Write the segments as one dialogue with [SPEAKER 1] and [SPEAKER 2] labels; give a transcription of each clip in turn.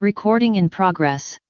[SPEAKER 1] Recording in progress.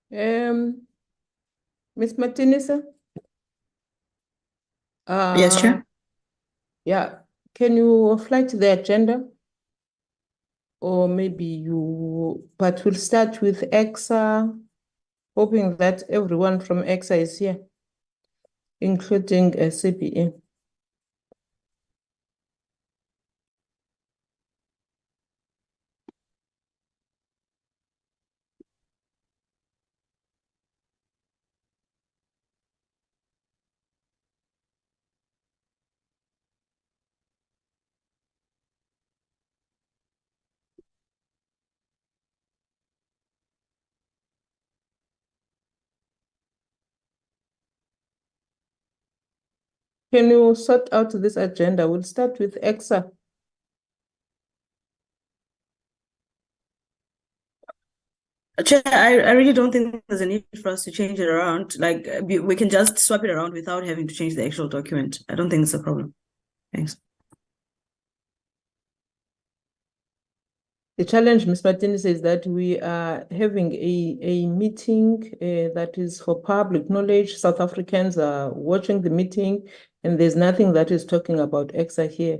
[SPEAKER 2] Ms. Martinez?
[SPEAKER 3] Yes, Chair.
[SPEAKER 2] Yeah, can you flight the agenda? Or maybe you, but we'll start with ECSA, hoping that everyone from ECSA is here, including a CPE. Can you sort out this agenda? We'll start with ECSA.
[SPEAKER 3] Chair, I really don't think there's a need for us to change it around. Like, we can just swap it around without having to change the actual document. I don't think it's a problem. Thanks.
[SPEAKER 2] The challenge, Ms. Martinez, is that we are having a meeting that is for public knowledge. South Africans are watching the meeting, and there's nothing that is talking about ECSA here.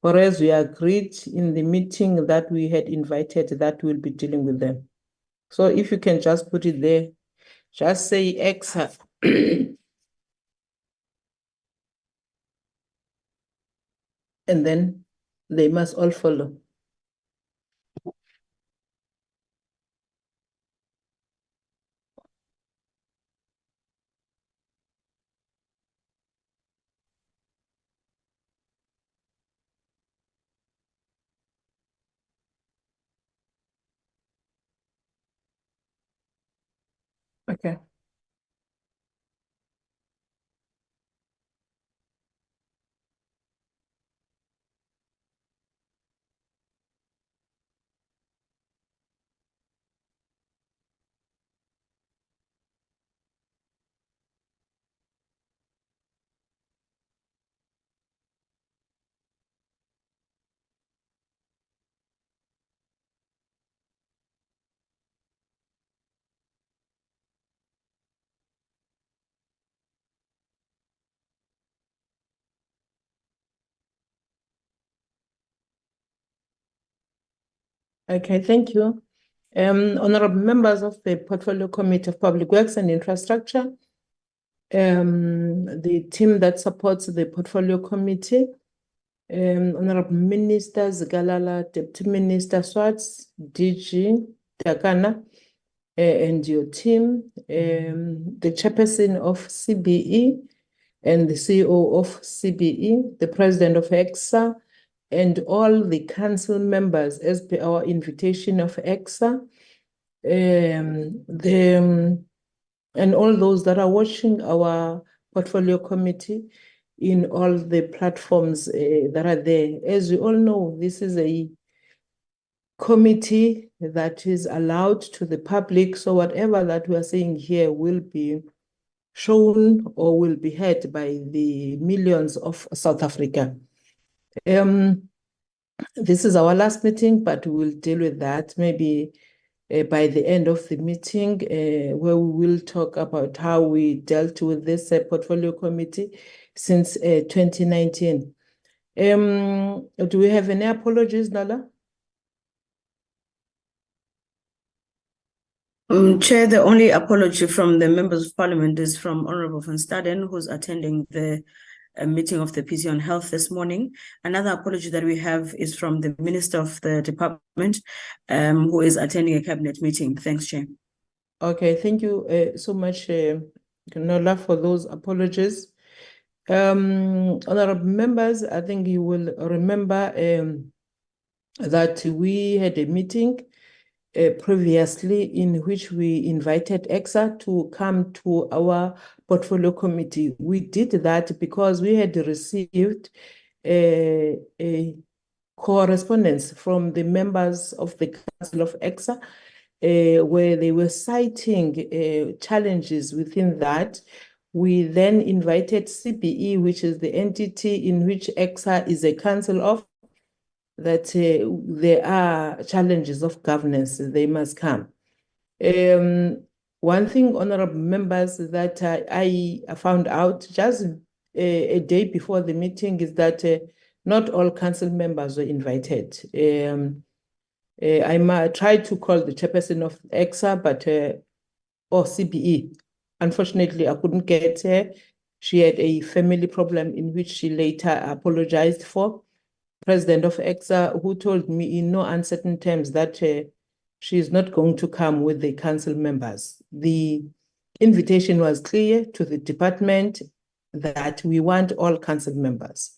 [SPEAKER 2] Whereas we agreed in the meeting that we had invited that we'll be dealing with them. So if you can just put it there, just say ECSA. And then they must all follow. Okay. Okay, thank you. Honorable members of the Portfolio Committee of Public Works and Infrastructure, the team that supports the Portfolio Committee, Honorable Ministers Galala, Deputy Minister Swartz, DG Takana, and your team, the chairperson of CBE and the CEO of CBE, the president of ECSA, and all the council members as per our invitation of ECSA, and all those that are watching our portfolio committee in all the platforms that are there. As you all know, this is a committee that is allowed to the public, so whatever that we are saying here will be shown or will be heard by the millions of South Africa. This is our last meeting, but we will deal with that maybe by the end of the meeting, where we will talk about how we dealt with this portfolio committee since 2019. Do we have any apologies, Nala?
[SPEAKER 3] Chair, the only apology from the members of parliament is from Honorable Van Staden, who's attending the meeting of the PC on Health this morning. Another apology that we have is from the Minister of the Department, who is attending a cabinet meeting. Thanks, Chair.
[SPEAKER 2] Okay, thank you so much, Nola, for those apologies. Honorable members, I think you will remember that we had a meeting previously in which we invited ECSA to come to our portfolio committee. We did that because we had received a correspondence from the members of the Council of ECSA where they were citing challenges within that. We then invited CBE, which is the entity in which ECSA is a council of, that there are challenges of governance, they must come. One thing, honorable members, that I found out just a day before the meeting is that not all council members were invited. I tried to call the chairperson of ECSA, but or CBE. Unfortunately, I couldn't get her. She had a family problem in which she later apologized for. President of ECSA, who told me in no uncertain terms that she is not going to come with the council members. The invitation was clear to the department that we want all council members.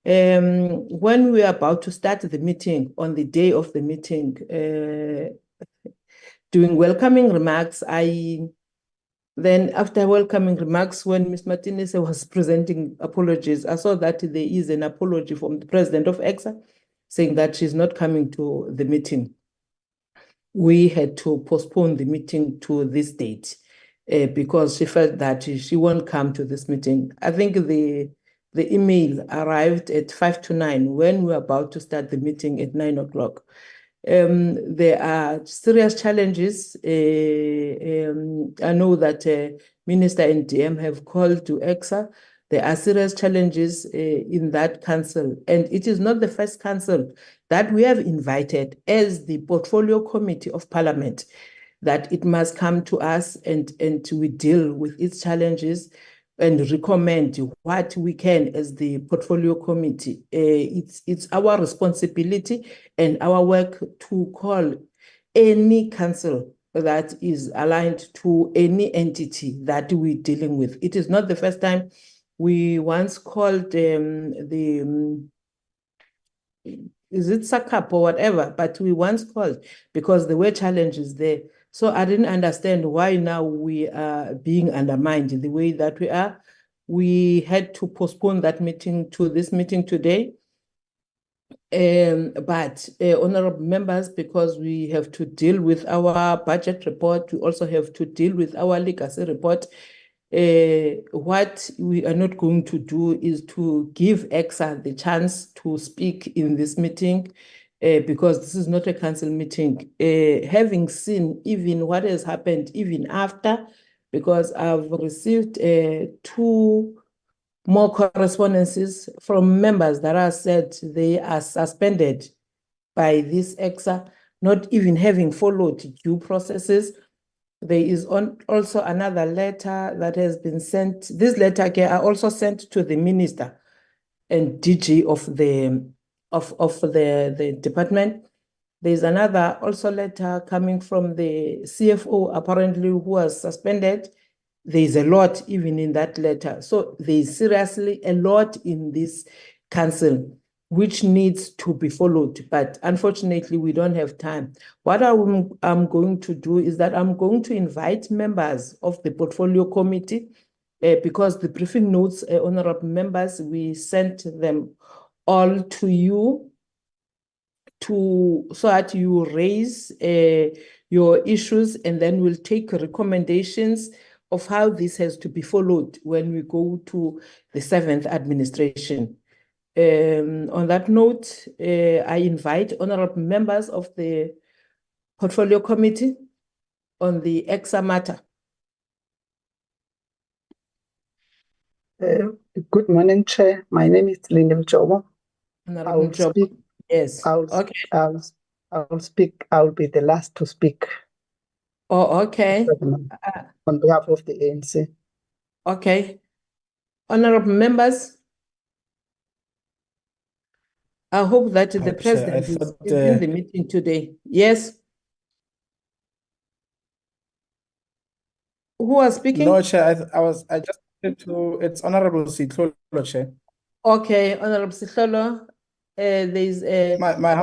[SPEAKER 2] When we were about to start the meeting, on the day of the meeting, doing welcoming remarks, then after welcoming remarks, when Ms. Martinez was presenting apologies, I saw that there is an apology from the president of ECSA saying that she's not coming to the meeting. We had to postpone the meeting to this date because she felt that she won't come to this meeting. I think the email arrived at 5 to 9 when we were about to start the meeting at 9 o'clock. There are serious challenges. I know that Minister and DM have called to ECSA. There are serious challenges in that council, and it is not the first council that we have invited as the portfolio committee of parliament that it must come to us and we deal with its challenges and recommend what we can as the portfolio committee. It's our responsibility and our work to call any council that is aligned to any entity that we're dealing with. It is not the first time. We once called is it SACAP or whatever, but we once called because there were challenges there. So I didn't understand why now we are being undermined the way that we are. We had to postpone that meeting to this meeting today. But honorable members, because we have to deal with our budget report, we also have to deal with our legacy report. What we are not going to do is to give ECSA the chance to speak in this meeting because this is not a council meeting. Having seen even what has happened even after, because I've received 2 more correspondences from members that are said they are suspended by this ECSA, not even having followed due processes. There is also another letter that has been sent. This letter I also sent to the minister and DG of the department. There's another also letter coming from the CFO, apparently, who was suspended. There's a lot even in that letter. So there's seriously a lot in this council which needs to be followed. But unfortunately, we don't have time. What I'm going to do is that I'm going to invite members of the portfolio committee because the briefing notes, honorable members, we sent them all to you so that you raise your issues, and then we'll take recommendations of how this has to be followed when we go to the 7th administration. On that note, I invite honorable members of the Portfolio Committee on the ECSA matter.
[SPEAKER 4] Good morning, Chair. My name is Linda Mjomo.
[SPEAKER 2] Honorable
[SPEAKER 4] I'll
[SPEAKER 2] Job.
[SPEAKER 4] speak.
[SPEAKER 2] Yes. Okay.
[SPEAKER 4] I'll speak. I'll be the last to speak
[SPEAKER 2] Oh, okay.
[SPEAKER 4] on behalf of the ANC.
[SPEAKER 2] Okay. Honorable members, I hope that the
[SPEAKER 5] Chair,
[SPEAKER 2] president is in the meeting today. Yes. Who was speaking?
[SPEAKER 5] No, Chair, I just wanted to, it's Honorable Sitlolo, Chair.
[SPEAKER 2] Okay, Honorable Sihlolo, there's
[SPEAKER 5] My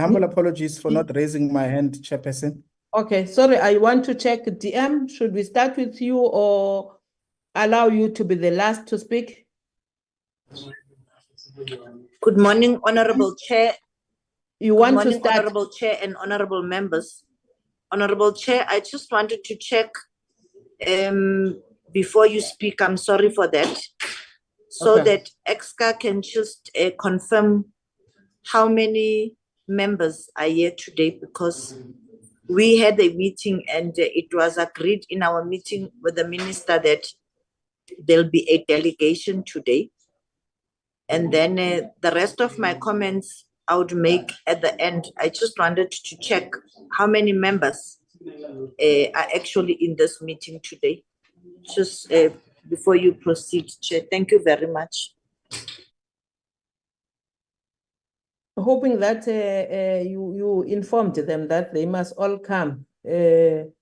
[SPEAKER 5] humble apologies for not raising my hand, Chairperson.
[SPEAKER 2] Okay, sorry, I want to check DM. Should we start with you or allow you to be the last to speak?
[SPEAKER 6] Good morning, Honorable Chair.
[SPEAKER 2] You
[SPEAKER 6] Good
[SPEAKER 2] want to
[SPEAKER 6] morning,
[SPEAKER 2] start?
[SPEAKER 6] Honorable Chair and Honorable members. Honorable Chair, I just wanted to check before you speak, I'm sorry for that, so
[SPEAKER 2] Okay.
[SPEAKER 6] that ECSA can just confirm how many members are here today, because we had a meeting and it was agreed in our meeting with the minister that there'll be a delegation today. And then the rest of my comments I would make at the end. I just wanted to check how many members are actually in this meeting today. Just before you proceed, Chair. Thank you very much.
[SPEAKER 2] Hoping that you informed them that they must all come at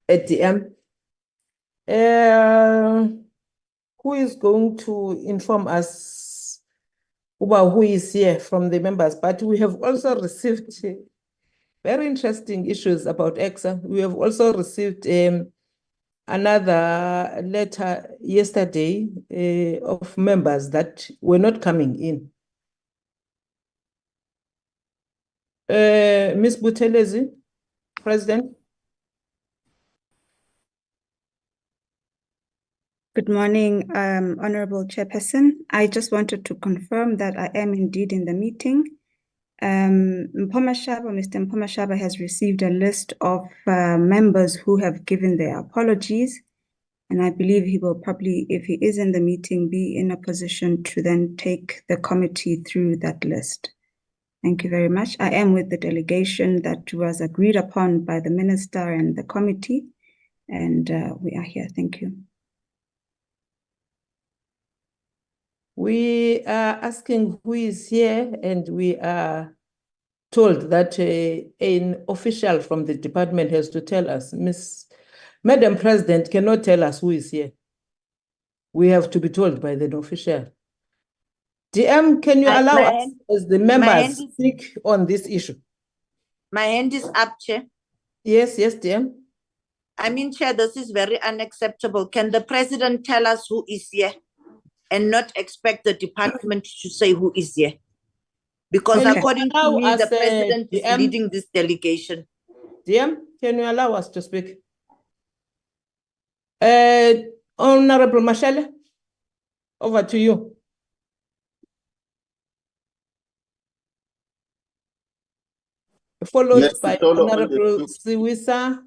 [SPEAKER 2] DM. Who is going to inform us about who is here from the members? But we have also received very interesting issues about ECSA. We have also received another letter yesterday of members that were not coming in. Ms. Buthelezi, President.
[SPEAKER 7] Good morning, Honorable Chairperson. I just wanted to confirm that I am indeed in the meeting. Mr. Mpomashaba has received a list of members who have given their apologies, and I believe he will probably, if he is in the meeting, be in a position to then take the committee through that list. Thank you very much. I am with the delegation that was agreed upon by the minister and the committee, and we are here. Thank you.
[SPEAKER 2] We are asking who is here, and we are told that an official from the department has to tell us. Madam President cannot tell us who is here. We have to be told by the official. DM, can you allow us as the members speak on this issue?
[SPEAKER 6] My hand is up, Chair.
[SPEAKER 2] Yes, DM.
[SPEAKER 6] I mean, Chair, this is very unacceptable. Can the President tell us who is here and not expect the department to say who is here? Because according to me, the President is leading this delegation.
[SPEAKER 2] DM, can you allow us to speak? Honorable Mashele, over to you. Followed by Honorable Siwisa.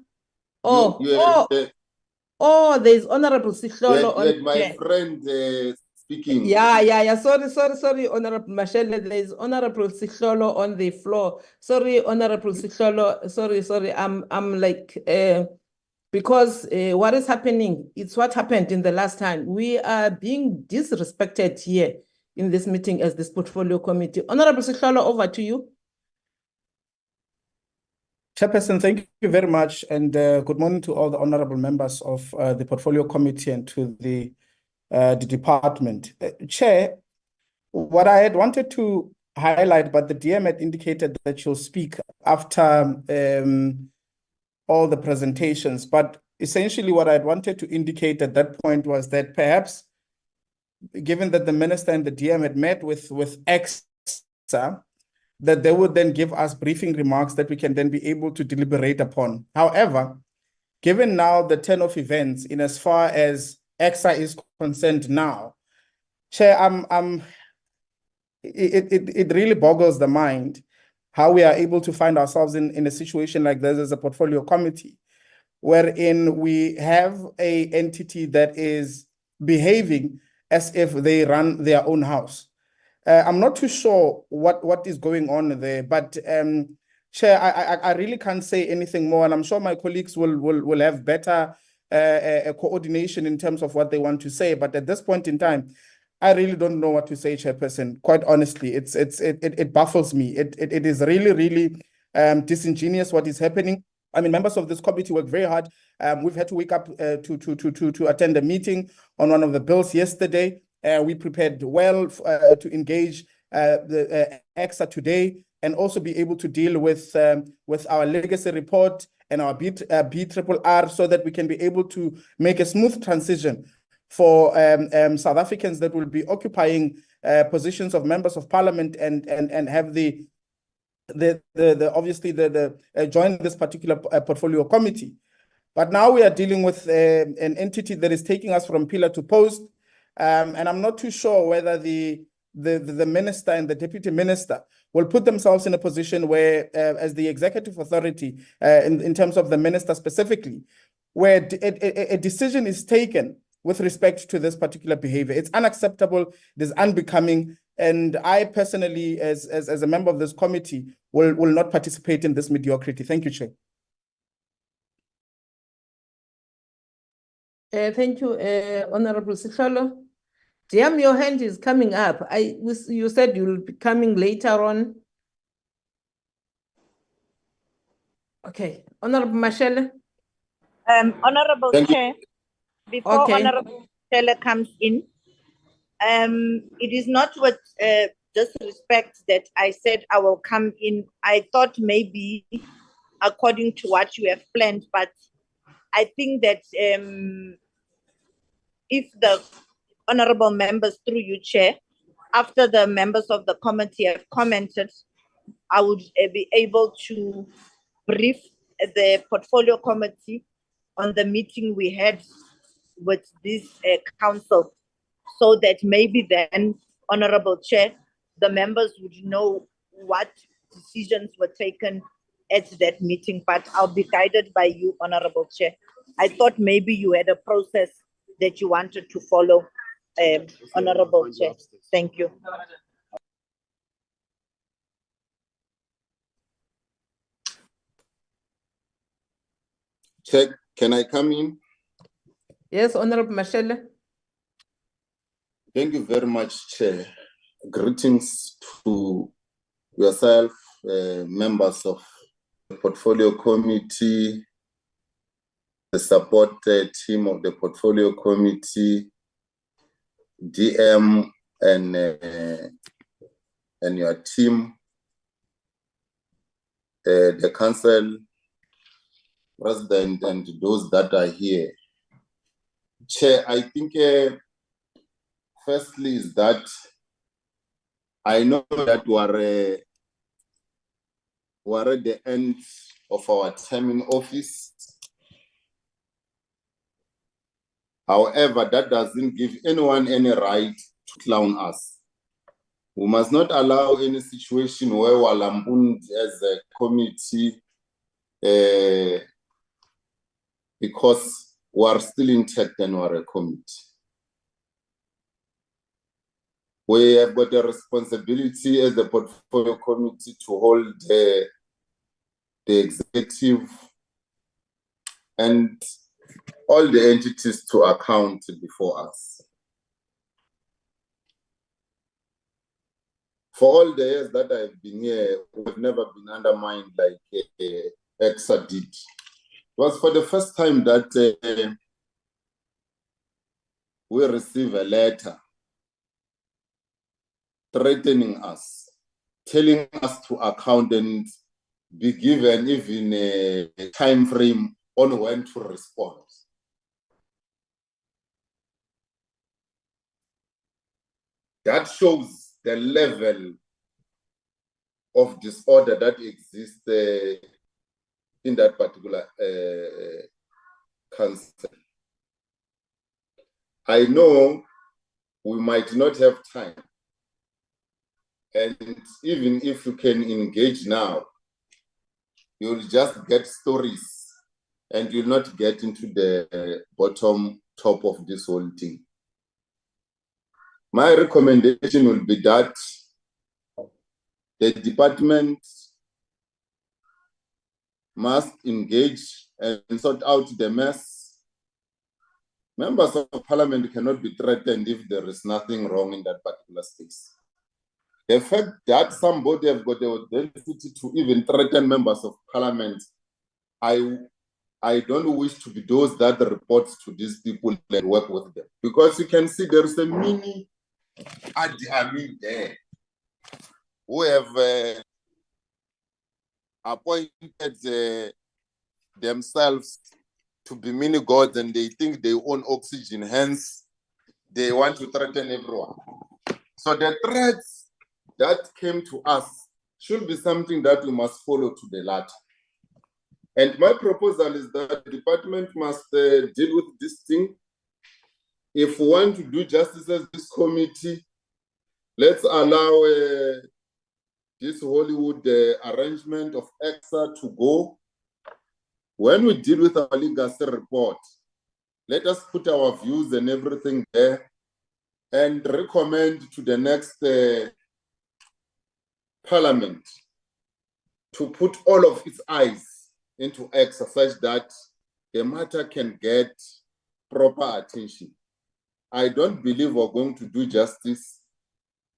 [SPEAKER 2] There's Honorable Sihlolo on
[SPEAKER 8] my friend speaking.
[SPEAKER 2] Yeah. Sorry, Honorable Mashele. There's Honorable Sihlolo on the floor. Sorry, Honorable Sihlolo. Sorry. I'm like because what is happening? It's what happened in the last time. We are being disrespected here in this meeting as this portfolio committee. Honorable Sihlolo, over to you.
[SPEAKER 5] Chairperson, thank you very much, and good morning to all the honorable members of the Portfolio Committee and to the department. Chair, what I had wanted to highlight, but the DM had indicated that she'll speak after all the presentations, but essentially what I had wanted to indicate at that point was that perhaps, given that the minister and the DM had met with ECSA, that they would then give us briefing remarks that we can then be able to deliberate upon. However, given now the turn of events in as far as ECSA is concerned now, Chair, it really boggles the mind how we are able to find ourselves in a situation like this as a portfolio committee, wherein we have a entity that is behaving as if they run their own house. I'm not too sure what is going on there, but Chair, I really can't say anything more, and I'm sure my colleagues will have better coordination in terms of what they want to say. But at this point in time, I really don't know what to say, Chairperson. Quite honestly, it baffles me. It is really disingenuous what is happening. I mean, members of this committee work very hard. We've had to wake up to attend a meeting on one of the bills yesterday. We prepared well to engage the ECSA today and also be able to deal with our legacy report and our BRRR so that we can be able to make a smooth transition for South Africans that will be occupying positions of members of parliament and have obviously join this particular portfolio committee. But now we are dealing with an entity that is taking us from pillar to post, and I'm not too sure whether the minister and the deputy minister will put themselves in a position where, as the executive authority, in terms of the minister specifically, where a decision is taken with respect to this particular behavior. It's unacceptable, it is unbecoming, and I personally, as a member of this committee, will not participate in this mediocrity. Thank you, Chair.
[SPEAKER 2] Thank you, Honorable Sihlalo. Diam, your hand is coming up. You said you'll be coming later on. Okay, Honorable Mashele.
[SPEAKER 6] Honorable
[SPEAKER 8] Thank you.
[SPEAKER 6] Chair, before
[SPEAKER 2] Okay.
[SPEAKER 6] Honorable Taylor comes in, it is not with disrespect that I said I will come in. I thought maybe according to what you have planned, but I think that if the honorable members, through you, Chair, after the members of the committee have commented, I would be able to brief the portfolio committee on the meeting we had with this council, so that maybe then, Honorable Chair, the members would know what decisions were taken at that meeting, but I'll be guided by you, Honorable Chair. I thought maybe you had a process that you wanted to follow, Honorable Chair. Thank you.
[SPEAKER 8] Check, can I come in?
[SPEAKER 2] Yes, Honorable Mashele.
[SPEAKER 8] Thank you very much, Chair. Greetings to yourself, members of the Portfolio Committee, the support team of the Portfolio Committee, DM and your team, the council, president, and those that are here. Chair, I think firstly is that I know that we're at the end of our term in office. However, that doesn't give anyone any right to clown us. We must not allow any situation where Walambund as a committee, because we are still intact and we are a committee. We have got a responsibility as the portfolio committee to hold the executive and all the entities to account before us. For all the years that I've been here, we've never been undermined like ECSA did. It was for the first time that we received a letter threatening us, telling us to account and be given even a time frame on when to respond. That shows the level of disorder that exists in that particular council. I know we might not have time And even if you can engage now, you'll just get stories and you'll not get into the top of this whole thing. My recommendation will be that the department must engage and sort out the mess. Members of parliament cannot be threatened if there is nothing wrong in that particular space. The fact that somebody have got the audacity to even threaten members of parliament, I don't wish to be those that report to these people and work with them. Because you can see there's a mini Adi Amin there who have appointed themselves to be mini gods, and they think they own oxygen, hence they want to threaten everyone. So the threats that came to us should be something that we must follow to the latter. And my proposal is that the department must deal with this thing. If we want to do justice as this committee, let's allow this Hollywood arrangement of ECSA to go. When we deal with our legacy report, let us put our views and everything there and recommend to the next parliament to put all of its eyes into ECSA such that the matter can get proper attention. I don't believe we're going to do justice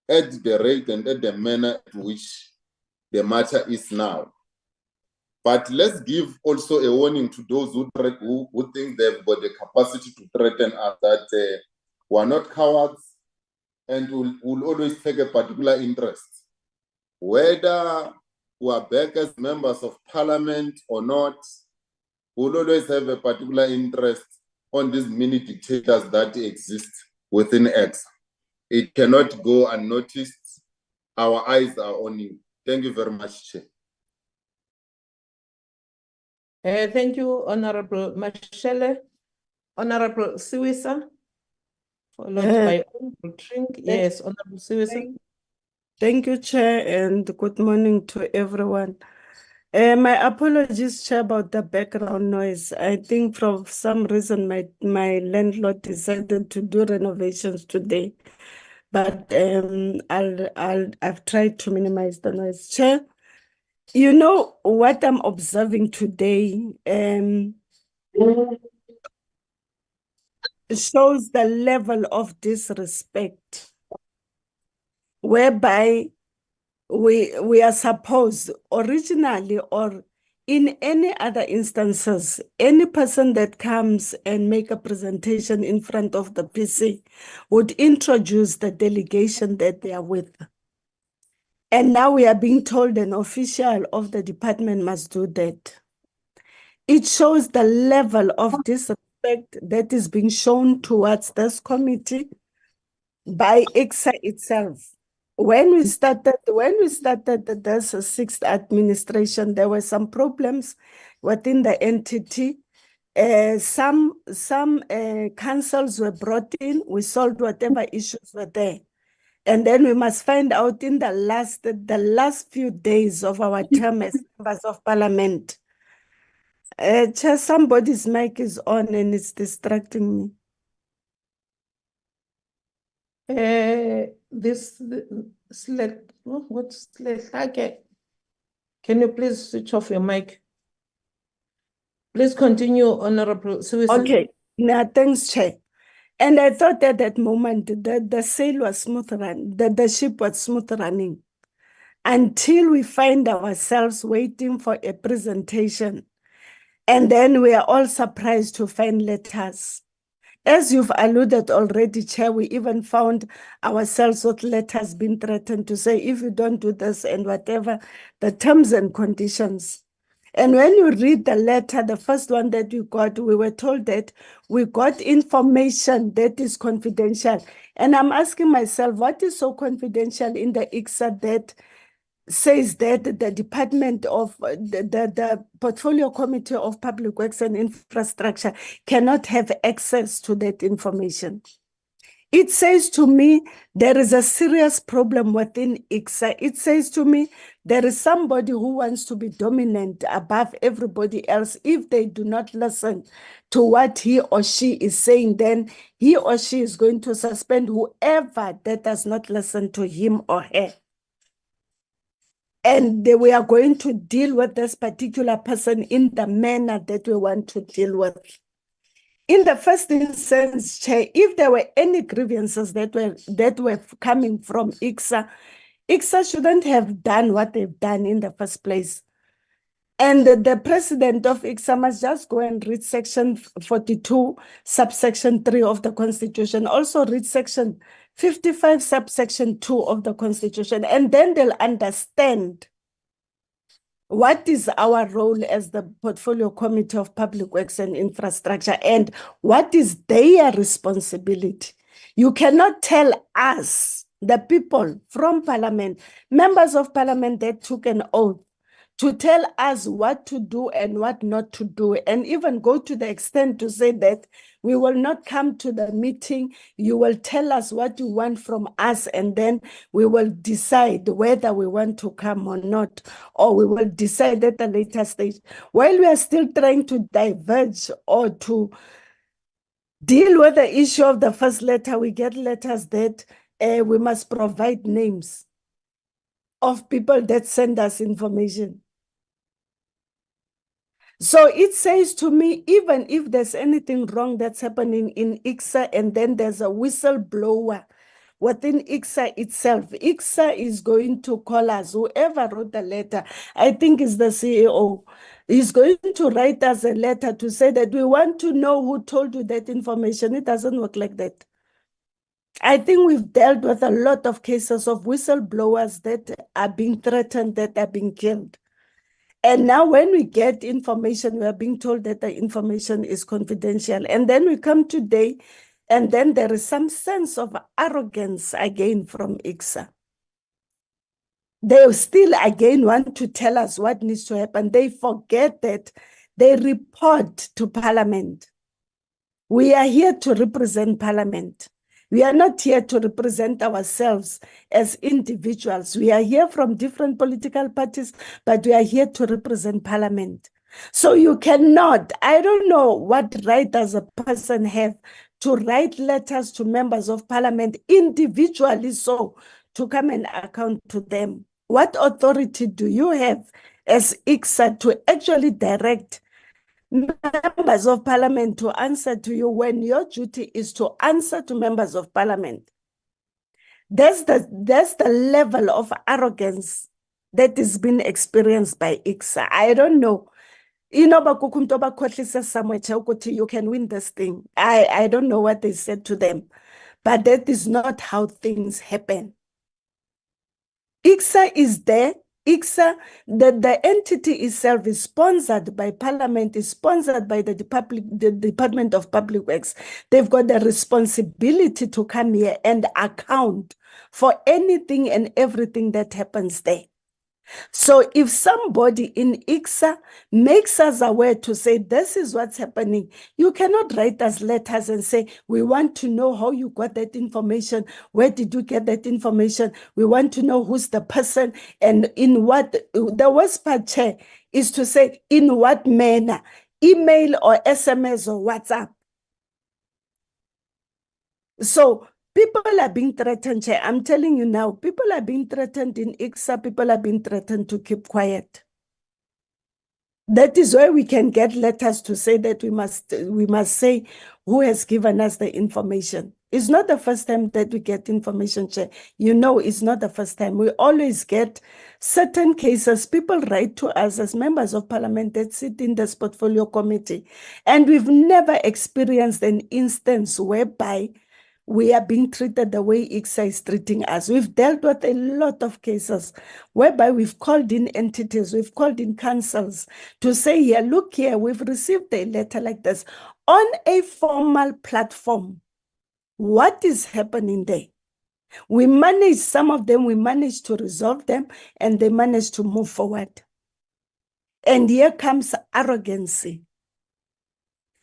[SPEAKER 8] at the rate and at the manner at which the matter is now. But let's give also a warning to those who think they've got the capacity to threaten us that we're not cowards and will always take a particular interest. Whether we are back as members of parliament or not, we'll always have a particular interest on these mini dictators that exist within ECSA. It cannot go unnoticed. Our eyes are on you. Thank you very much, Chair.
[SPEAKER 2] Thank you, Honorable Mashele. Honorable Siwisa, followed by Honorable Trink. Yes, Honorable Siwisa.
[SPEAKER 9] Thank you, Chair, and good morning to everyone. My apologies, Chair, about the background noise. I think for some reason my landlord decided to do renovations today, but I've tried to minimize the noise. Chair, you know what I'm observing today shows the level of disrespect whereby we are supposed originally or in any other instances, any person that comes and make a presentation in front of the PC would introduce the delegation that they are with. And now we are being told an official of the department must do that. It shows the level of disrespect that is being shown towards this committee by ECSA itself. When we started this sixth administration, there were some problems within the entity. Some councils were brought in. We solved whatever issues were there, and then we must find out in the last few days of our term as members of parliament. Chair, somebody's mic is on and it's distracting me.
[SPEAKER 2] This select, what's select? Okay. Can you please switch off your mic? Please continue, Honorable Siwisa.
[SPEAKER 9] Okay, now thanks, Chair. And I thought at that moment that the sail was smooth run, that the ship was smooth running until we find ourselves waiting for a presentation. And then we are all surprised to find letters. As you've alluded already, Chair, we even found ourselves with letters being threatened to say, if you don't do this and whatever, the terms and conditions. And when you read the letter, the first one that we got, we were told that we got information that is confidential. And I'm asking myself, what is so confidential in the ECSA that says that the Department of the Portfolio Committee of Public Works and Infrastructure cannot have access to that information? It says to me, there is a serious problem within ECSA. It says to me, there is somebody who wants to be dominant above everybody else. If they do not listen to what he or she is saying, then he or she is going to suspend whoever that does not listen to him or her. And we are going to deal with this particular person in the manner that we want to deal with. In the first instance, Chair, if there were any grievances that were coming from ECSA, ECSA shouldn't have done what they've done in the first place. And the president of ECSA must just go and read section 42, subsection 3 of the Constitution. Also read section 55, subsection 2 of the Constitution, and then they'll understand what is our role as the Portfolio Committee of Public Works and Infrastructure, and what is their responsibility. You cannot tell us, the people from Parliament, members of Parliament that took an oath, to tell us what to do and what not to do, and even go to the extent to say that we will not come to the meeting, you will tell us what you want from us, and then we will decide whether we want to come or not, or we will decide at a later stage. While we are still trying to diverge or to deal with the issue of the first letter, we get letters that we must provide names of people that send us information. So it says to me, even if there's anything wrong that's happening in ECSA, and then there's a whistleblower within ECSA itself, ECSA is going to call us. Whoever wrote the letter, I think is the CEO, is going to write us a letter to say that we want to know who told you that information. It doesn't work like that. I think we've dealt with a lot of cases of whistleblowers that are being threatened, that are being killed. And now when we get information, we are being told that the information is confidential. And then we come today, and then there is some sense of arrogance again from ECSA. They still again want to tell us what needs to happen. They forget that they report to Parliament. We are here to represent Parliament. We are not here to represent ourselves as individuals. We are here from different political parties, but we are here to represent Parliament. So you cannot, I don't know what right does a person have to write letters to members of Parliament individually, so to come and account to them. What authority do you have as ECSA to actually direct members of Parliament to answer to you when your duty is to answer to members of Parliament? That's the level of arrogance that is being experienced by ECSA. I don't know. You know, you can win this thing. I don't know what they said to them, but that is not how things happen. ECSA is there. ECSA, the entity itself is sponsored by Parliament, is sponsored by the Department of Public Works. They've got the responsibility to come here and account for anything and everything that happens there. So if somebody in ECSA makes us aware to say, this is what's happening, you cannot write us letters and say, we want to know how you got that information. Where did you get that information? We want to know who's the person and in what. The worst part, Chair, is to say, in what manner, email or SMS or WhatsApp. So people are being threatened, Chair. I'm telling you now, people are being threatened in ECSA, people are being threatened to keep quiet. That is why we can get letters to say that we must say who has given us the information. It's not the first time that we get information, Chair. You know, it's not the first time. We always get certain cases. People write to us as members of Parliament that sit in this portfolio committee, and we've never experienced an instance whereby we are being treated the way ECSA is treating us. We've dealt with a lot of cases whereby we've called in entities, we've called in councils to say, here, look here, we've received a letter like this on a formal platform. What is happening there? We managed, some of them, we managed to resolve them, and they managed to move forward. And here comes arrogancy.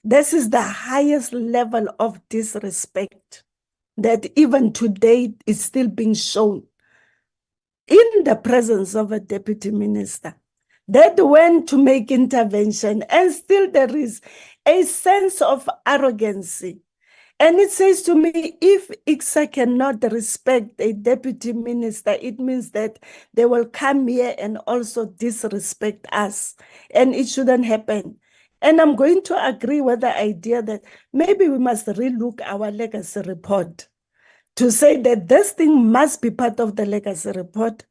[SPEAKER 9] This is the highest level of disrespect. that even today is still being shown in the presence of a deputy minister that went to make intervention, and still there is a sense of arrogancy. And it says to me, if ECSA cannot respect a deputy minister, it means that they will come here and also disrespect us. And it shouldn't happen. And I'm going to agree with the idea that maybe we must relook our legacy report to say that this thing must be part of the legacy report.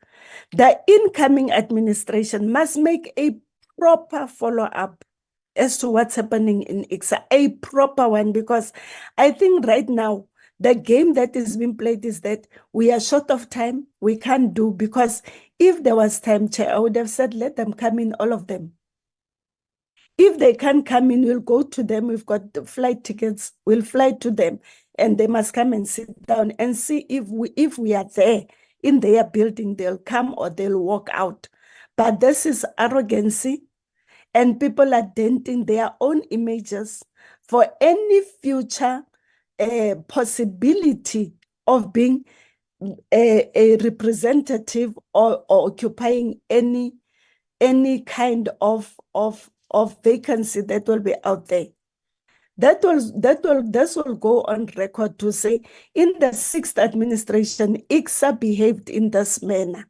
[SPEAKER 9] The incoming administration must make a proper follow-up as to what's happening in ECSA, a proper one, because I think right now, the game that is being played is that we are short of time, we can't do, because if there was time, Chair, I would have said, let them come in, all of them. If they can't come in, we'll go to them, we've got the flight tickets, we'll fly to them, and they must come and sit down and see if we are there in their building, they'll come or they'll walk out. But this is arrogancy, and people are denting their own images for any future possibility of being a representative or occupying any kind of vacancy that will be out there. This will go on record to say, in the 6th administration, ECSA behaved in this manner.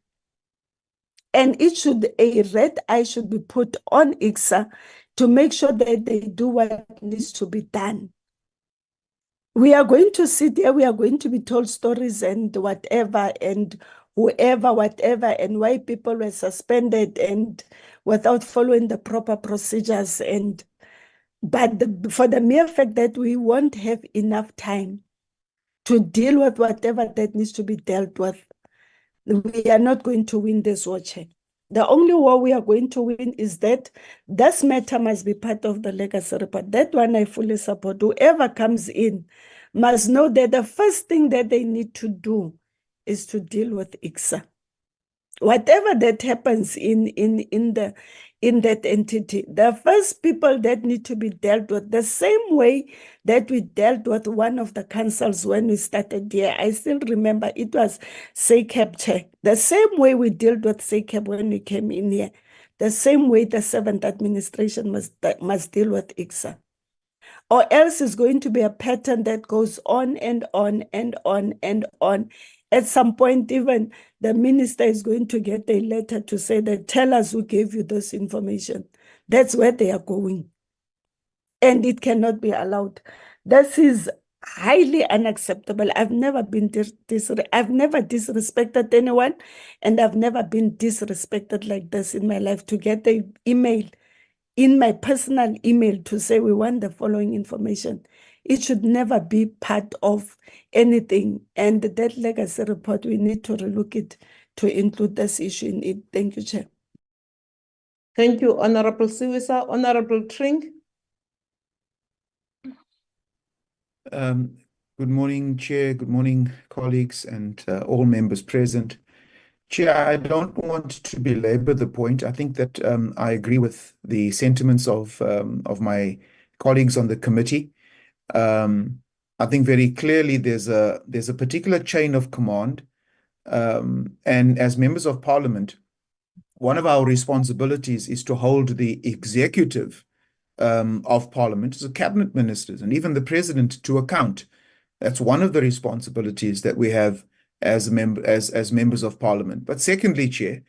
[SPEAKER 9] And a red eye should be put on ECSA to make sure that they do what needs to be done. We are going to sit there, we are going to be told stories and whatever, and whoever, whatever, and why people were suspended and without following the proper procedures. But for the mere fact that we won't have enough time to deal with whatever that needs to be dealt with, we are not going to win this war, Chair. The only war we are going to win is that this matter must be part of the legacy report. That one I fully support. Whoever comes in must know that the first thing that they need to do is to deal with ECSA. Whatever that happens in that entity, the first people that need to be dealt with, the same way that we dealt with one of the councils when we started here. I still remember it was SACAB Chair. The same way we dealt with SACAB when we came in here, the same way the 7th administration must deal with ECSA. Or else it's going to be a pattern that goes on and on and on and on. At some point, even the minister is going to get a letter to say that, tell us who gave you this information. That's where they are going. And it cannot be allowed. This is highly unacceptable. I've never been I've never disrespected anyone, and I've never been disrespected like this in my life, to get an email in my personal email to say we want the following information. It should never be part of anything. And that legacy report, we need to relook it to include this issue in it. Thank you, Chair.
[SPEAKER 2] Thank you, Honorable Siwisa. Honorable Tring.
[SPEAKER 10] Good morning, Chair. Good morning, colleagues and all members present. Chair, I don't want to belabor the point. I think that I agree with the sentiments of my colleagues on the committee. I think very clearly there's a particular chain of command, and as members of Parliament, one of our responsibilities is to hold the executive of Parliament, the cabinet ministers, and even the president to account. That's one of the responsibilities that we have as members of Parliament. But secondly, Chair,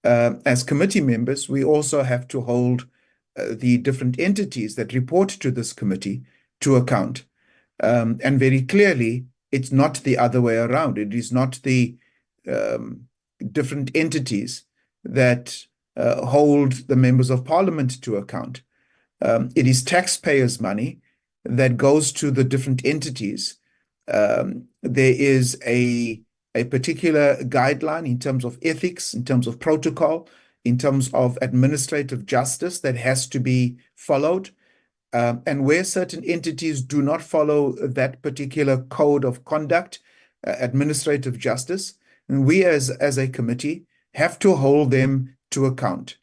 [SPEAKER 10] as committee members, we also have to hold the different entities that report to this committee to account. And very clearly, it's not the other way around. It is not the different entities that hold the members of Parliament to account. It is taxpayers' money that goes to the different entities. There is a particular guideline in terms of ethics, in terms of protocol, in terms of administrative justice that has to be followed. And where certain entities do not follow that particular code of conduct, administrative justice, and we as a committee have to hold them to account.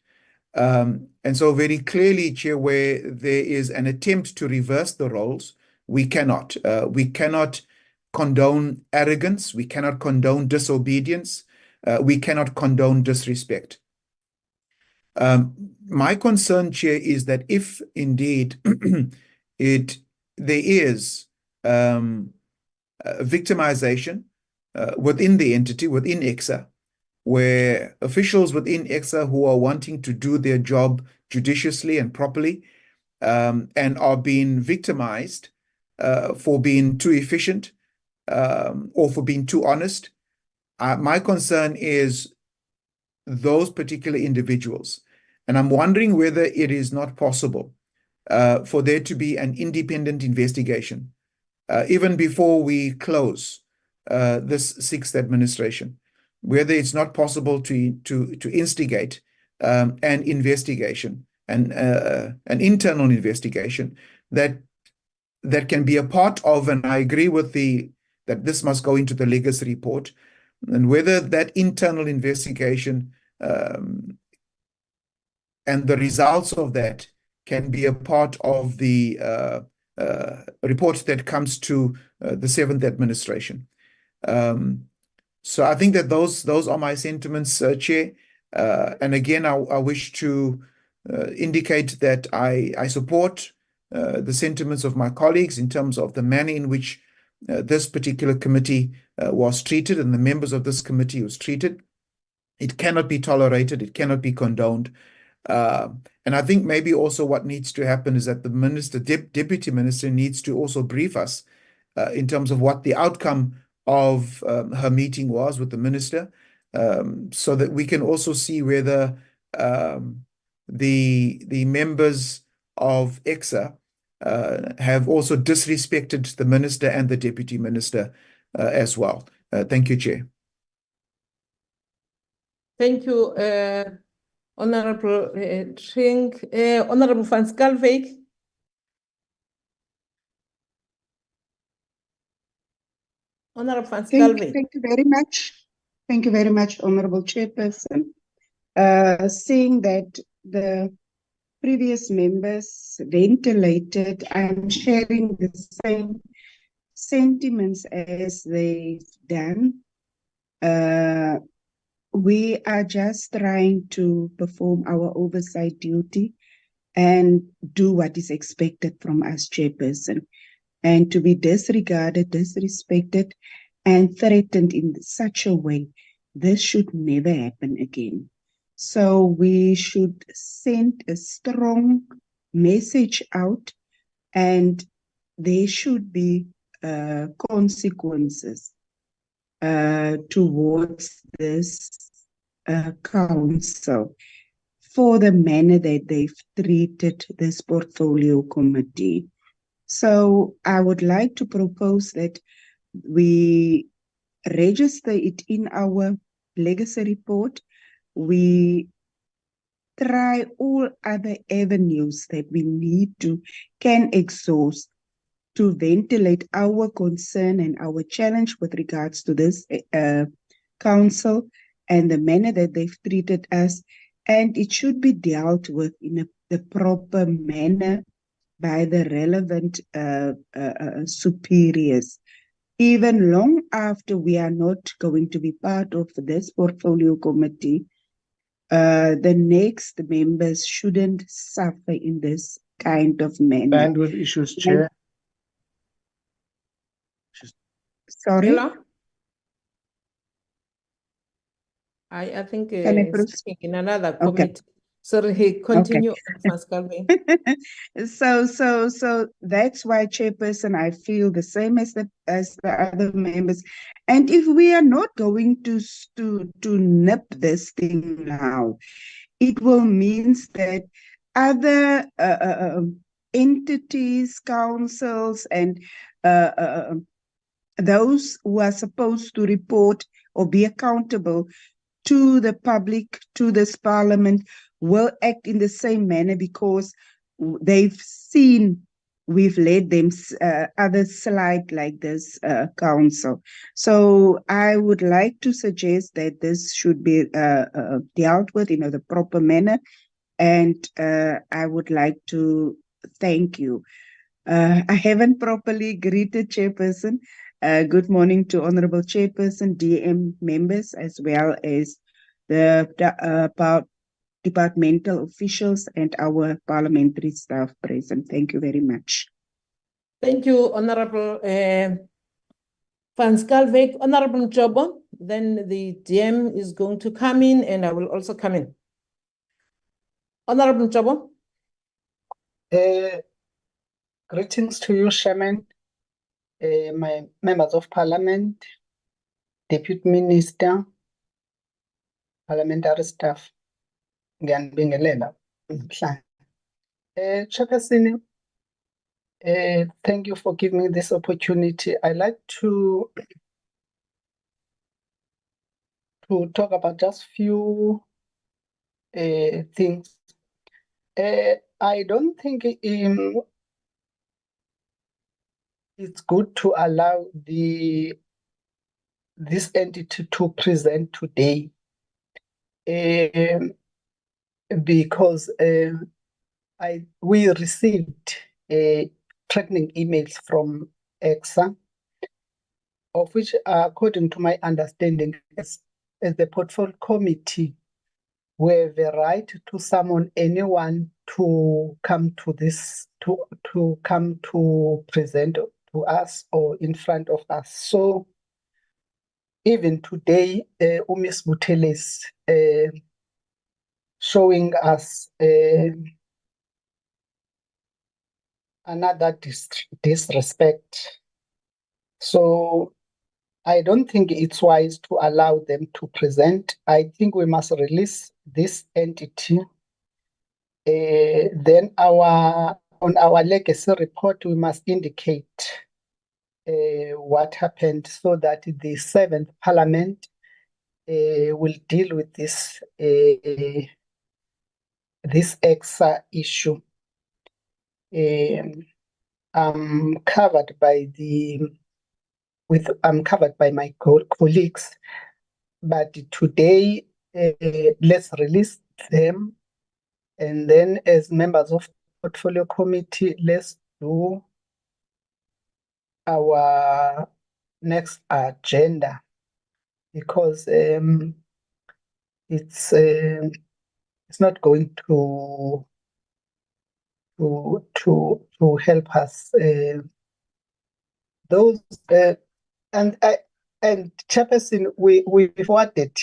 [SPEAKER 10] And so very clearly, Chair, where there is an attempt to reverse the roles, we cannot. We cannot condone arrogance. We cannot condone disobedience. We cannot condone disrespect. My concern, Chair, is that if indeed there is victimization within the entity, within ECSA, where officials within ECSA who are wanting to do their job judiciously and properly and are being victimized for being too efficient or for being too honest, my concern is those particular individuals. And I'm wondering whether it is not possible for there to be an independent investigation, even before we close this sixth administration, whether it's not possible to instigate an investigation, an internal investigation that can be a part of, and I agree with that this must go into the legacy report, and whether that internal investigation and the results of that can be a part of the report that comes to the seventh administration. So I think that those are my sentiments, Chair. And again, I wish to indicate that I support the sentiments of my colleagues in terms of the manner in which this particular committee was treated and the members of this committee was treated. It cannot be tolerated. It cannot be condoned. And I think maybe also what needs to happen is that the minister, deputy minister, needs to also brief us in terms of what the outcome of her meeting was with the minister, so that we can also see whether the members of ECSA have also disrespected the minister and the deputy minister as well. Thank you, Chair.
[SPEAKER 2] Thank you, Honorable Trink. Honorable Van Schalkwyk. Honorable Van Schalkwyk.
[SPEAKER 11] Thank you very much. Thank you very much, Honorable Chairperson. Seeing that the previous members ventilated, I'm sharing the same sentiments as they've done. We are just trying to perform our oversight duty and do what is expected from us, Chairperson. And to be disregarded, disrespected, and threatened in such a way, this should never happen again. So we should send a strong message out, and there should be consequences towards this council for the manner that they've treated this portfolio committee. So I would like to propose that we register it in our legacy report. We try all other avenues that we can exhaust to ventilate our concern and our challenge with regards to this council and the manner that they've treated us. And it should be dealt with in the proper manner by the relevant superiors. Even long after we are not going to be part of this portfolio committee, the next members shouldn't suffer in this kind of manner.
[SPEAKER 4] Bandwidth issues, Chair.
[SPEAKER 11] Sorry?
[SPEAKER 2] Hello? I think
[SPEAKER 11] Can I
[SPEAKER 2] he's
[SPEAKER 11] proceed?
[SPEAKER 2] speaking in another
[SPEAKER 11] Okay.
[SPEAKER 2] committee. Sorry, he continue, Van Schalkwyk.
[SPEAKER 11] So that's why, Chairperson, I feel the same as the other members. And if we are not going to nip this thing now, it will mean that other entities, councils, and those who are supposed to report or be accountable to the public, to this parliament, will act in the same manner because they've seen we've let them others slide like this council. So I would like to suggest that this should be dealt with in the proper manner, and I would like to thank you. I haven't properly greeted, Chairperson. Good morning to Honorable Chairperson, DM members, as well as the departmental officials and our parliamentary staff present. Thank you very much.
[SPEAKER 2] Thank you, Honorable Van Schalkwyk. Honorable Jobo, then the DM is going to come in and I will also come in. Honorable Jobo.
[SPEAKER 4] Greetings to you, Chairman, my members of Parliament, Deputy Minister, parliamentary staff. Ngiyanibingelela. Chairperson, thank you for giving me this opportunity. I'd like to talk about just few things. I don't think it's good to allow this entity to present today, because we received threatening emails from ECSA, of which, according to my understanding, as the portfolio committee, we have the right to summon anyone to come to this, to come to present to us or in front of us. So even today, Ms. Butele is showing us another disrespect. So I don't think it's wise to allow them to present. I think we must release this entity. Then on our legacy report, we must indicate what happened so that the 7th Parliament will deal with this ECSA issue. I'm covered by my colleagues, but today let's release them, and then as members of the portfolio committee, let's do our next agenda, because it's not going to help us. Those and Chairperson, we forwarded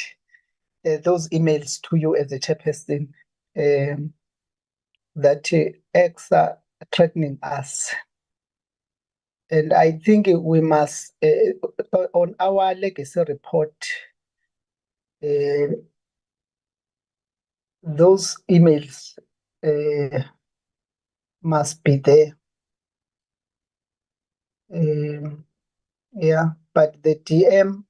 [SPEAKER 4] those emails to you as a Chairperson, that ECSA threatening us. And I think we must, on our legacy report, those emails must be there. Yeah, but the DM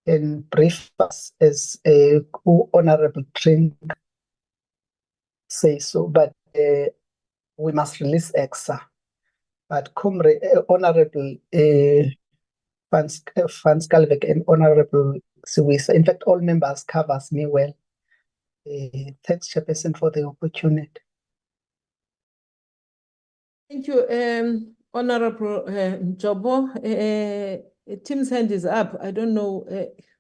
[SPEAKER 4] can brief us as Honorable Tring say so, but we must release ECSA. But Honorable Van Schalkwyk and Honorable Siwisa, in fact, all members covers me well. Thanks, Chairperson, for the opportunity.
[SPEAKER 2] Thank you, Honorable Jobo. Tim's hand is up. I don't know.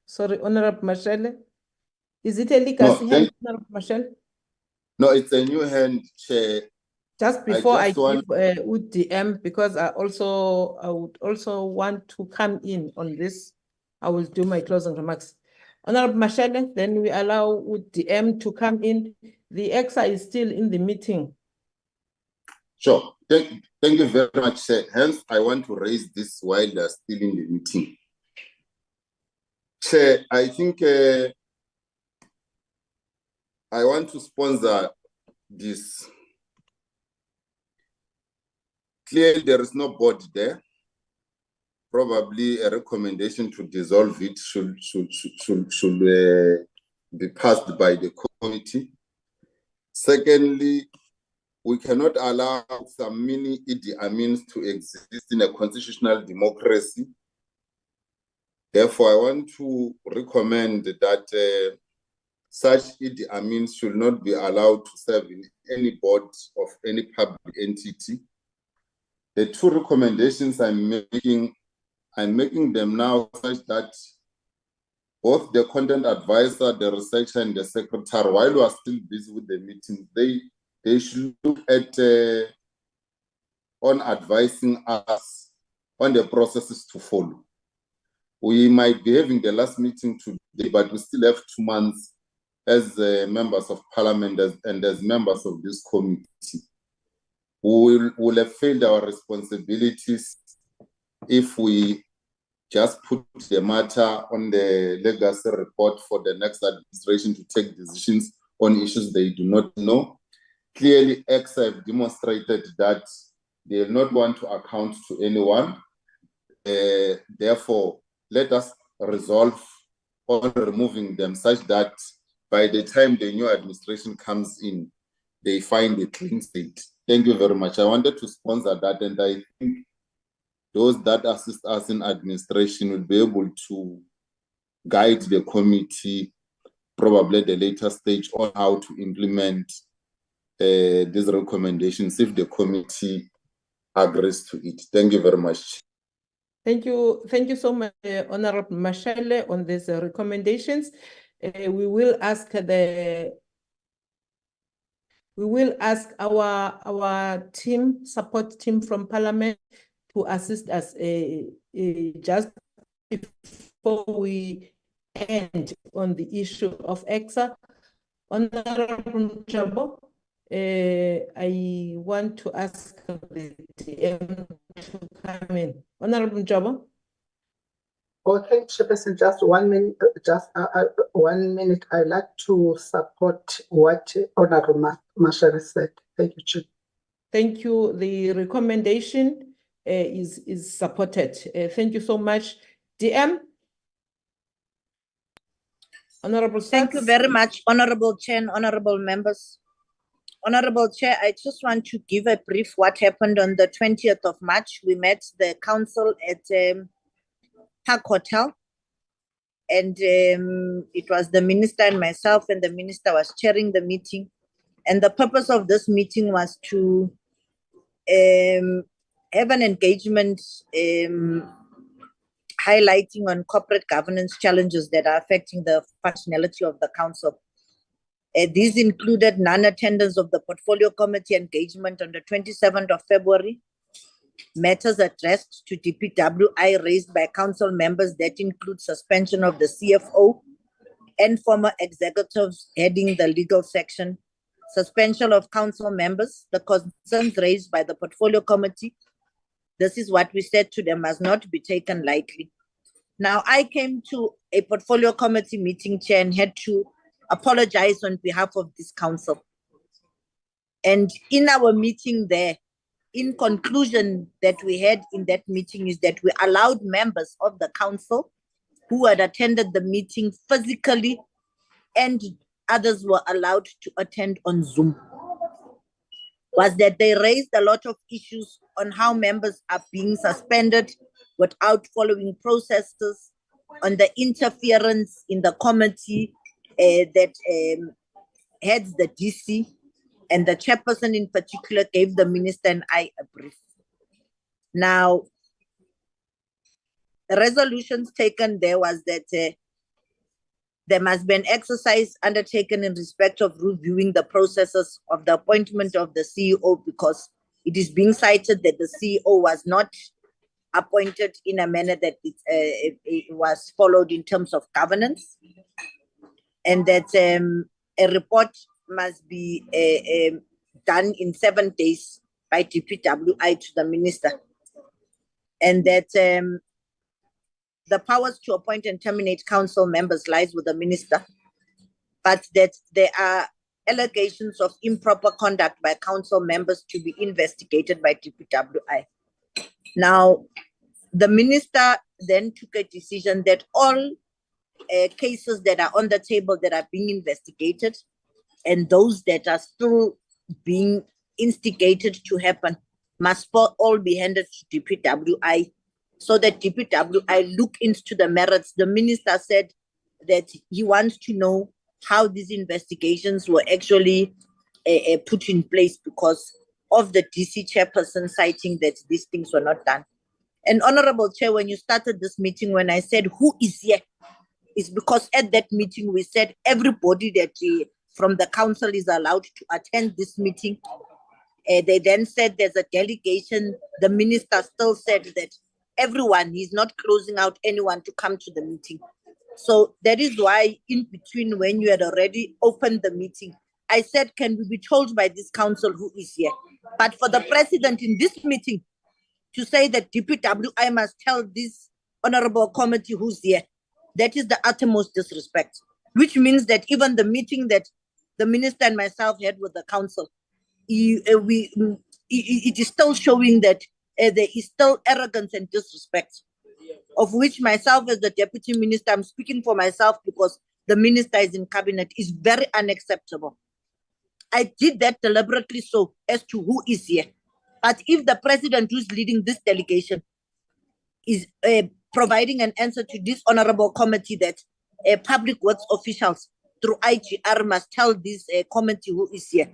[SPEAKER 2] Sorry, Honorable Mashele. Is it a legacy hand, Honorable Mashele?
[SPEAKER 8] No, it's a new hand, Chair.
[SPEAKER 2] Just before I give UDM, because I would also want to come in on this, I will do my closing remarks. Honorable Mashele, then we allow UDM to come in. The ECSA is still in the meeting.
[SPEAKER 8] Sure. Thank you very much, Chair. Hence, I want to raise this while they're still in the meeting. Chair, I think I want to sponsor this. Clearly, there is no board there. Probably a recommendation to dissolve it should be passed by the committee. Secondly, we cannot allow some mini Idi Amins to exist in a constitutional democracy. Therefore, I want to recommend that such Idi Amins should not be allowed to serve in any board of any public entity. The two recommendations I'm making I'm making them now such that both the content advisor, the researcher, and the secretary, while we are still busy with the meeting, they should look at on advising us on the processes to follow. We might be having the last meeting today, but we still have 2 months as members of parliament and as members of this committee. We will have failed our responsibilities if we just put the matter on the legacy report for the next administration to take decisions on issues they do not know. Clearly, ECSA have demonstrated that they will not want to account to anyone. Therefore, let us resolve on removing them such that by the time the new administration comes in, they find a clean state. Thank you very much. I wanted to sponsor that, and I think those that assist us in administration will be able to guide the committee, probably at the later stage, on how to implement these recommendations if the committee agrees to it. Thank you very much.
[SPEAKER 2] Thank you so much, Honorable Mashele, on these recommendations. We will ask our team, support team from Parliament, to assist us just before we end on the issue of ECSA. Honorable Jabo, I want to ask the DM to come in. Honorable Jabo.
[SPEAKER 4] Oh, thank you, Chairperson. Just 1 minute. Just 1 minute. I'd like to support what Honorable Mashele said. Thank you, Chair.
[SPEAKER 2] Thank you. The recommendation is supported. Thank you so much, DM. Honorable
[SPEAKER 6] Thank you
[SPEAKER 2] Swartz.
[SPEAKER 6] very much, Honorable Chair and Honorable members. Honorable Chair, I just want to give a brief what happened on the 20th of March. We met the council at Park Hotel, and it was the minister and myself, and the minister was chairing the meeting. And the purpose of this meeting was to have an engagement highlighting on corporate governance challenges that are affecting the functionality of the council. These included non-attendance of the portfolio committee engagement on the 27th of February, matters addressed to DPWI raised by council members that include suspension of the CFO and former executives heading the legal section, suspension of council members, the concerns raised by the portfolio committee. This is what we said to them must not be taken lightly. Now, I came to a portfolio committee meeting, Chair, and had to apologize on behalf of this council. And in our meeting there, in conclusion that we had in that meeting is that we allowed members of the council who had attended the meeting physically, and others were allowed to attend on Zoom, was that they raised a lot of issues on how members are being suspended without following processes, on the interference in the committee that heads the DC, and the chairperson in particular gave the minister and I a brief. Now, the resolutions taken there was that there must be an exercise undertaken in respect of reviewing the processes of the appointment of the CEO, because it is being cited that the CEO was not appointed in a manner that it was followed in terms of governance, and that a report must be done in 7 days by DPWI to the minister, and that the powers to appoint and terminate council members lies with the minister, but that there are allegations of improper conduct by council members to be investigated by DPWI. Now, the minister then took a decision that all cases that are on the table that are being investigated and those that are still being instigated to happen must all be handed to DPWI, so that DPWI look into the merits. The minister said that he wants to know how these investigations were actually put in place because of the DC chairperson citing that these things were not done. And Honorable Chair, when you started this meeting, when I said who is here, is because at that meeting we said everybody that from the council is allowed to attend this meeting. They then said there's a delegation. The minister still said that everyone, he's not closing out anyone to come to the meeting. So that is why in between, when you had already opened the meeting, I said, can we be told by this council who is here? But for the president in this meeting to say that DPWI must tell this honorable committee who's here, that is the uttermost disrespect, which means that even the meeting that the minister and myself had with the council, it is still showing that there is still arrogance and disrespect, of which myself as the deputy minister, I'm speaking for myself because the minister is in cabinet, is very unacceptable. I did that deliberately so as to who is here. But if the president who's leading this delegation is providing an answer to this honorable committee that public works officials through IGR must tell this committee who is here,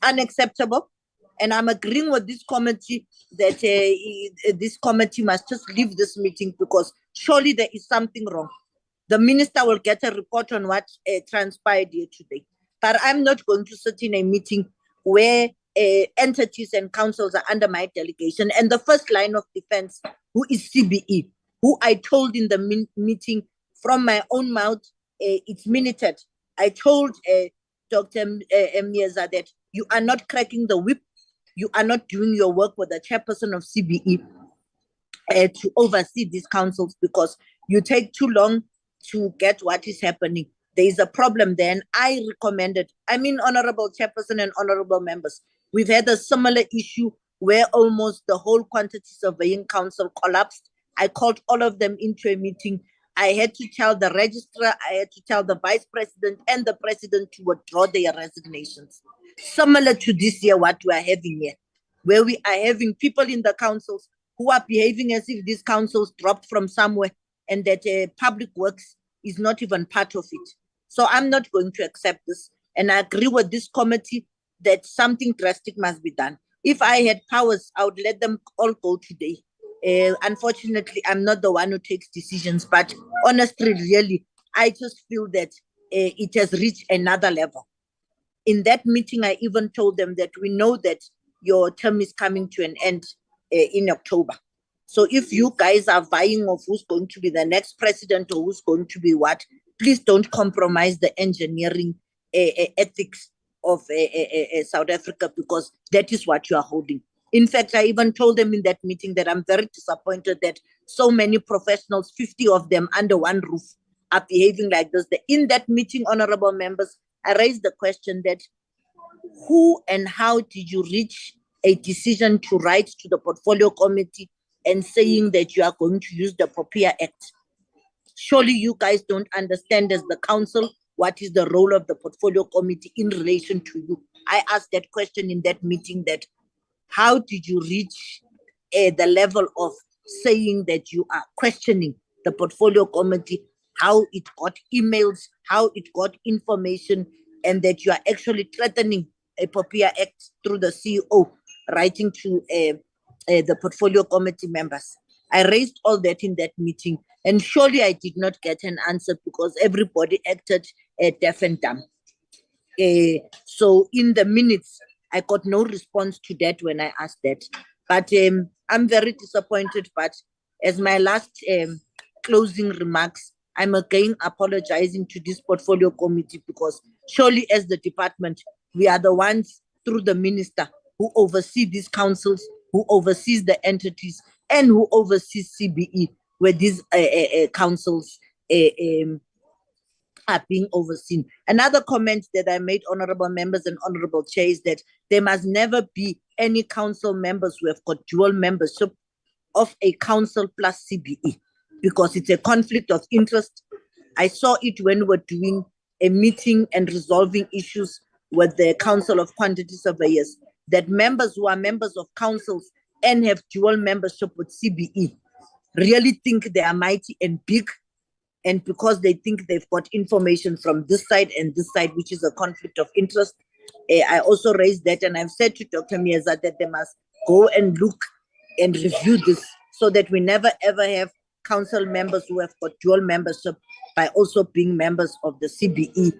[SPEAKER 6] unacceptable. And I'm agreeing with this committee that this committee must just leave this meeting because surely there is something wrong. The minister will get a report on what transpired here today. But I'm not going to sit in a meeting where entities and councils are under my delegation. And the first line of defense, who is CBE, who I told in the meeting from my own mouth, it's minuted. I told Dr. Mnyeza that you are not cracking the whip. You are not doing your work with the chairperson of CBE to oversee these councils because you take too long to get what is happening. There is a problem there, and I recommended, honorable chairperson and honorable members, we've had a similar issue where almost the whole quantity surveying council collapsed. I called all of them into a meeting. I had to tell the registrar, I had to tell the vice president and the president to withdraw their resignations. Similar to this year, what we are having here, where we are having people in the councils who are behaving as if these councils dropped from somewhere and that public works is not even part of it. So I'm not going to accept this. And I agree with this committee that something drastic must be done. If I had powers, I would let them all go today. Unfortunately, I'm not the one who takes decisions, but honestly, really, I just feel that it has reached another level. In that meeting, I even told them that we know that your term is coming to an end in October. So if you guys are vying of who's going to be the next president or who's going to be what, please don't compromise the engineering ethics of South Africa, because that is what you are holding. In fact, I even told them in that meeting that I'm very disappointed that so many professionals, 50 of them under one roof, are behaving like this. In that meeting, honorable members, I raised the question that who and how did you reach a decision to write to the portfolio committee and saying that you are going to use the POPIA Act? Surely you guys don't understand as the council what is the role of the portfolio committee in relation to you. I asked that question in that meeting, that how did you reach the level of saying that you are questioning the portfolio committee, how it got emails, how it got information, and that you are actually threatening a POPIA Act through the CEO, writing to the portfolio committee members. I raised all that in that meeting, and surely I did not get an answer because everybody acted deaf and dumb. So in the minutes, I got no response to that when I asked that. But I'm very disappointed. But as my last closing remarks, I'm again apologizing to this portfolio committee, because surely as the department, we are the ones through the minister who oversee these councils, who oversees the entities, and who oversees CBE, where these councils are being overseen. Another comment that I made, honorable members and honorable chair, is that there must never be any council members who have got dual membership of a council plus CBE, because it's a conflict of interest. I saw it when we were doing a meeting and resolving issues with the Council of Quantity Surveyors, that members who are members of councils and have dual membership with CBE really think they are mighty and big, and because they think they've got information from this side and this side, which is a conflict of interest. I also raised that, and I've said to Dr. Mnyeza that they must go and look and review this so that we never ever have council members who have got dual membership by also being members of the CBE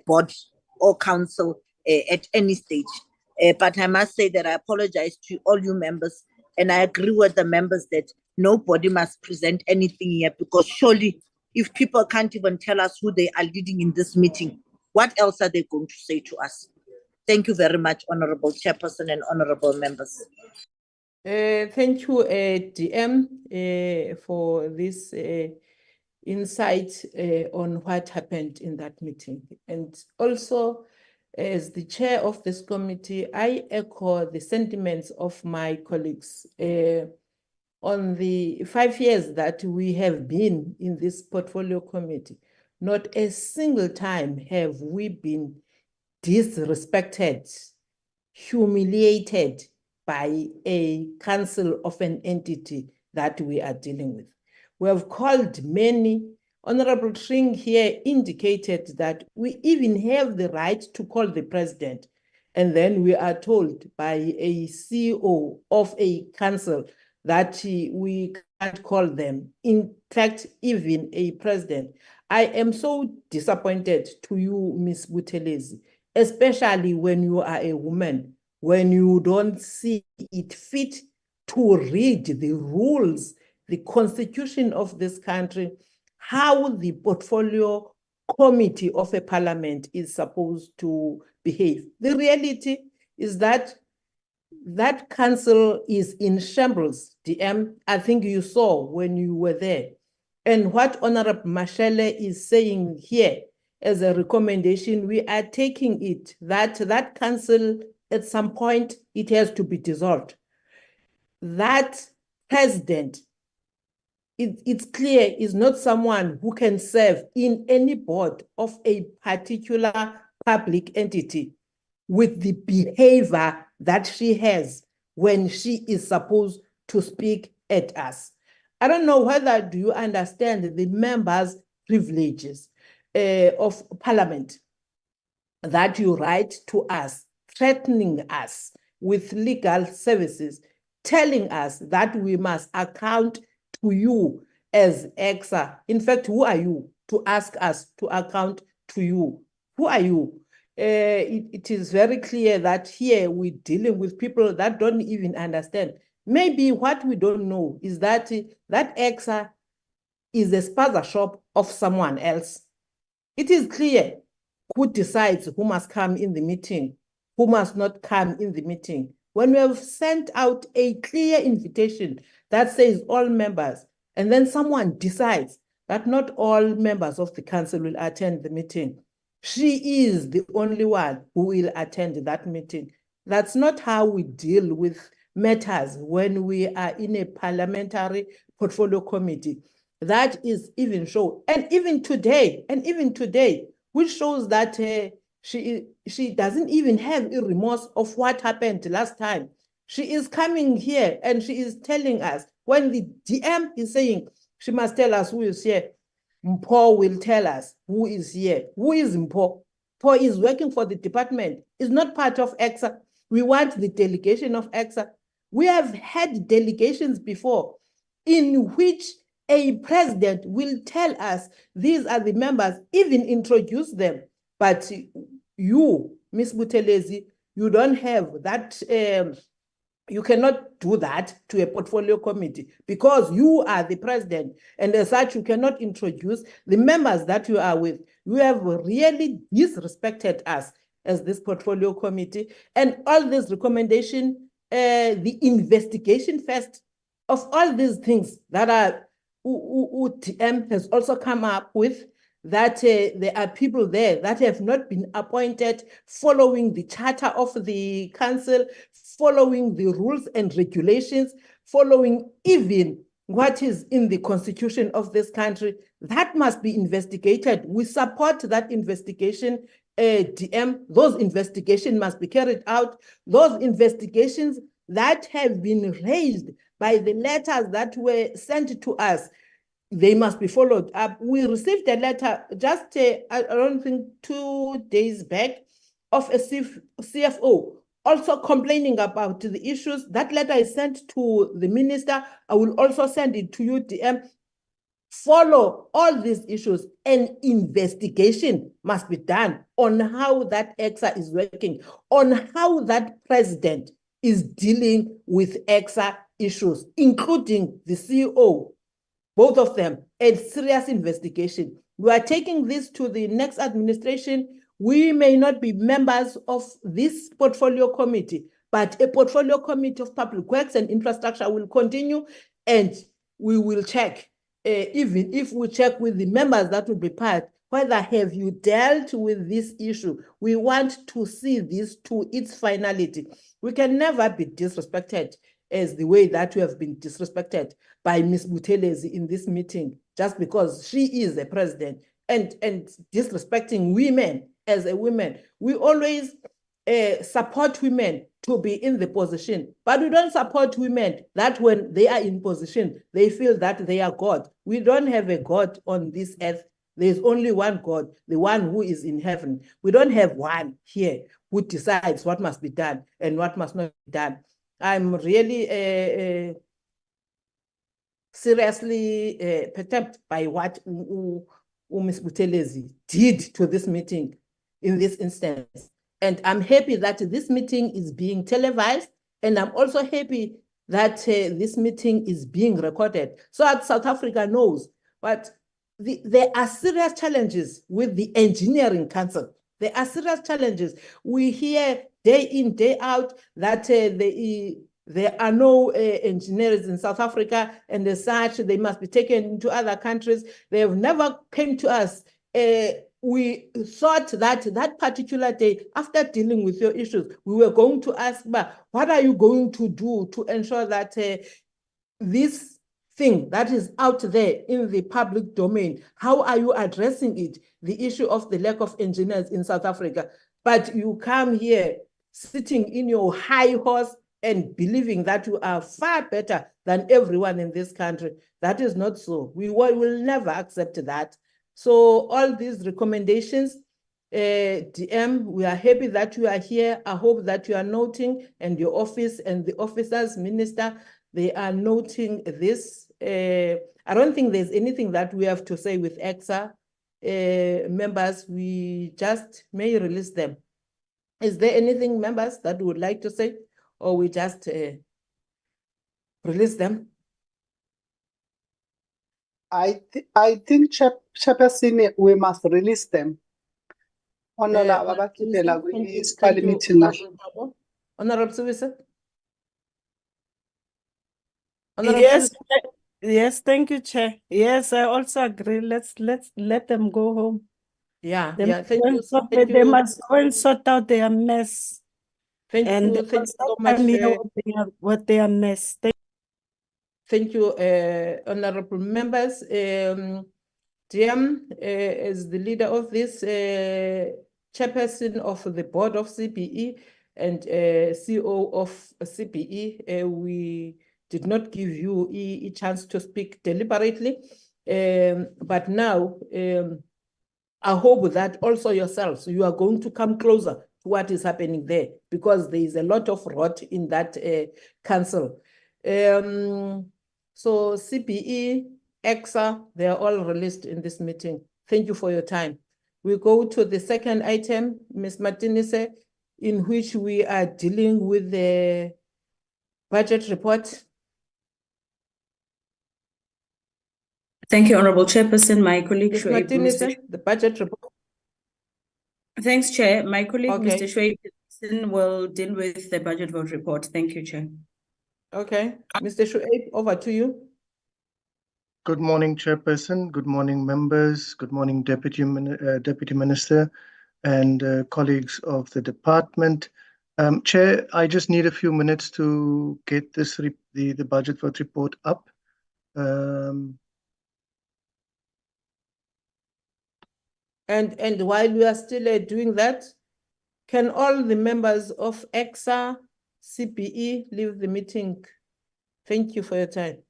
[SPEAKER 6] board or council at any stage. But I must say that I apologize to all you members, and I agree with the members that nobody must present anything here, because surely if people can't even tell us who they are leading in this meeting, what else are they going to say to us? Thank you very much, Honorable Chairperson and honorable members.
[SPEAKER 2] Thank you, DM, for this insight on what happened in that meeting. And also, as the chair of this committee, I echo the sentiments of my colleagues on the 5 years that we have been in this portfolio committee. Not a single time have we been disrespected, humiliated by a council of an entity that we are dealing with. We have called many. Honorable Tring here indicated that we even have the right to call the president. And then we are told by a CEO of a council that we can't call them. In fact, even a president. I am so disappointed to you, Ms. Buthelezi, especially when you are a woman, when you don't see it fit to read the rules, the constitution of this country, how the portfolio committee of a parliament is supposed to behave. The reality is that that council is in shambles, DM. I think you saw when you were there. And what Honorable Mashele is saying here as a recommendation, we are taking it that council at some point, it has to be dissolved. That president, it's clear, is not someone who can serve in any board of a particular public entity with the behavior that she has when she is supposed to speak at us. I don't know whether do you understand the members' privileges of parliament that you write to us, threatening us with legal services, telling us that we must account to you as ECSA. In fact, who are you to ask us to account to you? Who are you? It is very clear that here we're dealing with people that don't even understand. Maybe what we don't know is that that ECSA is a spaza shop of someone else. It is clear who decides who must come in the meeting, who must not come in the meeting. When we have sent out a clear invitation that says all members, and then someone decides that not all members of the council will attend the meeting, she is the only one who will attend that meeting. That's not how we deal with matters when we are in a parliamentary portfolio committee. That is even shown. And even today, which shows that she doesn't even have a remorse of what happened last time. She is coming here and she is telling us, when the DM is saying she must tell us who is here, Mpho will tell us who is here. Who is Mpho? Mpho is working for the department, is not part of ECSA. We want the delegation of ECSA. We have had delegations before in which a president will tell us these are the members, even introduce them. But you, Ms. Buthelezi, you don't have that, you cannot do that to a portfolio committee because you are the president. And as such, you cannot introduce the members that you are with. You have really disrespected us as this portfolio committee. And all this recommendation, the investigation first of all these things that are UTM has also come up with, that there are people there that have not been appointed following the charter of the council, following the rules and regulations, following even what is in the constitution of this country. That must be investigated. We support that investigation, DM. Those investigations must be carried out. Those investigations that have been raised by the letters that were sent to us, they must be followed up. We received a letter just, I don't think 2 days back, of a CFO also complaining about the issues. That letter is sent to the minister. I will also send it to you, DM. Follow all these issues. An investigation must be done on how that ECSA is working, on how that president is dealing with ECSA issues, including the CEO, both of them, a serious investigation. We are taking this to the next administration. We may not be members of this portfolio committee, but a portfolio committee of public works and infrastructure will continue, and we will check, even if we check with the members that will be part, whether have you dealt with this issue. We want to see this to its finality. We can never be disrespected as the way that we have been disrespected by Ms. Buthelezi in this meeting, just because she is the president and disrespecting women as a woman. We always support women to be in the position, but we don't support women that when they are in position, they feel that they are God. We don't have a God on this earth. There's only one God, the one who is in heaven. We don't have one here who decides what must be done and what must not be done. I'm really seriously perturbed by what Ms. Buthelezi did to this meeting in this instance. And I'm happy that this meeting is being televised, and I'm also happy that this meeting is being recorded so that South Africa knows. But there are serious challenges with the engineering council. There are serious challenges. We hear day in, day out that there are no engineers in South Africa, and as such, they must be taken to other countries. They have never came to us. We thought that that particular day, after dealing with your issues, we were going to ask, but what are you going to do to ensure that this thing that is out there in the public domain, how are you addressing it? The issue of the lack of engineers in South Africa. But you come here sitting in your high horse and believing that you are far better than everyone in this country. That is not so. We will never accept that. So all these recommendations, DM, we are happy that you are here. I hope that you are noting, and your office and the officers, minister, they are noting this. I don't think there's anything that we have to say with ECSA members. We just may release them. Is there anything, members, that would like to say, or we just release them?
[SPEAKER 4] I think Chairperson, we must release them. Honorable Bakipela, we start the meeting now.
[SPEAKER 2] Honorable Suwisa?
[SPEAKER 9] Yes, thank you, Chair. Yes, I also agree. Let's let them go home.
[SPEAKER 2] Yeah,
[SPEAKER 9] They
[SPEAKER 2] thank you.
[SPEAKER 9] They must go and sort out their mess.
[SPEAKER 2] Thank you so much.
[SPEAKER 9] What they are mess.
[SPEAKER 2] Thank you, honorable members. DM, as the leader of this, chairperson of the board of CPE and CEO of CPE, we did not give you a chance to speak deliberately. But now, I hope that also yourselves, you are going to come closer to what is happening there, because there is a lot of rot in that council. So CPE, ECSA, they are all released in this meeting. Thank you for your time. We go to the second item, Ms. Martinez, in which we are dealing with the budget report.
[SPEAKER 3] Thank you, Honorable Chairperson. My colleague,
[SPEAKER 2] Ms. Martinez, the budget report.
[SPEAKER 3] Thanks, Chair. My colleague,
[SPEAKER 2] Okay.
[SPEAKER 3] Mr. Shway, will deal with the budget vote report. Thank you, Chair.
[SPEAKER 2] Okay. Mr. Shuaib, over to you.
[SPEAKER 12] Good morning, Chairperson. Good morning, members. Good morning, Deputy Minister and colleagues of the department. Chair, I just need a few minutes to get this the budget vote report up.
[SPEAKER 2] And while we are still doing that, can all the members of ECSA, CPE leave the meeting? Thank you for your time.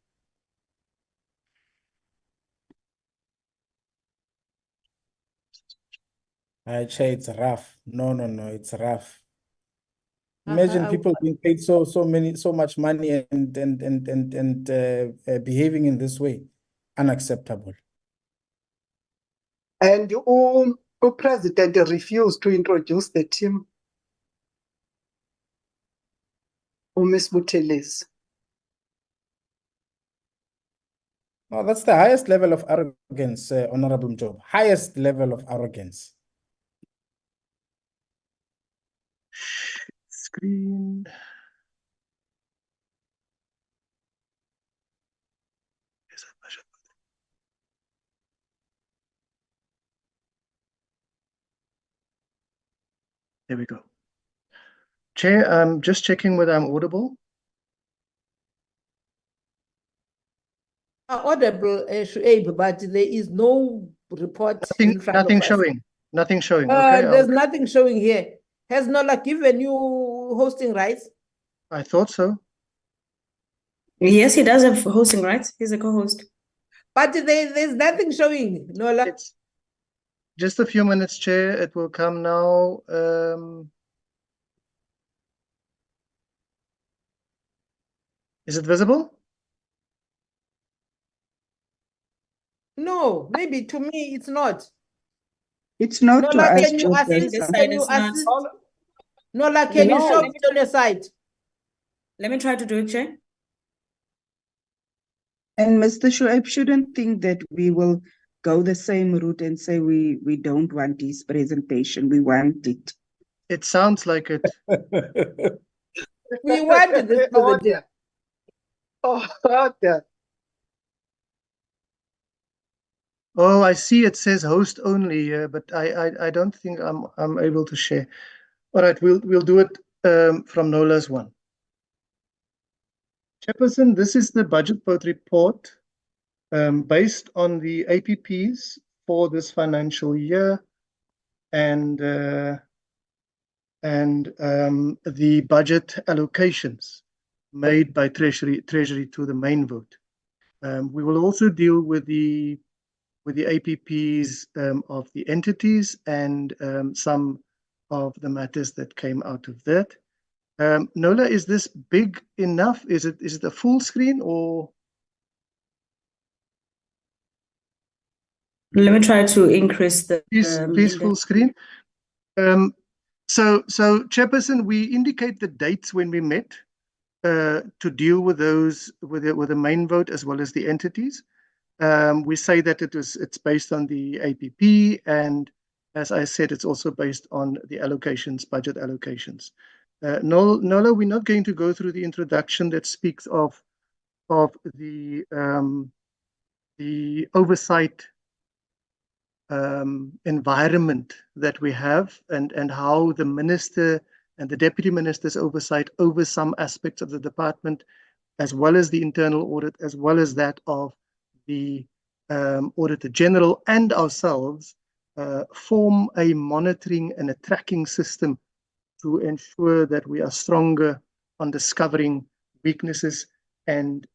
[SPEAKER 5] Chair, it's rough. No, it's rough. Imagine people being paid so much money and behaving in this way. Unacceptable.
[SPEAKER 4] And President refused to introduce the team. Miss Buthelezi.
[SPEAKER 5] No, that's the highest level of arrogance, Honorable Job. Highest level of arrogance.
[SPEAKER 12] Screen. There we go. Chair, I'm just checking whether I'm audible.
[SPEAKER 2] Audible, Shuaib, but there is no report in front
[SPEAKER 12] Nothing
[SPEAKER 2] of us.
[SPEAKER 12] showing. Nothing showing. Okay.
[SPEAKER 2] There's nothing showing here. Has Nola given you hosting rights?
[SPEAKER 12] I thought so.
[SPEAKER 3] Yes, he does have hosting rights. He's a co-host.
[SPEAKER 2] But there's nothing showing, Nola.
[SPEAKER 12] It's just a few minutes, Chair. It will come now. Is it visible?
[SPEAKER 2] No, maybe to me it's not.
[SPEAKER 11] It's not to
[SPEAKER 2] Nola,
[SPEAKER 11] us,
[SPEAKER 2] can you assist?
[SPEAKER 11] Chairperson.
[SPEAKER 2] Can you assist? Nola, can you show it on your side?
[SPEAKER 3] Let me try to do it, Chair.
[SPEAKER 11] And Mr. Shuaib shouldn't think that we will go the same route and say we don't want his presentation. We want it.
[SPEAKER 12] It sounds like it.
[SPEAKER 2] We wanted this presentation.
[SPEAKER 12] Oh, I see. It says host only, but I don't think I'm able to share. All right, we'll do it from Nola's one. Chairperson, this is the budget vote report based on the APPs for this financial year and the budget allocations made by Treasury to the main vote. We will also deal with the APPs of the entities and some of the matters that came out of that. Nola, is this big enough? Is it a full screen or?
[SPEAKER 3] Let me try to increase the
[SPEAKER 12] please full screen. So Chairperson, we indicate the dates when we met to deal with those with the main vote as well as the entities. We say that it's based on the APP, and as I said, it's also based on the allocations, budget allocations. Nola, we're not going to go through the introduction that speaks of the oversight environment that we have and how the minister and the deputy minister's oversight over some aspects of the department, as well as the internal audit, as well as that of the Auditor General and ourselves, form a monitoring and a tracking system to ensure that we are stronger on discovering weaknesses and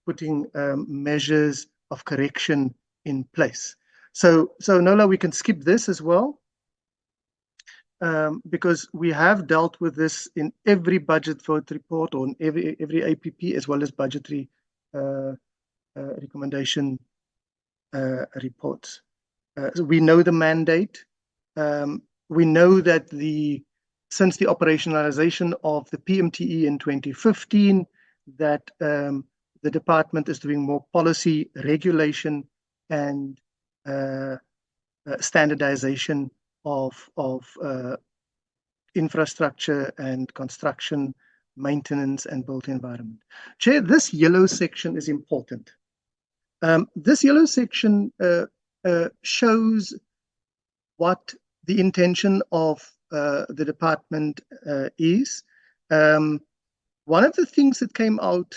[SPEAKER 12] putting measures of correction in place. So Nola, we can skip this as well, because we have dealt with this in every budget vote report or in every APP, as well as budgetary recommendation reports. So we know the mandate. We know that since the operationalization of the PMTE in 2015, that the department is doing more policy regulation and standardization of infrastructure and construction, maintenance and built environment. Chair, this yellow section is important. This yellow section shows what the intention of the department is. One of the things that came out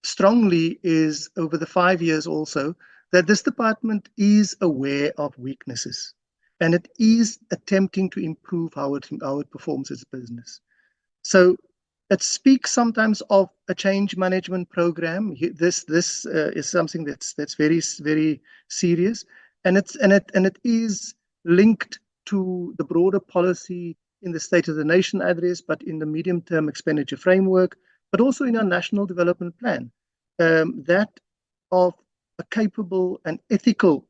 [SPEAKER 12] strongly is over the 5 years also that this department is aware of weaknesses and it is attempting to improve how it performs its business. So it speaks sometimes of a change management program. This is something that's very, very serious, and it is linked to the broader policy in the State of the Nation address, but in the medium-term expenditure framework, but also in our National Development Plan, that of a capable and ethical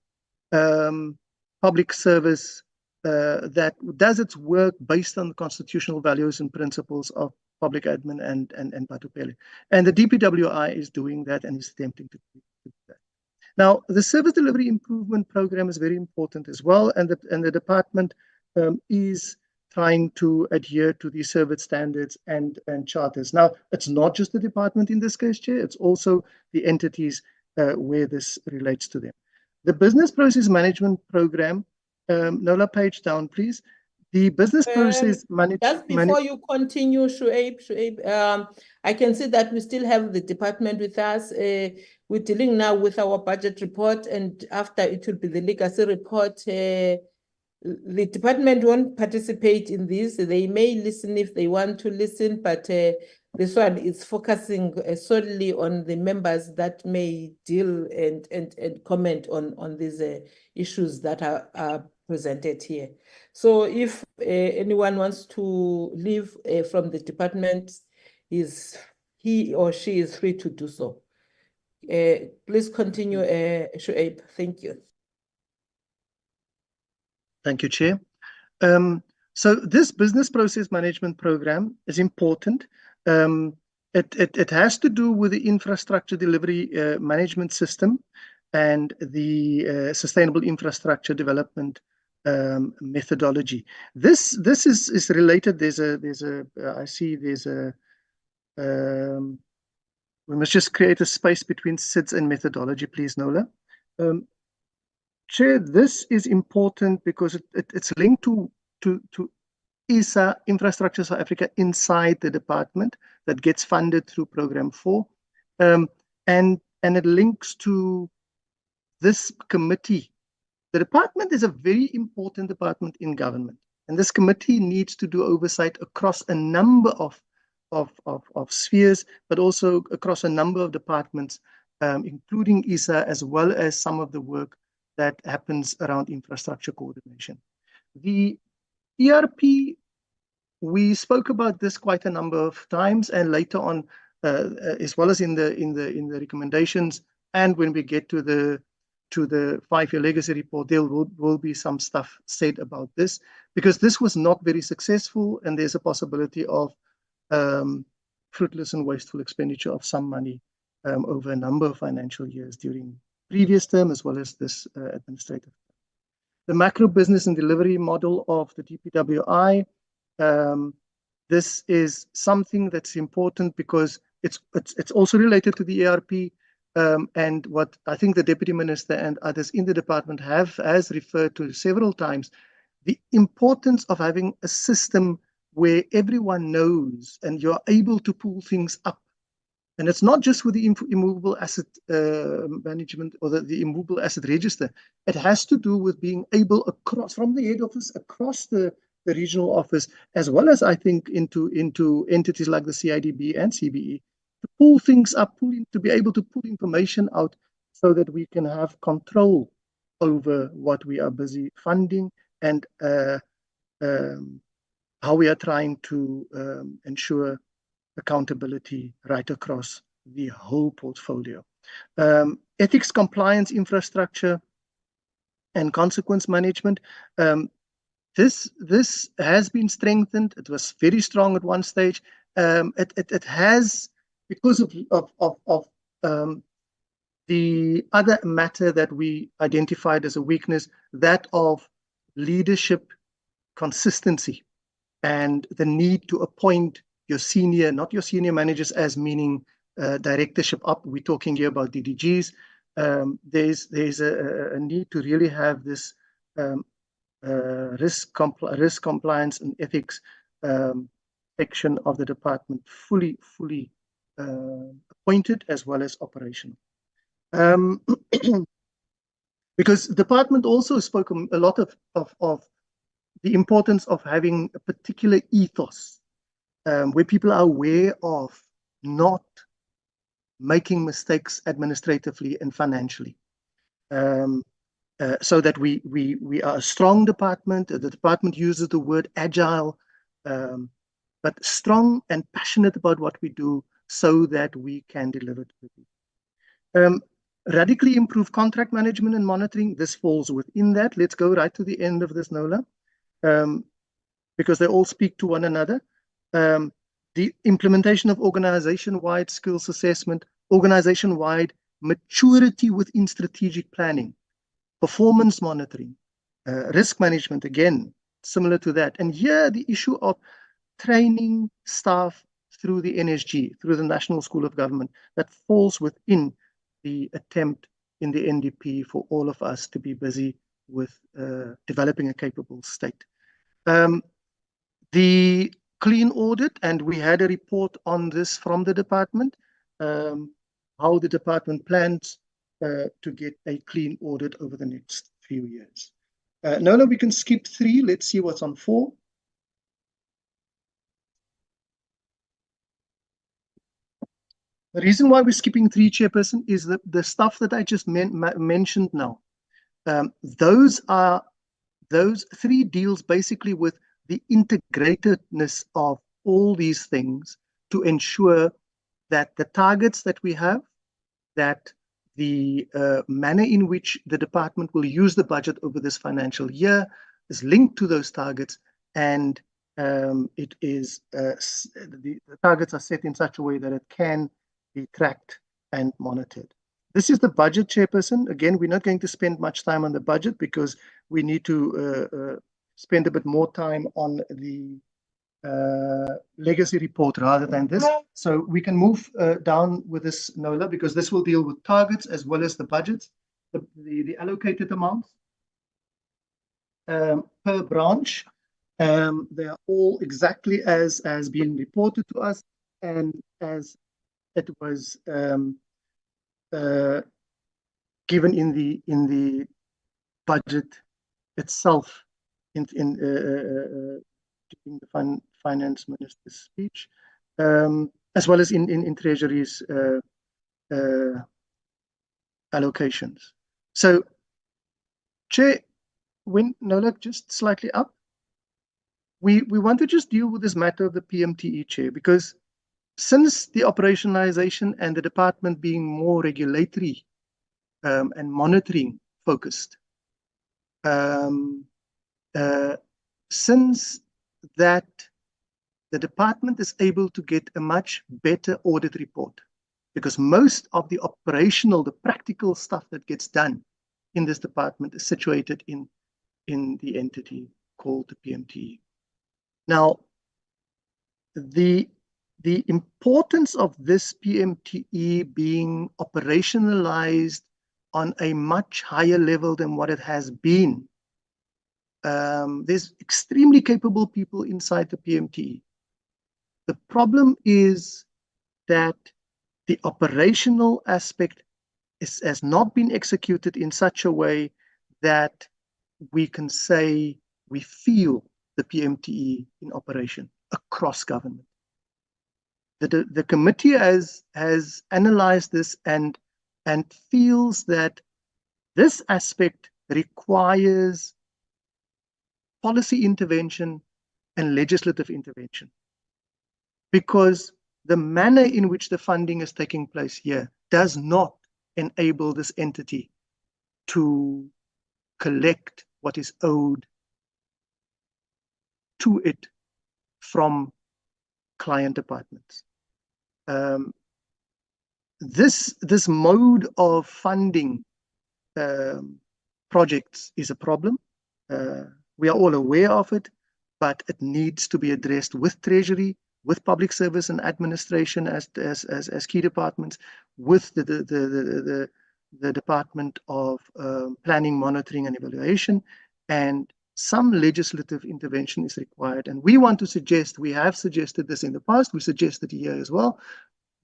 [SPEAKER 12] public service that does its work based on the constitutional values and principles of public admin and Batupele. And the DPWI is doing that and is attempting to do that. Now, the service delivery improvement program is very important as well, and the department is trying to adhere to the service standards and charters. Now, it's not just the department in this case, Chair, it's also the entities where this relates to them. The business process management program, Nola, page down, please. The business process management.
[SPEAKER 2] Just before you continue, Shuaib, I can see that we still have the department with us. We're dealing now with our budget report, and after it will be the legacy report. The department won't participate in this. They may listen if they want to listen, but this one is focusing solely on the members that may deal and comment on these issues that are presented here. So if anyone wants to leave from the department, he or she is free to do so. Please continue, Shuaib. Thank you.
[SPEAKER 12] Thank you, Chair. So this business process management program is important. It has to do with the infrastructure delivery management system and the sustainable infrastructure development methodology. This is related. I see there's a we must just create a space between SIDS and methodology, please, Nola. Chair, this is important because it's linked to ECSA, Infrastructure South Africa, inside the department that gets funded through Program 4. And it links to this committee. The department is a very important department in government. And this committee needs to do oversight across a number of spheres, but also across a number of departments, including ECSA, as well as some of the work that happens around infrastructure coordination. The ERP, we spoke about this quite a number of times, and later on, as well as in the recommendations, and when we get to the 5-year legacy report, there will be some stuff said about this, because this was not very successful, and there's a possibility of fruitless and wasteful expenditure of some money over a number of financial years during previous term as well as this administrative term. The macro business and delivery model of the DPWI, this is something that's important because it's also related to the ERP, and what I think the Deputy Minister and others in the department has referred to several times, the importance of having a system where everyone knows and you're able to pull things up. And it's not just with the immovable asset management or the immovable asset register. It has to do with being able across, from the head office, across the regional office, as well as I think into entities like the CIDB and CBE, to pull things up, to be able to pull information out so that we can have control over what we are busy funding and how we are trying to ensure accountability right across the whole portfolio. Ethics, compliance, infrastructure, and consequence management. This has been strengthened. It was very strong at one stage. It has, because of the other matter that we identified as a weakness, that of leadership consistency and the need to appoint your senior, not your senior managers as meaning directorship up. We're talking here about DDGs. There's a need to really have this risk compliance and ethics section of the department fully appointed as well as operational. Because the department also spoke a lot of the importance of having a particular ethos where people are aware of not making mistakes administratively and financially, so that we are a strong department. The department uses the word agile but strong and passionate about what we do so that we can deliver to the people. Radically improve contract management and monitoring. This falls within that. Let's go right to the end of this, Nola, because they all speak to one another. The implementation of organization-wide skills assessment, organization-wide maturity within strategic planning, performance monitoring, risk management, again, similar to that. And here the issue of training staff through the NSG, through the National School of Government, that falls within the attempt in the NDP for all of us to be busy with developing a capable state. The clean audit, and we had a report on this from the department, how the department plans to get a clean audit over the next few years. Nola, we can skip 3. Let's see what's on 4. The reason why we're skipping 3, Chairperson, is that the stuff that I just mentioned now. Those 3 deals basically with the integratedness of all these things to ensure that the targets that we have, that the manner in which the department will use the budget over this financial year is linked to those targets, and it is the targets are set in such a way that it can be tracked and monitored. This is the budget, Chairperson. Again, we're not going to spend much time on the budget because we need to spend a bit more time on the legacy report rather than this. So we can move down with this, Nola, because this will deal with targets as well as the budgets, the allocated amounts per branch. They are all exactly as being reported to us and as it was given in the budget itself during the finance minister's speech, as well as in Treasury's allocations. So, Chair, when Nola, just slightly up, we want to just deal with this matter of the PMTE, Chair, because since the operationalization and the department being more regulatory and monitoring focused, since that the department is able to get a much better audit report, because most of the operational, the practical stuff that gets done in this department is situated in the entity called the PMTE. Now, the importance of this PMTE being operationalized on a much higher level than what it has been. There's extremely capable people inside the PMTE. The problem is that the operational aspect has not been executed in such a way that we can say we feel the PMTE in operation across government. The committee has analyzed this and feels that this aspect requires policy intervention and legislative intervention, because the manner in which the funding is taking place here does not enable this entity to collect what is owed to it from client departments. This mode of funding projects is a problem. We are all aware of it, but it needs to be addressed with Treasury, with Public Service and Administration as key departments, with the Department of Planning, Monitoring and Evaluation, and some legislative intervention is required. And we want to suggest, we have suggested this in the past, we suggested here as well,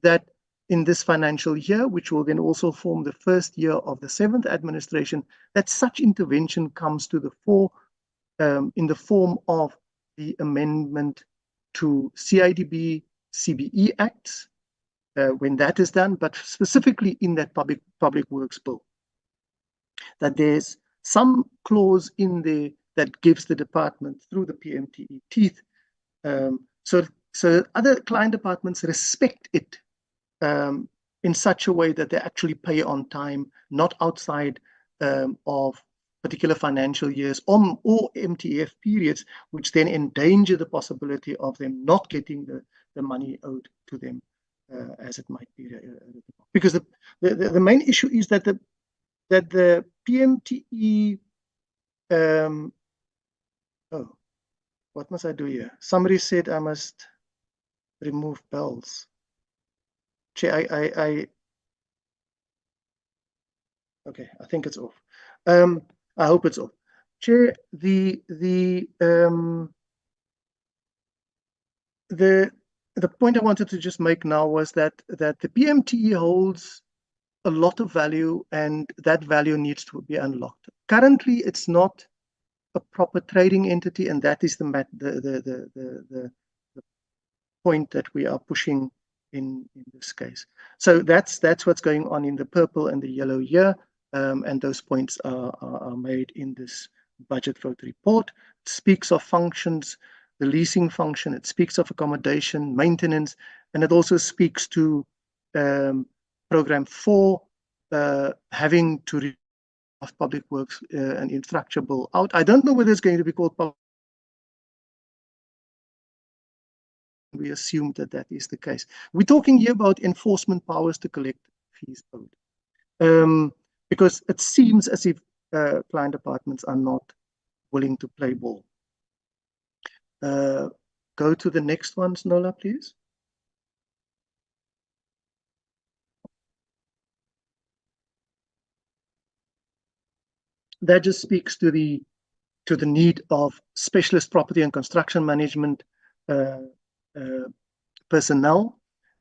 [SPEAKER 12] that in this financial year, which will then also form the first year of the 7th administration, that such intervention comes to the fore in the form of the amendment to CIDB, CBE Acts, when that is done, but specifically in that public works bill, that there's some clause in there that gives the department, through the PMTE teeth, So other client departments respect it in such a way that they actually pay on time, not outside of particular financial years or MTF periods, which then endanger the possibility of them not getting the money owed to them as it might be. Because the main issue is that the PMTE, oh, what must I do here? Somebody said I must remove bells. Chair, okay, I think it's off. I hope it's off. Chair, the point I wanted to just make now was that the PMTE holds a lot of value, and that value needs to be unlocked. Currently, it's not a proper trading entity, and that is the point that we are pushing in this case. So that's what's going on in the purple and the yellow here, and those points are made in this budget vote report. It speaks of functions, the leasing function, it speaks of accommodation, maintenance, and it also speaks to program 4 having to of public works and infrastructure bill out. I don't know whether it's going to be called public. We assume that is the case. We're talking here about enforcement powers to collect fees owed, because it seems as if client departments are not willing to play ball. Go to the next ones, Nola, please. That just speaks to the need of specialist property and construction management personnel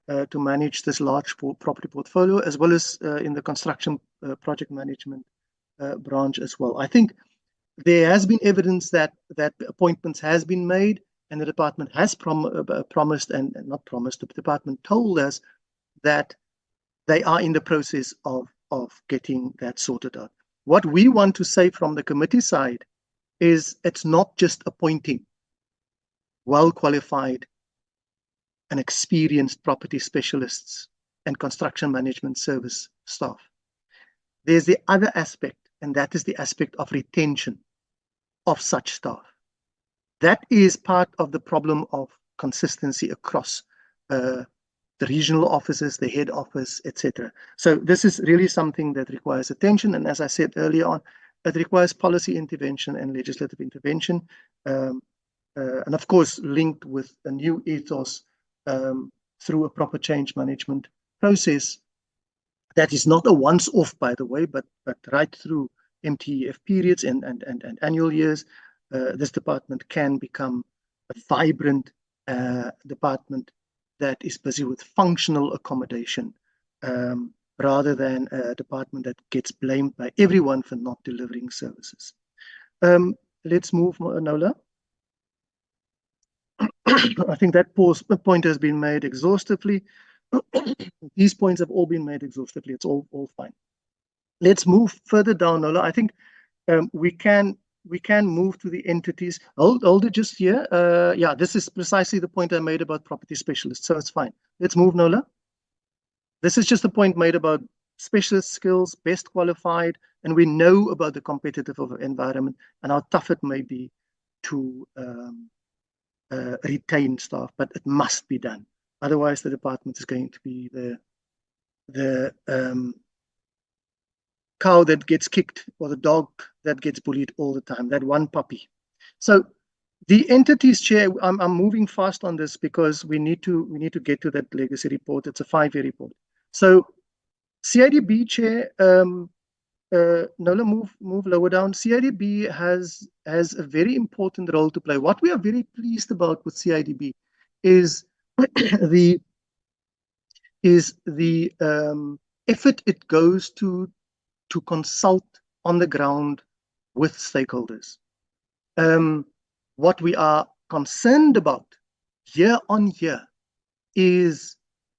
[SPEAKER 12] to manage this large property portfolio, as well as in the construction project management branch as well. I think there has been evidence that appointments has been made, and the department has promised, and not promised, the department told us that they are in the process of getting that sorted out. What we want to say from the committee side is it's not just appointing well-qualified and experienced property specialists and construction management service staff. There's the other aspect, and that is the aspect of retention of such staff. That is part of the problem of consistency across the regional offices, the head office, etc. So this is really something that requires attention, and as I said earlier on, it requires policy intervention and legislative intervention, and of course linked with a new ethos through a proper change management process that is not a once-off, by the way, but right through MTF periods and annual years. This department can become a vibrant department that is busy with functional accommodation, rather than a department that gets blamed by everyone for not delivering services. Let's move, Nola. I think that point has been made exhaustively. These points have all been made exhaustively. It's all fine. Let's move further down, Nola. I think we can move to the entities. Hold it just here. Yeah, this is precisely the point I made about property specialists, so it's fine. Let's move, Nola. This is just a point made about specialist skills, best qualified, and we know about the competitive environment and how tough it may be to retain staff, but it must be done. Otherwise, the department is going to be the cow that gets kicked, or the dog that gets bullied all the time, that one puppy. So the entities, Chair, I'm moving fast on this because we need to get to that legacy report. It's a 5-year report. So CIDB, Chair, Nola, move lower down. CIDB has a very important role to play. What we are very pleased about with CIDB is the effort it goes to consult on the ground with stakeholders. What we are concerned about year on year is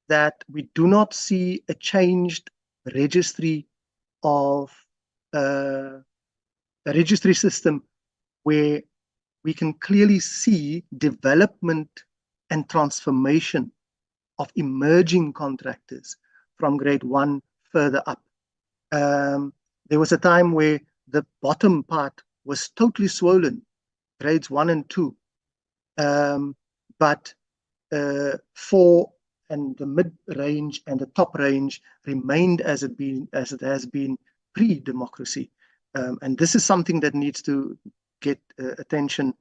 [SPEAKER 12] that we do not see a changed registry of a registry system where we can clearly see development and transformation of emerging contractors from grade 1 further up. There was a time where the bottom part was totally swollen, grades 1 and 2. But 4 and the mid-range and the top range remained as it has been pre-democracy. And this is something that needs to get attention,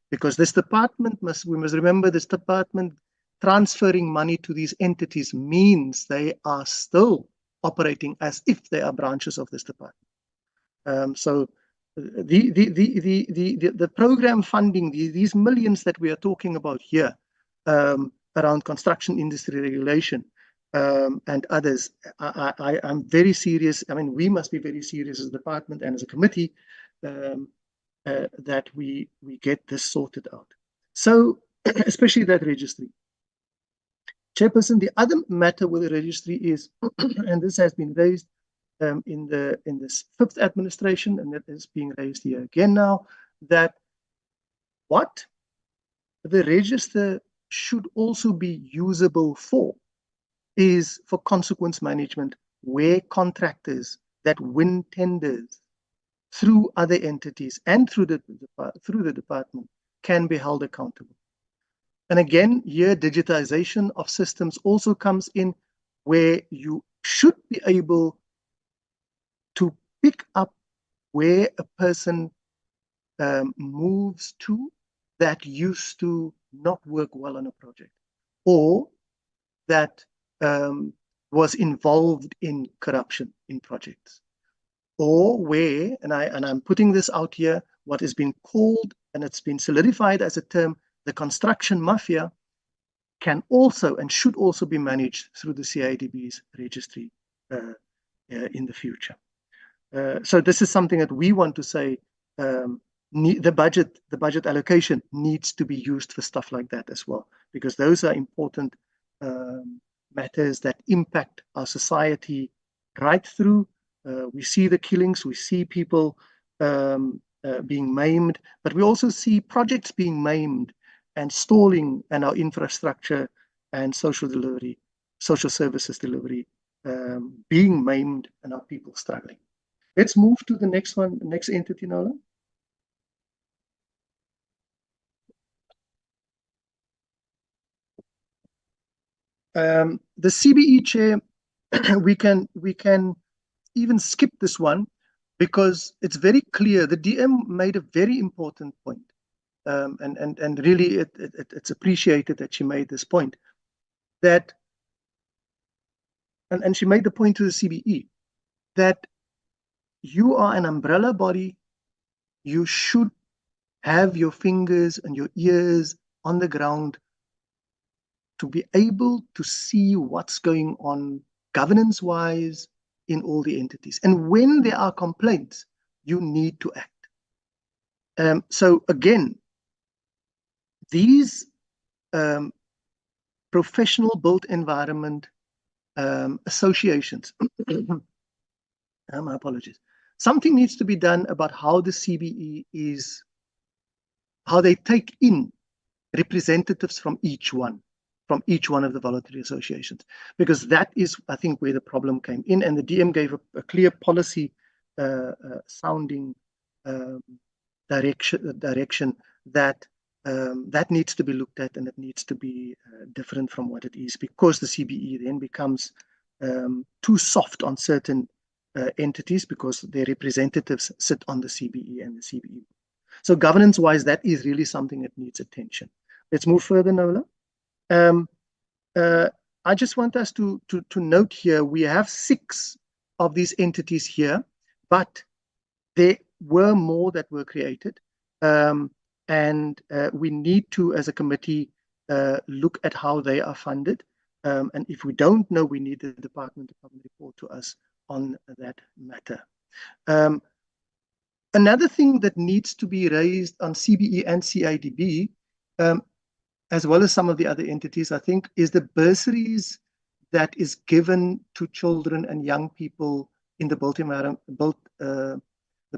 [SPEAKER 12] because this department we must remember, this department transferring money to these entities means they are still operating as if they are branches of this department. So the program funding, these millions that we are talking about here, around construction industry regulation, and others, I'm very serious. I mean, we must be very serious as a department and as a committee, that we get this sorted out. So, especially that registry. Chairperson, the other matter with the registry is, and this has been raised in this 5th administration, and that is being raised here again now, that what the register should also be usable for is for consequence management, where contractors that win tenders through other entities and through the department can be held accountable. And again, here digitization of systems also comes in, where you should be able to pick up where a person moves to that used to not work well on a project, or that was involved in corruption in projects, or where, and I'm putting this out here, what has been called, and it's been solidified as a term, the construction mafia, can also and should also be managed through the CIDB's registry in the future. So this is something that we want to say, the budget allocation needs to be used for stuff like that as well, because those are important matters that impact our society right through. We see the killings, we see people being maimed, but we also see projects being maimed and stalling, and our infrastructure and social services delivery being maimed, and our people struggling. Let's move to the next one, next entity, Nola. The CBE chair, we can even skip this one, because it's very clear. The DM made a very important point, and really it's appreciated that she made this point, that and she made the point to the CBE that you are an umbrella body. You should have your fingers and your ears on the ground to be able to see what's going on governance-wise in all the entities. And when there are complaints, you need to act. So again, these professional built environment associations, my apologies, something needs to be done about how the CBE how they take in representatives from each one of the voluntary associations, because that is, I think, where the problem came in, and the DM gave a clear policy sounding direction that that needs to be looked at, and it needs to be different from what it is, because the CBE then becomes too soft on certain entities, because their representatives sit on the CBE and the CBE. So governance-wise, that is really something that needs attention. Let's move further, Nola. I just want us to note here, we have 6 of these entities here, but there were more that were created. And we need to, as a committee, look at how they are funded. And if we don't know, we need the department to come and report to us on that matter. Another thing that needs to be raised on CBE and CIDB, as well as some of the other entities, I think, is the bursaries that is given to children and young people in the built environment, the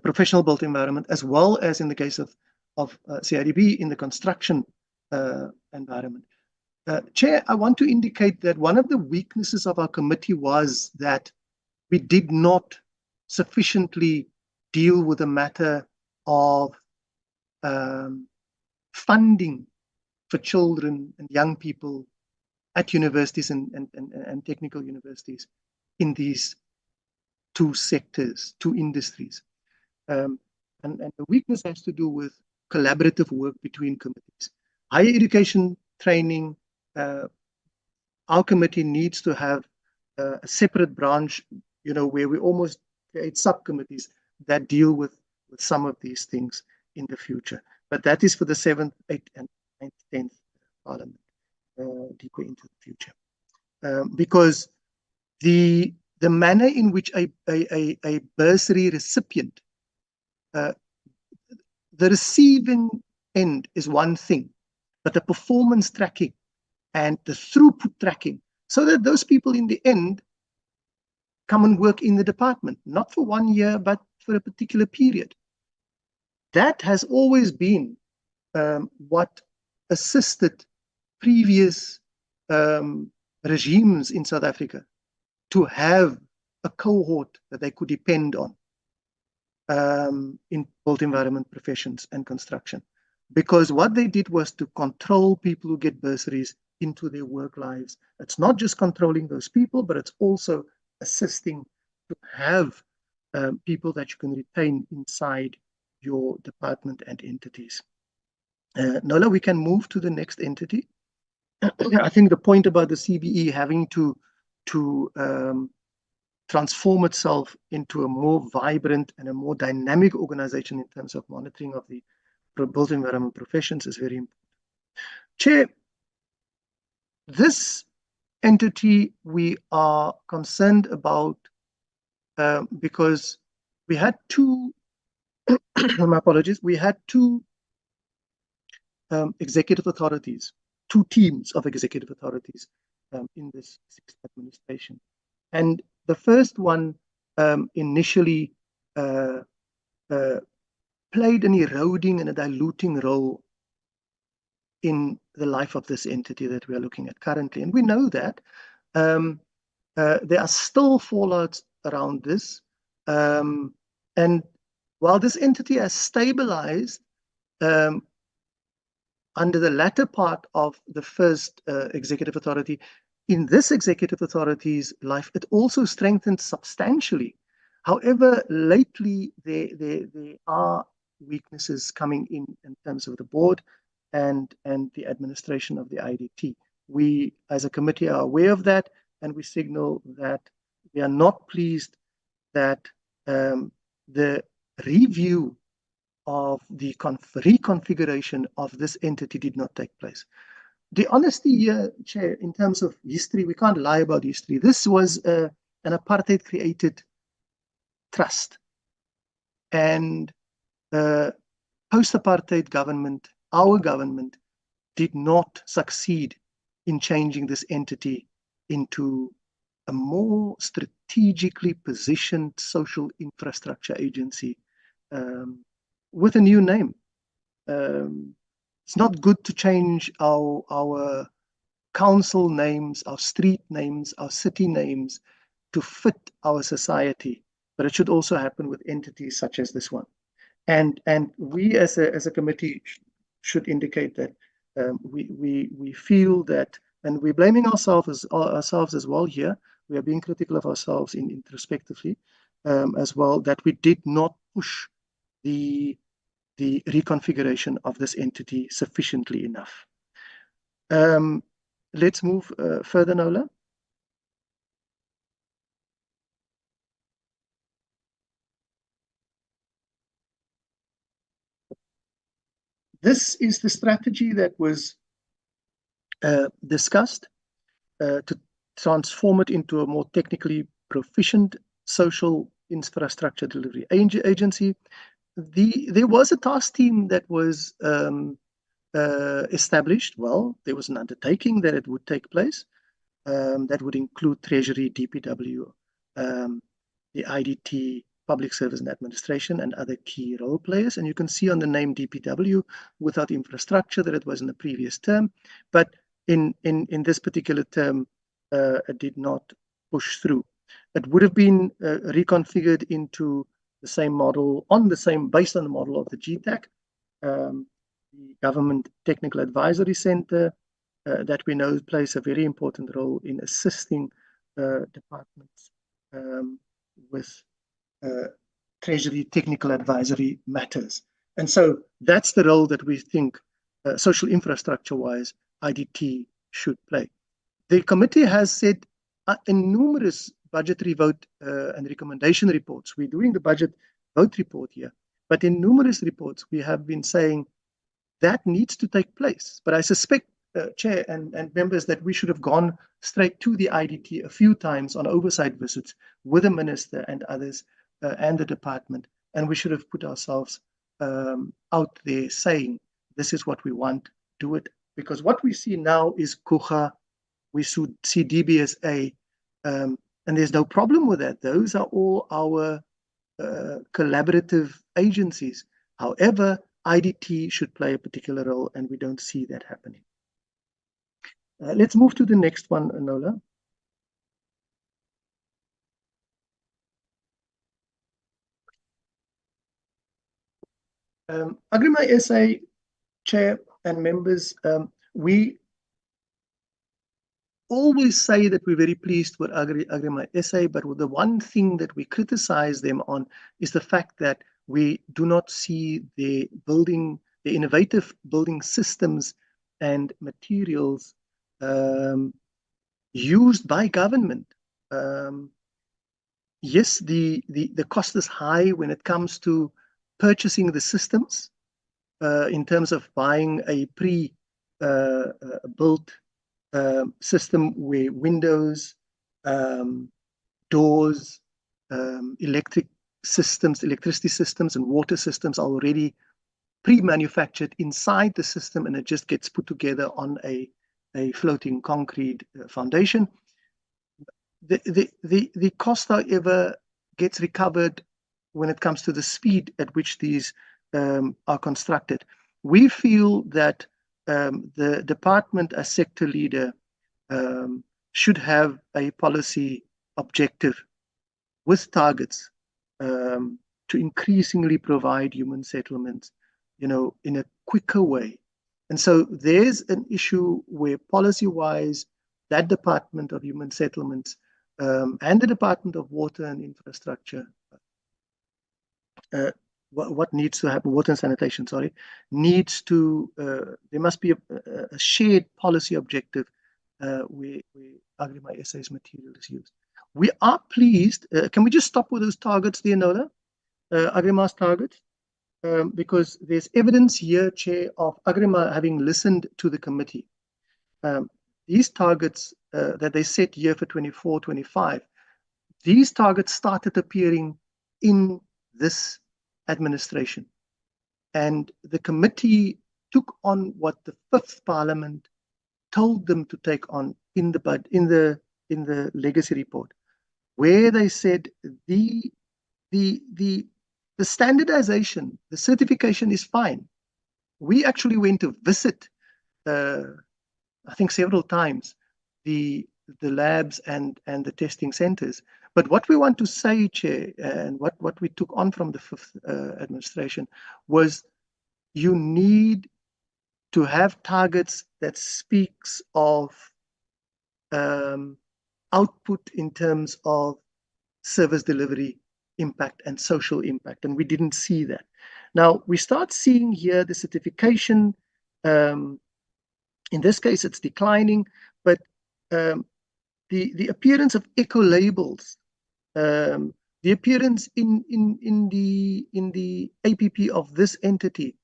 [SPEAKER 12] professional built environment, as well as in the case of CIDB in the construction environment. Chair, I want to indicate that one of the weaknesses of our committee was that we did not sufficiently deal with the matter of funding for children and young people at universities and technical universities in these two sectors, two industries. And the weakness has to do with collaborative work between committees. Higher education training, our committee needs to have a separate branch, where we almost create subcommittees that deal with some of these things in the future. But that is for the 7th, 8th, and 9th, 10th Parliament, deeper into the future. Because the manner in which a bursary recipient, the receiving end is one thing, but the performance tracking and the throughput tracking, so that those people in the end come and work in the department, not for 1 year, but for a particular period. That has always been what assisted previous regimes in South Africa to have a cohort that they could depend on in built environment professions and construction. Because what they did was to control people who get bursaries into their work lives. It's not just controlling those people, but it's also assisting to have people that you can retain inside your department and entities. Nola, we can move to the next entity. I think the point about the CBE having to transform itself into a more vibrant and a more dynamic organization in terms of monitoring of the built environment professions is very important. Chair, this entity we are concerned about because we had two, my apologies, we had two executive authorities, two teams of executive authorities in this sixth administration. And the first one initially played an eroding and a diluting role in the life of this entity that we are looking at currently. And we know that there are still fallouts around this. And while this entity has stabilized under the latter part of the first executive authority, in this executive authority's life, it also strengthened substantially. However, lately there are weaknesses coming in terms of the board and the administration of the IDT. We, as a committee, are aware of that, and we signal that we are not pleased that the review of the reconfiguration of this entity did not take place. The honesty here, Chair, in terms of history, we can't lie about history. This was an apartheid-created trust. And post-apartheid government, our government, did not succeed in changing this entity into a more strategically positioned social infrastructure agency with a new name. It's not good to change our council names, our street names, our city names to fit our society, but it should also happen with entities such as this one. And we as a committee should indicate that we feel that, and we're blaming ourselves as well here. We are being critical of ourselves introspectively as well, that we did not push the reconfiguration of this entity sufficiently enough. Let's move further, Nola. This is the strategy that was discussed to transform it into a more technically proficient social infrastructure delivery agency. There was a task team that was established. Well, there was an undertaking that it would take place that would include Treasury, DPW, the IDT, public service and administration and other key role players. And you can see on the name DPW without infrastructure that it was in the previous term, but in this particular term, it did not push through. It would have been reconfigured into the same model, based on the model of the GTAC, the Government Technical Advisory Center, that we know plays a very important role in assisting departments with Treasury technical advisory matters. And so that's the role that we think social infrastructure-wise IDT should play. The committee has said in numerous budgetary vote and recommendation reports, we're doing the budget vote report here, but in numerous reports we have been saying that needs to take place. But I suspect, Chair and members, that we should have gone straight to the IDT a few times on oversight visits with the minister and others and the department, and we should have put ourselves out there saying, this is what we want, do it. Because what we see now is KUGA, we see DBSA, and there's no problem with that. Those are all our collaborative agencies. However, IDT should play a particular role, and we don't see that happening. Let's move to the next one, Anola. Agrima SA Chair and members, we always say that we're very pleased with Agrima SA, but the one thing that we criticize them on is the fact that we do not see the innovative building systems and materials used by government. Yes, the cost is high when it comes to purchasing the systems in terms of buying a pre-built system where windows, doors, electricity systems and water systems are already pre-manufactured inside the system, and it just gets put together on a floating concrete foundation. The cost, however, gets recovered when it comes to the speed at which these are constructed. We feel that the department as sector leader should have a policy objective with targets to increasingly provide human settlements, in a quicker way. And so there's an issue where policy-wise, that Department of Human Settlements and the Department of Water and Infrastructure, what needs to happen, water and sanitation, sorry, needs to, there must be a shared policy objective where Agrima SA's material is used. We are pleased, can we just stop with those targets, Leonora, Agrima's targets? Because there's evidence here, Chair, of Agrima having listened to the committee. These targets that they set here for 24-25, these targets started appearing in this administration. And the committee took on what the Fifth Parliament told them to take on in the legacy report, where they said the standardization, the certification is fine. We actually went to visit, I think several times, the labs and the testing centers. But what we want to say, Chair, and what we took on from the Fifth administration was you need to have targets that speaks of output in terms of service delivery impact and social impact, and we didn't see that. Now we start seeing here the certification. In this case, it's declining, but the appearance of eco labels, the appearance in the APP of this entity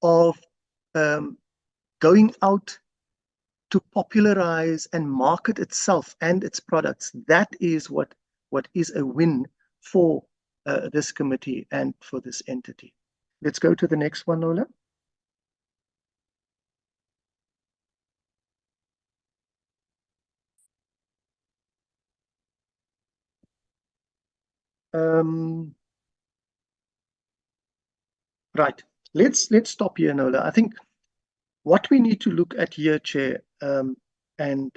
[SPEAKER 12] of going out to popularize and market itself and its products, that is what is a win for this committee and for this entity. Let's go to the next one, Nola. Right. Let's stop here, Nola. I think what we need to look at here, Chair, and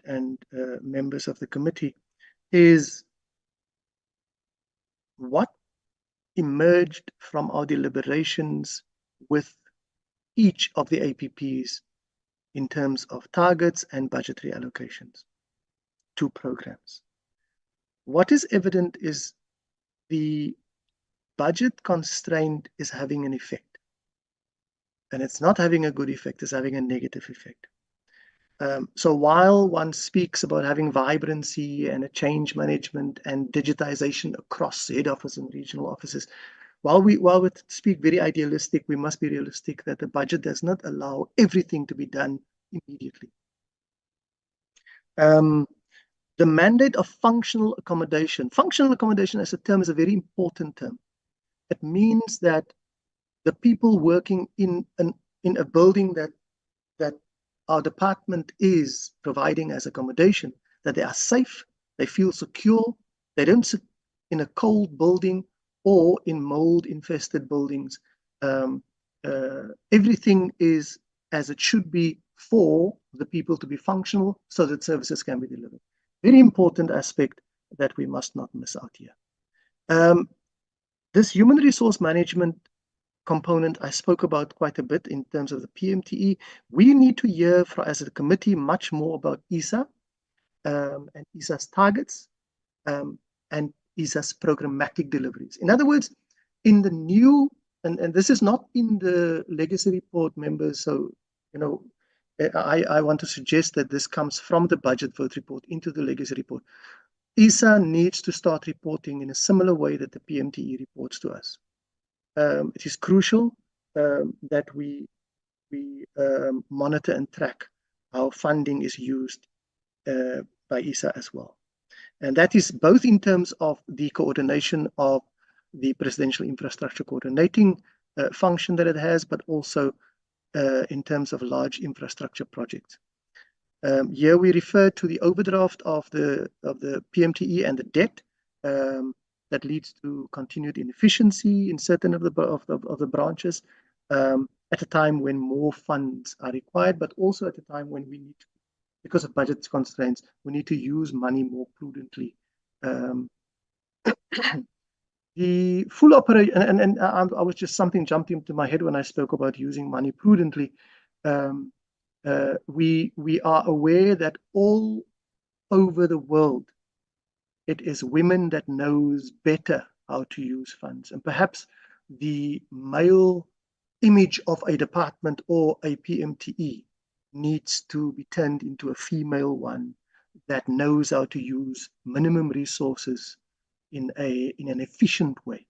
[SPEAKER 12] members of the committee, is what emerged from our deliberations with each of the APPs in terms of targets and budgetary allocations to programs. What is evident is the budget constraint is having an effect. And it's not having a good effect, it's having a negative effect. So while one speaks about having vibrancy and a change management and digitization across head office and regional offices, while we speak very idealistic, we must be realistic that the budget does not allow everything to be done immediately. The mandate of functional accommodation. Functional accommodation as a term is a very important term. It means that the people working in a building that our department is providing as accommodation, that they are safe, they feel secure, they don't sit in a cold building or in mold-infested buildings. Everything is as it should be for the people to be functional so that services can be delivered. Very important aspect that we must not miss out here. This human resource management component I spoke about quite a bit in terms of the PMTE. We need to hear as a committee much more about ECSA and ECSA's targets and ECSA's programmatic deliveries. In other words, in the new, and this is not in the legacy report, members, so I want to suggest that this comes from the budget vote report into the legacy report. ECSA needs to start reporting in a similar way that the PMTE reports to us. It is crucial that we monitor and track how funding is used by ECSA as well. And that is both in terms of the coordination of the Presidential Infrastructure Coordinating function that it has, but also in terms of large infrastructure projects. Here we refer to the overdraft of the PMTE and the debt that leads to continued inefficiency in certain of the branches at a time when more funds are required, but also at a time when we need to, because of budget constraints, we need to use money more prudently. The full operation, and I was just something jumped into my head when I spoke about using money prudently. We are aware that all over the world, it is women that knows better how to use funds. And perhaps the male image of a department or a PMTE needs to be turned into a female one that knows how to use minimum resources in an efficient way,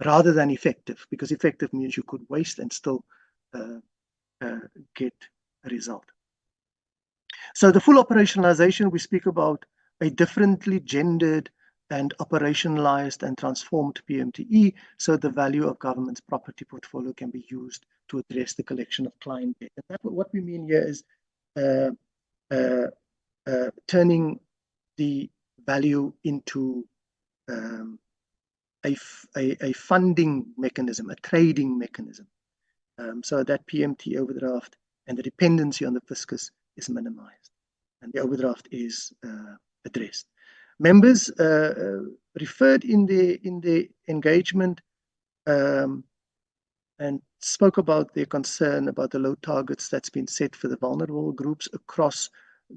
[SPEAKER 12] rather than effective, because effective means you could waste and still get a result. So the full operationalization, we speak about a differently gendered and operationalized and transformed PMTE, so the value of government's property portfolio can be used to address the collection of client debt. And what we mean here is turning the value into a funding mechanism, a trading mechanism, so that PMT overdraft and the dependency on the fiscus is minimized and the overdraft is addressed. Members referred in the engagement and spoke about their concern about the low targets that's been set for the vulnerable groups across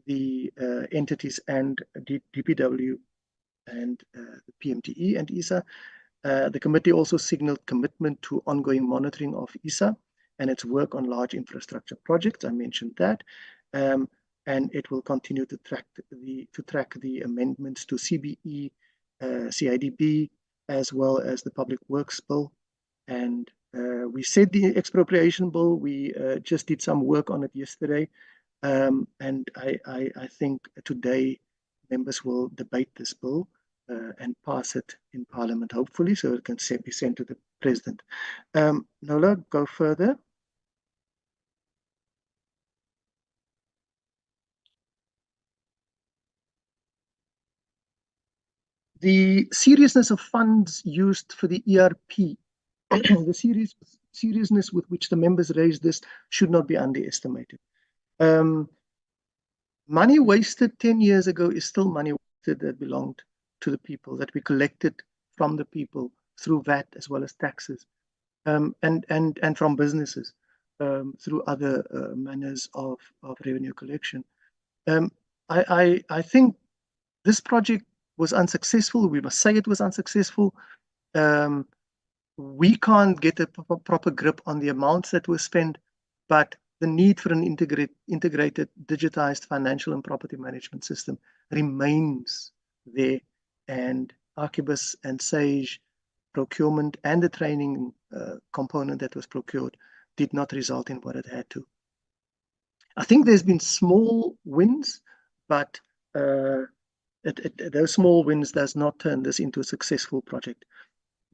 [SPEAKER 12] the entities and DPW and the PMTE and ECSA. The committee also signaled commitment to ongoing monitoring of ECSA and its work on large infrastructure projects. I mentioned that. And it will continue to track the amendments to CBE, CIDB, as well as the Public Works Bill. And we said the expropriation bill, we just did some work on it yesterday. And I think today members will debate this bill and pass it in Parliament, hopefully, so it can be sent to the President. Nola, go further. The seriousness of funds used for the ERP the seriousness with which the members raised this should not be underestimated. Money wasted 10 years ago is still money wasted that belonged to the people, that we collected from the people through VAT as well as taxes, and from businesses through other manners of revenue collection. I think this project was unsuccessful. We must say it was unsuccessful. We can't get a proper grip on the amounts that were spent, but the need for an integrated, digitized financial and property management system remains there. And Archibus and Sage procurement and the training component that was procured did not result in what it had to. I think there's been small wins, but those small wins does not turn this into a successful project.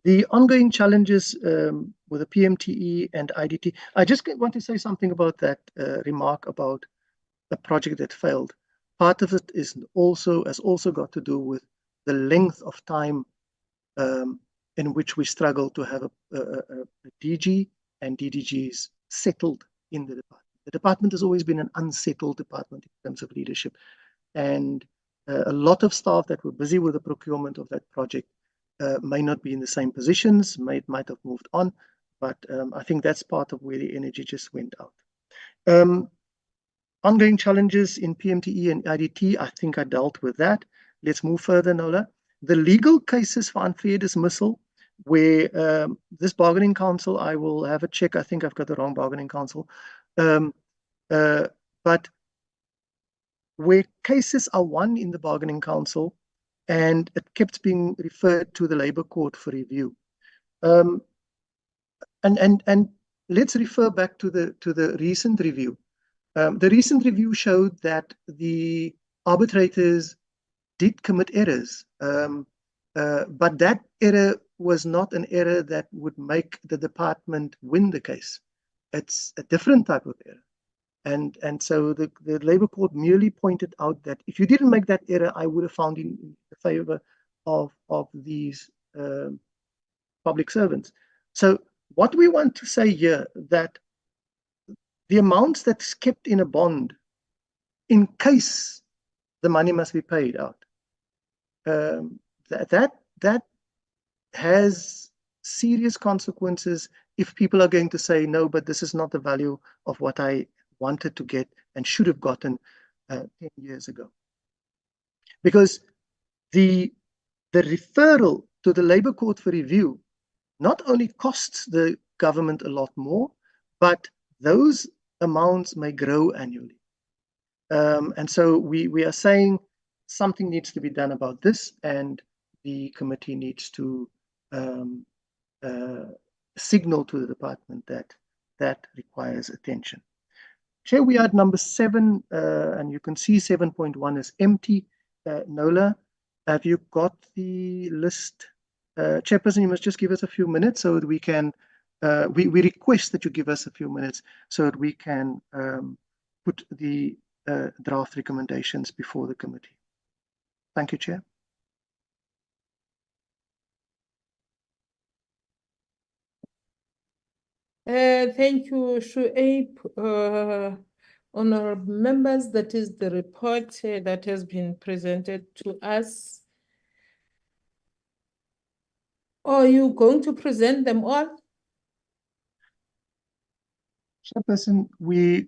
[SPEAKER 12] The ongoing challenges with the PMTE and IDT, I just want to say something about that remark about a project that failed. Part of it has also got to do with the length of time in which we struggle to have a DG and DDGs settled in the department. The department has always been an unsettled department in terms of leadership. And a lot of staff that were busy with the procurement of that project may not be in the same positions, might have moved on, but I think that's part of where the energy just went out. Ongoing challenges in PMTE and IDT, I think I dealt with that. Let's move further, Nola. The legal cases for unfair dismissal, where this bargaining council, I will have a check. I think I've got the wrong bargaining council. But where cases are won in the bargaining council and it kept being referred to the Labour Court for review. And let's refer back to the recent review. The recent review showed that the arbitrators did commit errors, but that error was not an error that would make the department win the case. It's a different type of error. And so the Labour Court merely pointed out that if you didn't make that error, I would have found in favor of these public servants. So what we want to say here, that the amounts that's kept in a bond, in case the money must be paid out, that has serious consequences if people are going to say, no, but this is not the value of what I wanted to get and should have gotten 10 years ago. Because the referral to the Labour Court for review not only costs the government a lot more, but those amounts may grow annually. And so we are saying something needs to be done about this, and the committee needs to signal to the department that requires attention. Chair, we are at number 7, and you can see 7.1 is empty. Nola, have you got the list? Chairperson, you must just give us a few minutes so that we can, we request that you give us a few minutes so that we can put the draft recommendations before the committee. Thank you, Chair.
[SPEAKER 2] Thank you, Shuaib. Honorable members, that is the report that has been presented to us. Are you going to present them all?
[SPEAKER 12] Chairperson, we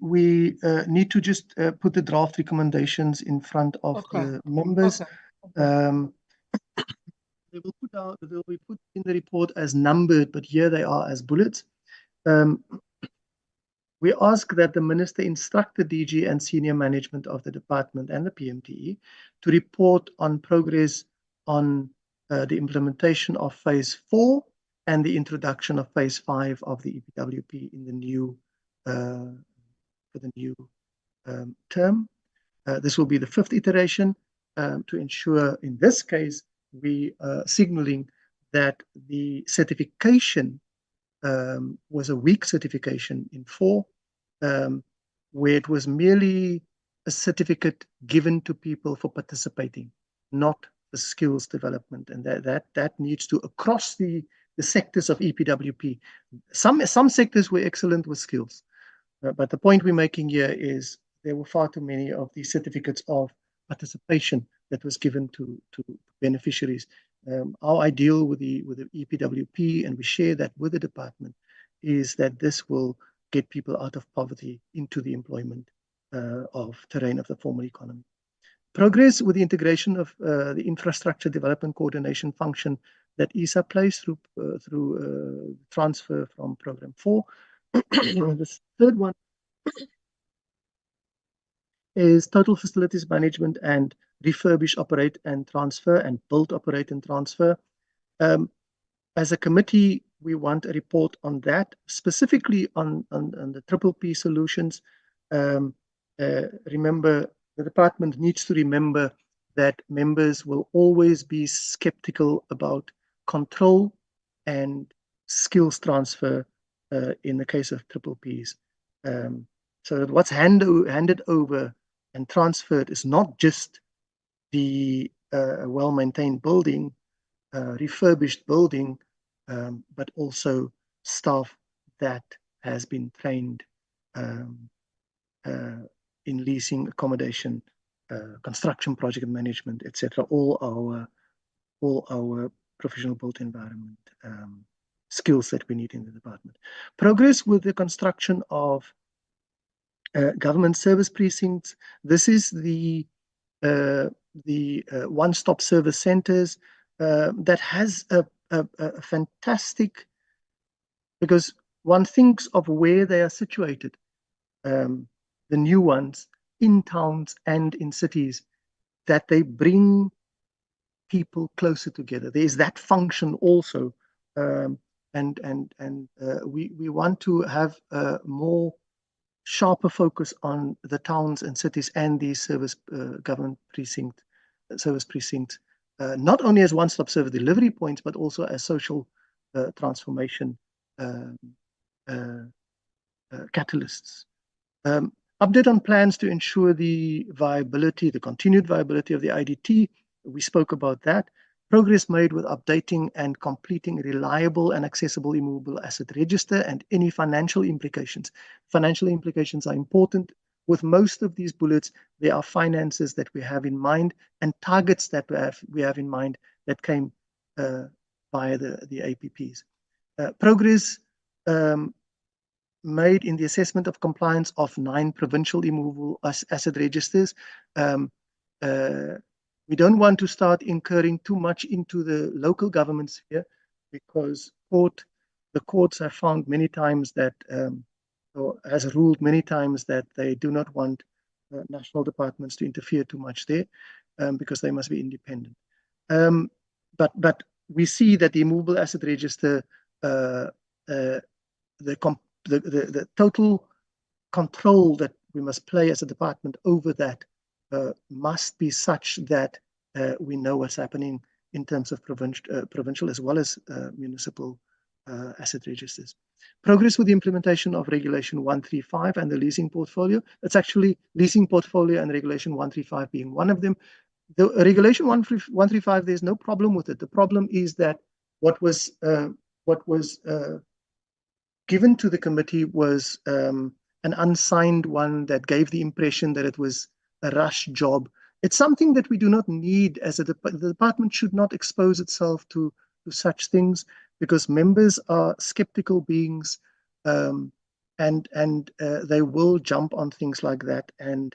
[SPEAKER 12] need to just put the draft recommendations in front of the members. Okay. They will be put in the report as numbered, but here they are as bullets. We ask that the Minister instruct the DG and senior management of the department and the PMTE to report on progress on the implementation of phase 4 and the introduction of phase 5 of the EPWP in the new for the new term. This will be the 5th iteration to ensure, in this case, we are signaling that the certification was a weak certification in 4, where it was merely a certificate given to people for participating, not the skills development, and that needs to, across the the sectors of EPWP. Some sectors were excellent with skills, but the point we're making here is there were far too many of these certificates of participation that was given to beneficiaries. Our ideal with the EPWP, and we share that with the department, is that this will get people out of poverty into the employment of terrain of the formal economy. Progress with the integration of the infrastructure development coordination function that ECSA plays through transfer from Program 4. The third one is total facilities management and refurbish, operate and transfer, and build, operate and transfer. As a committee, we want a report on that, specifically on the PPP solutions. Remember, the department needs to remember that members will always be skeptical about control and skills transfer in the case of PPPs. So that what's handed over and transferred is not just the well-maintained building, refurbished building, but also staff that has been trained in leasing, accommodation, construction project management, etc. All our professional built environment skills that we need in the department. Progress with the construction of government service precincts. This is the one-stop service centers that has a fantastic, because one thinks of where they are situated, the new ones in towns and in cities, that they bring people closer together. There is that function also, and we want to have a more sharper focus on the towns and cities and these service government service precincts, not only as one-stop service delivery points, but also as social transformation catalysts. Update on plans to ensure the continued viability of the IDT. We spoke about that. Progress made with updating and completing a reliable and accessible immovable asset register and any financial implications. Financial implications are important. With most of these bullets, there are finances that we have in mind and targets that we have in mind that came via the APPs. Progress made in the assessment of compliance of 9 provincial immovable asset registers. We don't want to start incurring too much into the local governments here, because the courts have found many times that, or has ruled many times that they do not want national departments to interfere too much there, because they must be independent. But we see that the immovable asset register, the total control that we must play as a department over that must be such that we know what's happening in terms of provincial as well as municipal asset registers. Progress with the implementation of Regulation 135 and the leasing portfolio. It's actually leasing portfolio and Regulation 135 being one of them. The Regulation 135, there's no problem with it. The problem is that what was given to the committee was an unsigned one that gave the impression that it was a rush job. It's something that we do not need as the department should not expose itself to such things, because members are skeptical beings, and they will jump on things like that and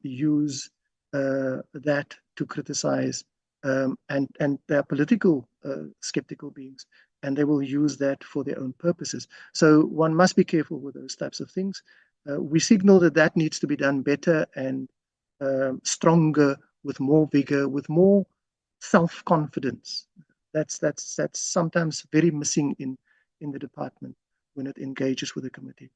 [SPEAKER 12] use that to criticize, and they're political skeptical beings, and they will use that for their own purposes. So one must be careful with those types of things. We signal that needs to be done better and stronger, with more vigor, with more self-confidence. That's sometimes very missing in the department when it engages with the committee.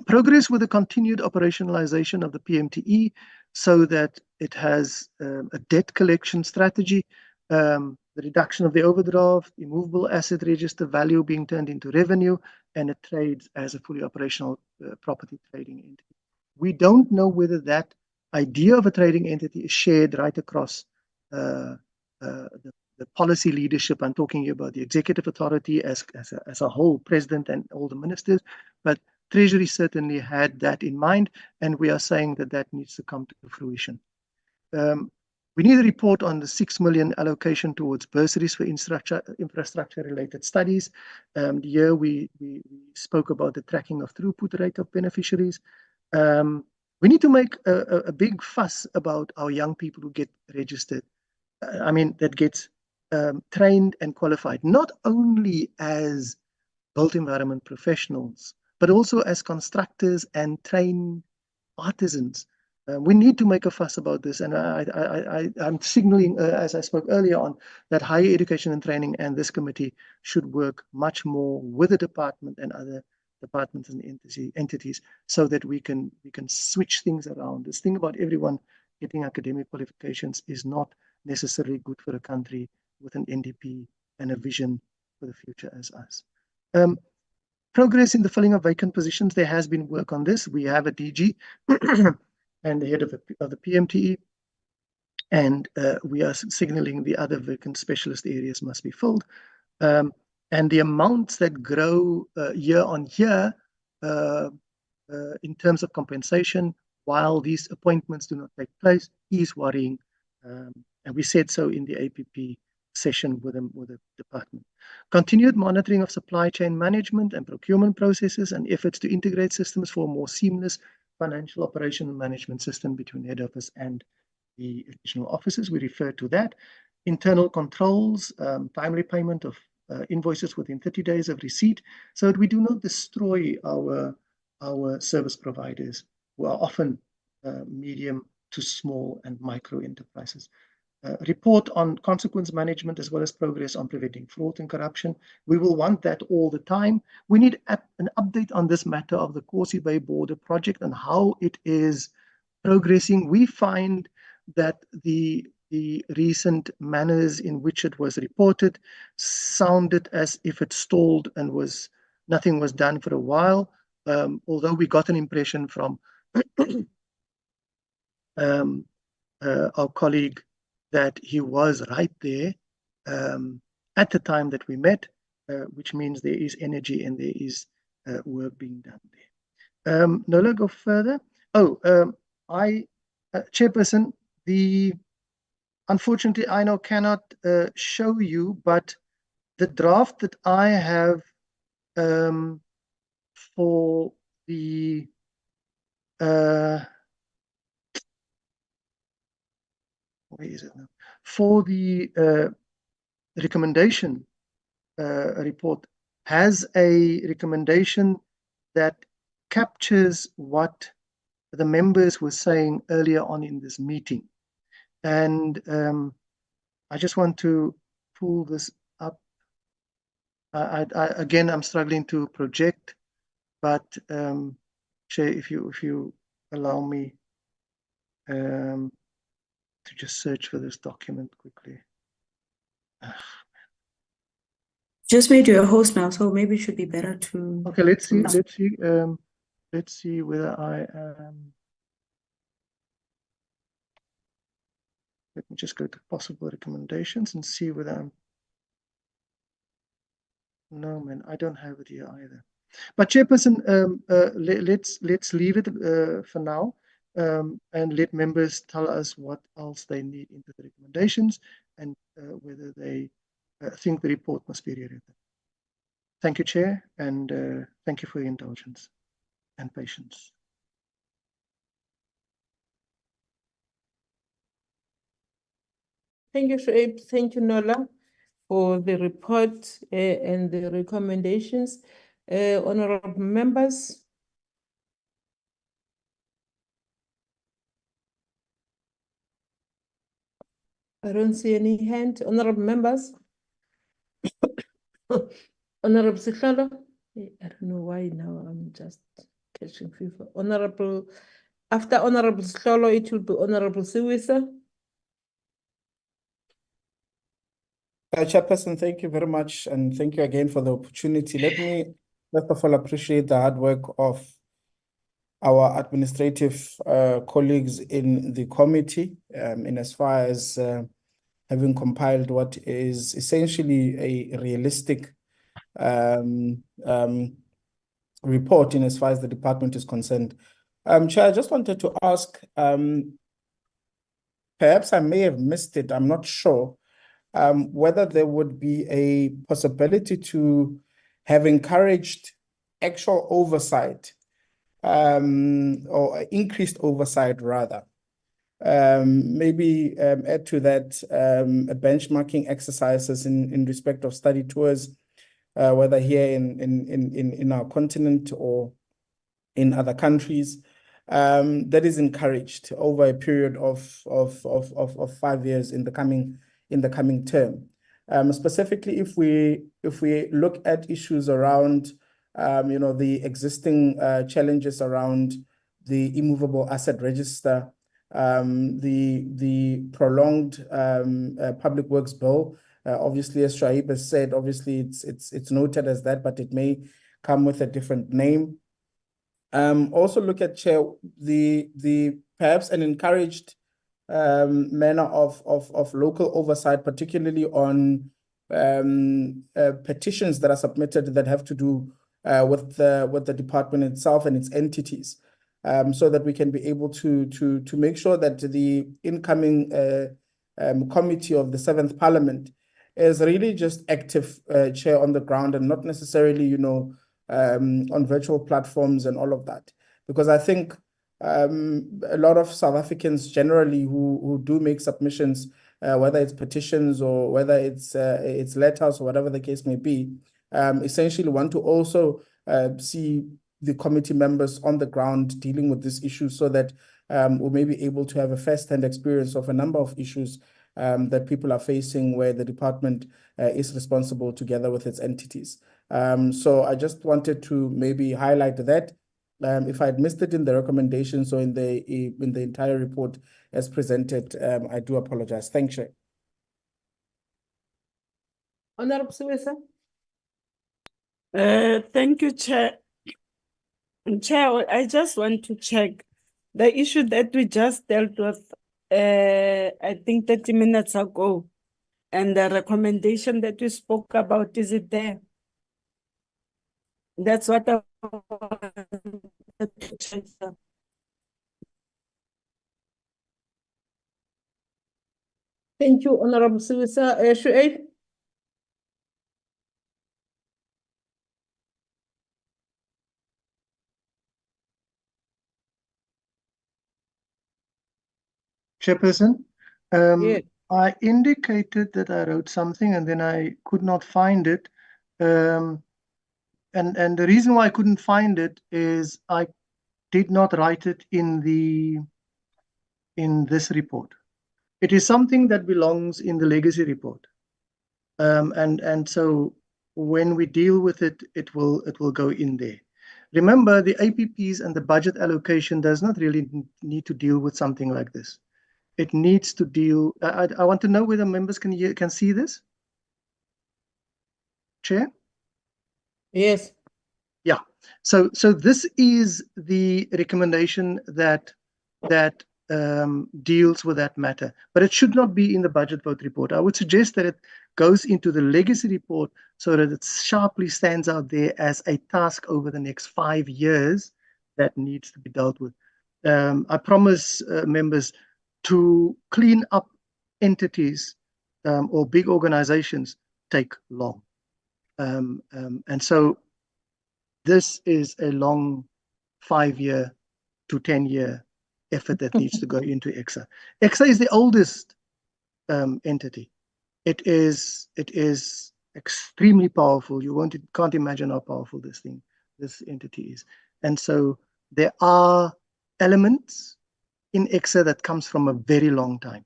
[SPEAKER 12] Progress with the continued operationalization of the PMTE so that it has a debt collection strategy, the reduction of the overdraft, immovable asset register value being turned into revenue, and it trades as a fully operational property trading entity. We don't know whether that idea of a trading entity is shared right across the policy leadership. I'm talking here about the executive authority as a whole, president and all the ministers, but Treasury certainly had that in mind, and we are saying that that needs to come to fruition. We need a report on the 6 million allocation towards bursaries for infrastructure-related studies. Here we spoke about the tracking of throughput rate of beneficiaries. We need to make a big fuss about our young people who get registered. That gets trained and qualified, not only as built environment professionals, but also as constructors and trained artisans. We need to make a fuss about this, and I'm signaling, as I spoke earlier on, that higher education and training and this committee should work much more with the department and other departments and entities so that we can switch things around. This thing about everyone getting academic qualifications is not necessarily good for a country with an NDP and a vision for the future as us. Progress in the filling of vacant positions. There has been work on this. We have a DG and the head of the PMTE, and we are signaling the other vacant specialist areas must be filled. And the amounts that grow year on year in terms of compensation while these appointments do not take place is worrying. And we said so in the APP session with the department. Continued monitoring of supply chain management and procurement processes and efforts to integrate systems for a more seamless financial operation and management system between head office and the additional offices. We refer to that. Internal controls, timely payment of invoices within 30 days of receipt, so that we do not destroy our service providers, who are often medium to small and micro enterprises. Report on consequence management as well as progress on preventing fraud and corruption. We will want that all the time. We need an update on this matter of the Causey Bay border project and how it is progressing. We find that the recent manners in which it was reported sounded as if it stalled and nothing was done for a while, although we got an impression from our colleague that he was right there at the time that we met, which means there is energy and there is work being done there. Nola, go further. Chairperson, unfortunately, I now cannot show you, but the draft that I have for the where is it now? For the recommendation report has a recommendation that captures what the members were saying earlier on in this meeting. And I just want to pull this up. Again, I'm struggling to project, but Chair, if you allow me to just search for this document quickly.
[SPEAKER 3] Just made you a host now, so maybe it should be better to.
[SPEAKER 12] Okay, let's see whether I am. Let me just go to possible recommendations and see whether I'm. No, man, I don't have it here either. But Chairperson, let's leave it for now, and let members tell us what else they need into the recommendations and whether they think the report must be rewritten. Thank you, Chair, and thank you for your indulgence and patience.
[SPEAKER 2] Thank you, Shoaib. Thank you, Nola, for the report and the recommendations. Honorable members. I don't see any hand. Honorable members. Honorable Sihlalo. I don't know why now I'm just catching fever. After Honorable Sihlalo, it will be Honorable Siwisa.
[SPEAKER 5] Chairperson, thank you very much, and thank you again for the opportunity. Let me first of all appreciate the hard work of our administrative colleagues in the committee, in as far as having compiled what is essentially a realistic report in as far as the department is concerned. Chair, I just wanted to ask, perhaps I may have missed it, I'm not sure, whether there would be a possibility to have encouraged actual oversight, or increased oversight rather. Maybe add to that benchmarking exercises in respect of study tours, whether here in our continent or in other countries, that is encouraged over a period of 5 years in the coming term. Specifically, if we look at issues around the existing challenges around the immovable asset register, the prolonged public works bill. Obviously, as Shaib has said, obviously it's noted as that, but it may come with a different name. Also look at, Chair, the perhaps an encouraged manner of local oversight, particularly on petitions that are submitted that have to do with the department itself and its entities, so that we can be able to make sure that the incoming committee of the 7th Parliament is really just active, Chair, on the ground, and not necessarily, on virtual platforms and all of that. Because I think a lot of South Africans generally who do make submissions, whether it's petitions or whether it's letters or whatever the case may be, essentially want to also see the committee members on the ground dealing with this issue, so that we may be able to have a first-hand experience of a number of issues that people are facing where the department is responsible together with its entities. So I just wanted to maybe highlight that. If I had missed it in the recommendations or in the entire report as presented, I do apologize. Thank you.
[SPEAKER 2] Honorable Siwisa.
[SPEAKER 9] Thank you, Chair. Chair, I just want to check the issue that we just dealt with, I think 30 minutes ago, and the recommendation that we spoke about, is it there? That's what I wanted to check.
[SPEAKER 2] Thank you, Honorable Siwisa. Shuaib.
[SPEAKER 12] Chairperson,
[SPEAKER 2] Yes.
[SPEAKER 12] I indicated that I wrote something and then I could not find it. And the reason why I couldn't find it is I did not write it in this report. It is something that belongs in the legacy report. And so when we deal with it, it will go in there. Remember, the APPs and the budget allocation does not really need to deal with something like this. It needs to deal. I want to know whether members can see this. Chair?
[SPEAKER 2] Yes.
[SPEAKER 12] Yeah. So this is the recommendation that deals with that matter, but it should not be in the budget vote report. I would suggest that it goes into the legacy report so that it sharply stands out there as a task over the next 5 years that needs to be dealt with. I promise members to clean up entities or big organizations take long. And so this is a long 5-year to 10-year effort that needs to go into ECSA. ECSA is the oldest entity. It is extremely powerful. You can't imagine how powerful this entity is. And so there are elements in ECSA that comes from a very long time.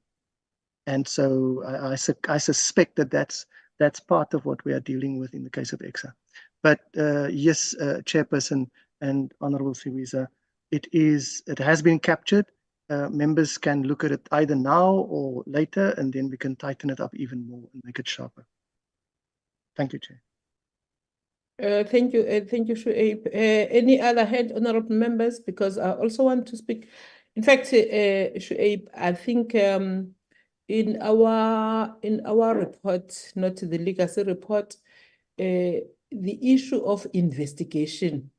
[SPEAKER 12] And so I suspect that that's part of what we are dealing with in the case of ECSA. But yes, Chairperson and Honorable Siwisa, it has been captured. Members can look at it either now or later, and then we can tighten it up even more and make it sharper. Thank you, Chair.
[SPEAKER 2] Thank you, Shuaib. Any other hand, honorable members? Because I also want to speak. In fact, Shuaib, I think in our report, not the legacy report, the issue of investigation,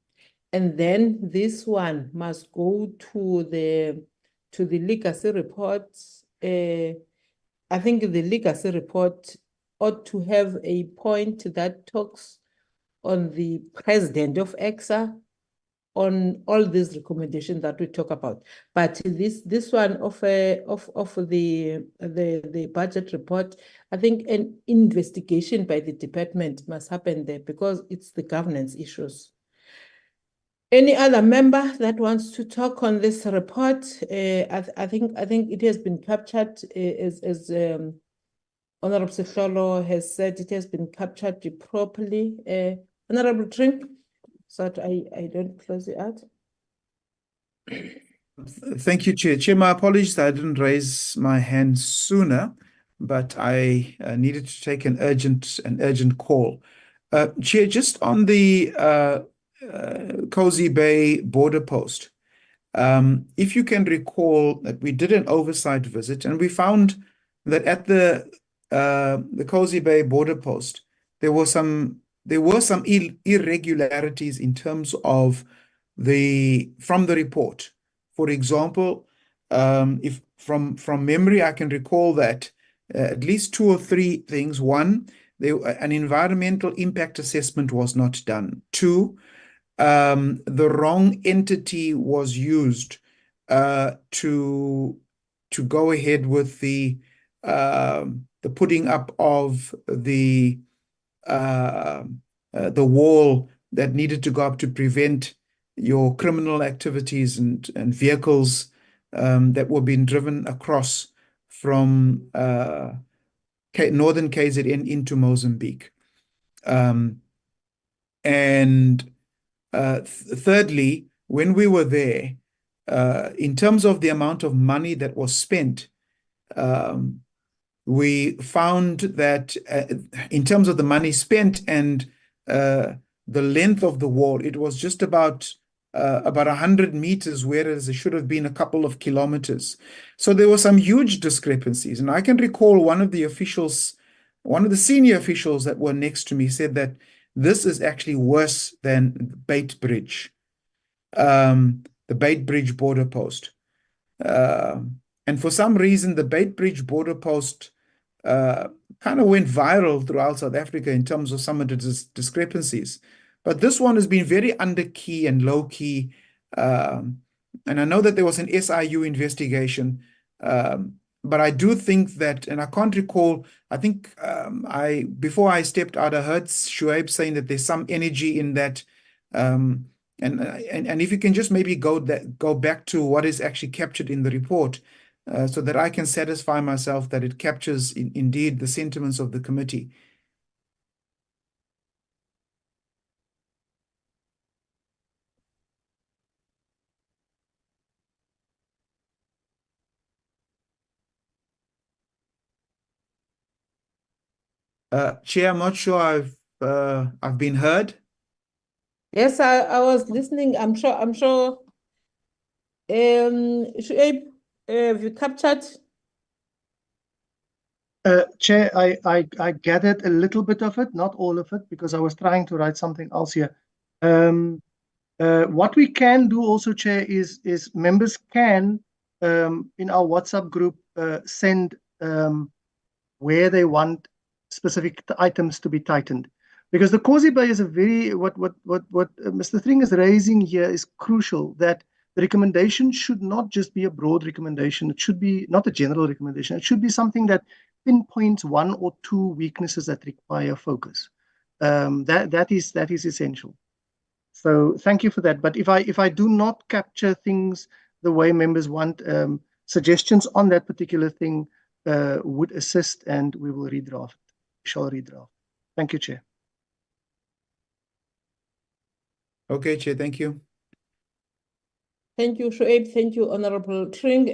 [SPEAKER 2] and then this one must go to the legacy report. I think the legacy report ought to have a point that talks on the president of ECSA on all these recommendations that we talk about. But this one of the budget report, I think an investigation by the department must happen there because it's the governance issues. Any other member that wants to talk on this report? I think it has been captured as Honorable Sehlolo has said, it has been captured properly. Honorable Trink, so that I don't close it out.
[SPEAKER 10] Thank you, Chair. Chair, my apologies, I didn't raise my hand sooner, but I needed to take an urgent call. Chair, just on the Cozy Bay border post, if you can recall that we did an oversight visit and we found that at the Cozy Bay border post, there were some irregularities in terms of from the report. For example, if from memory, I can recall that at least 2 or 3 things. One, an environmental impact assessment was not done. 2, the wrong entity was used to go ahead with the putting up of the wall that needed to go up to prevent your criminal activities and vehicles that were being driven across from northern KZN into Mozambique. Thirdly, when we were there, in terms of the amount of money that was spent, we found that in terms of the money spent and the length of the wall, it was just about 100 meters, whereas it should have been a couple of kilometers. So there were some huge discrepancies. And I can recall one of the senior officials that were next to me said that this is actually worse than Bait Bridge, the Bait Bridge border post. And for some reason, the Bait Bridge border post kind of went viral throughout South Africa in terms of some of the discrepancies. But this one has been very under-key and low-key. And I know that there was an SIU investigation, but I do think that, and I can't recall, I think before I stepped out, I heard Shuaib saying that there's some energy in that. And if you can just maybe go back to what is actually captured in the report, so that I can satisfy myself that it captures indeed the sentiments of the committee. Chair, I'm not sure I've been heard.
[SPEAKER 2] Yes, I was listening. I'm sure. Shuaib, have you captured?
[SPEAKER 12] Chair, I gathered a little bit of it, not all of it, because I was trying to write something else here. What we can do also, Chair, is members can in our WhatsApp group send where they want specific items to be tightened, because the Cozy Bay is a very what Mr. Thring is raising here is crucial. That the recommendation should not just be a broad recommendation. It should be not a general recommendation. It should be something that pinpoints 1 or 2 weaknesses that require focus. That is essential. So thank you for that. But if I do not capture things the way members want, suggestions on that particular thing would assist, and we will redraft. We shall redraft. Thank you, Chair.
[SPEAKER 10] Okay, Chair. Thank you.
[SPEAKER 2] Thank you, Shuaib. Thank you, Honorable Tring.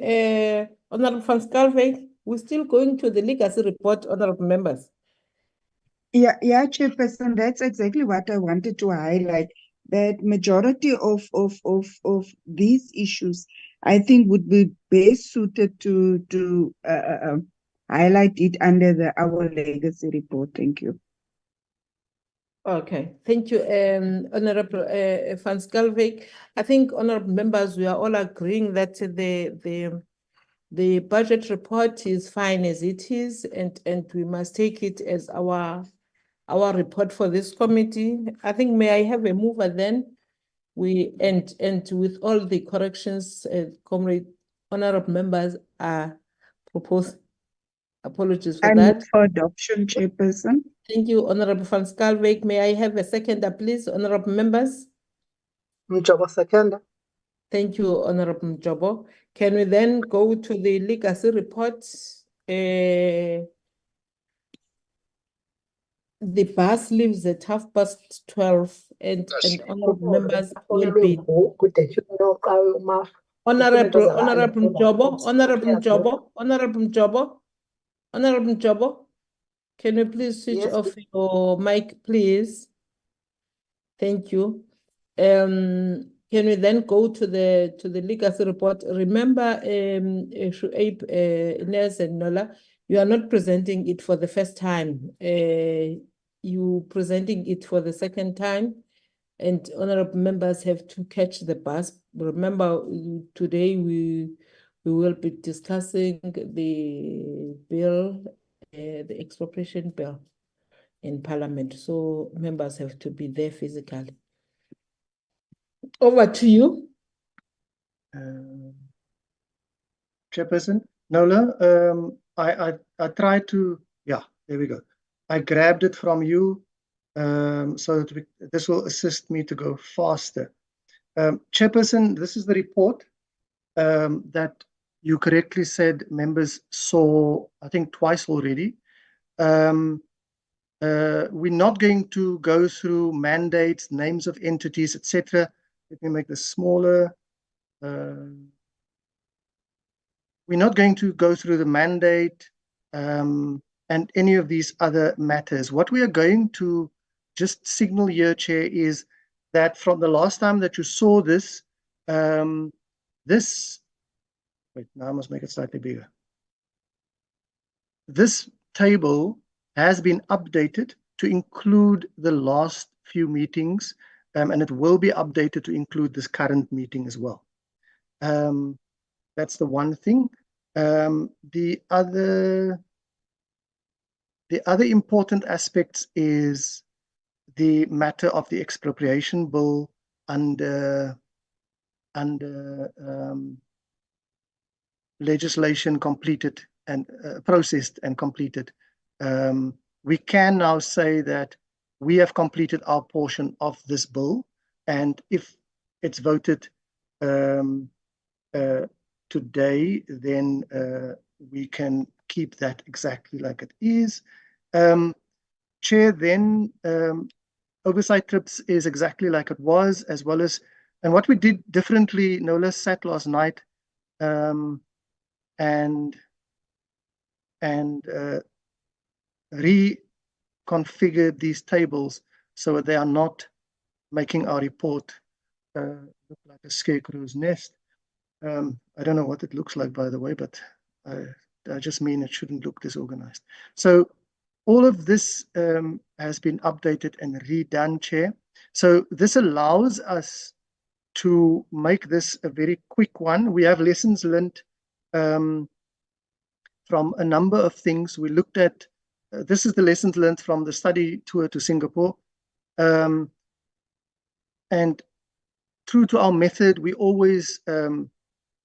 [SPEAKER 2] Honorable van Schalkwyk, we're still going to the legacy report, honorable members.
[SPEAKER 11] Yeah, Chairperson, that's exactly what I wanted to highlight. That majority of these issues, I think, would be best suited to highlight it under our legacy report. Thank you.
[SPEAKER 2] Okay, thank you, Honorable Van Schalkwyk. I think, honorable members, we are all agreeing that the budget report is fine as it is, and we must take it as our report for this committee. I think, may I have a mover then? We and with all the corrections, comrade honorable members are proposed. Apologies for
[SPEAKER 11] I
[SPEAKER 2] that.
[SPEAKER 11] move for adoption, Chairperson.
[SPEAKER 2] Thank you, Honorable Van Schalkwyk. May I have a seconder, please, honorable members?
[SPEAKER 4] Mjobo second.
[SPEAKER 2] Thank you, Honorable Mjobo. Can we then go to the legacy report? The bus leaves at 12:30, and honorable members will be Honorable Mjobo, can you please switch
[SPEAKER 4] Yes,
[SPEAKER 2] off your mic, please? Thank you. Can we then go to the legacy report? Remember, Shuaib, Ines and Nola, you are not presenting it for the first time. You presenting it for the second time, and honorable members have to catch the bus. Remember, today we will be discussing the bill, the expropriation bill in Parliament. So members have to be there physically. Over to you.
[SPEAKER 12] Chairperson, Nola, I tried to, yeah, there we go. I grabbed it from you so that this will assist me to go faster. Chairperson, this is the report that you correctly said members saw, I think, twice already. We're not going to go through mandates, names of entities, etc. Let me make this smaller. We're not going to go through the mandate and any of these other matters. What we are going to just signal here, Chair, is that from the last time that you saw this, wait, now I must make it slightly bigger. This table has been updated to include the last few meetings, and it will be updated to include this current meeting as well. That's the one thing. The other important aspects is the matter of the expropriation bill under legislation completed and processed and completed. We can now say that we have completed our portion of this bill, and if it's voted today, then we can keep that exactly like it is. Chair, then oversight trips is exactly like it was, as well as, and what we did differently, Nola sat last night and reconfigured these tables so that they are not making our report look like a scarecrow's nest. I don't know what it looks like, by the way, but I just mean it shouldn't look disorganized. So all of this has been updated and redone, Chair. So this allows us to make this a very quick one. We have lessons learned from a number of things. We looked at, this is the lessons learned from the study tour to Singapore. And true to our method, we always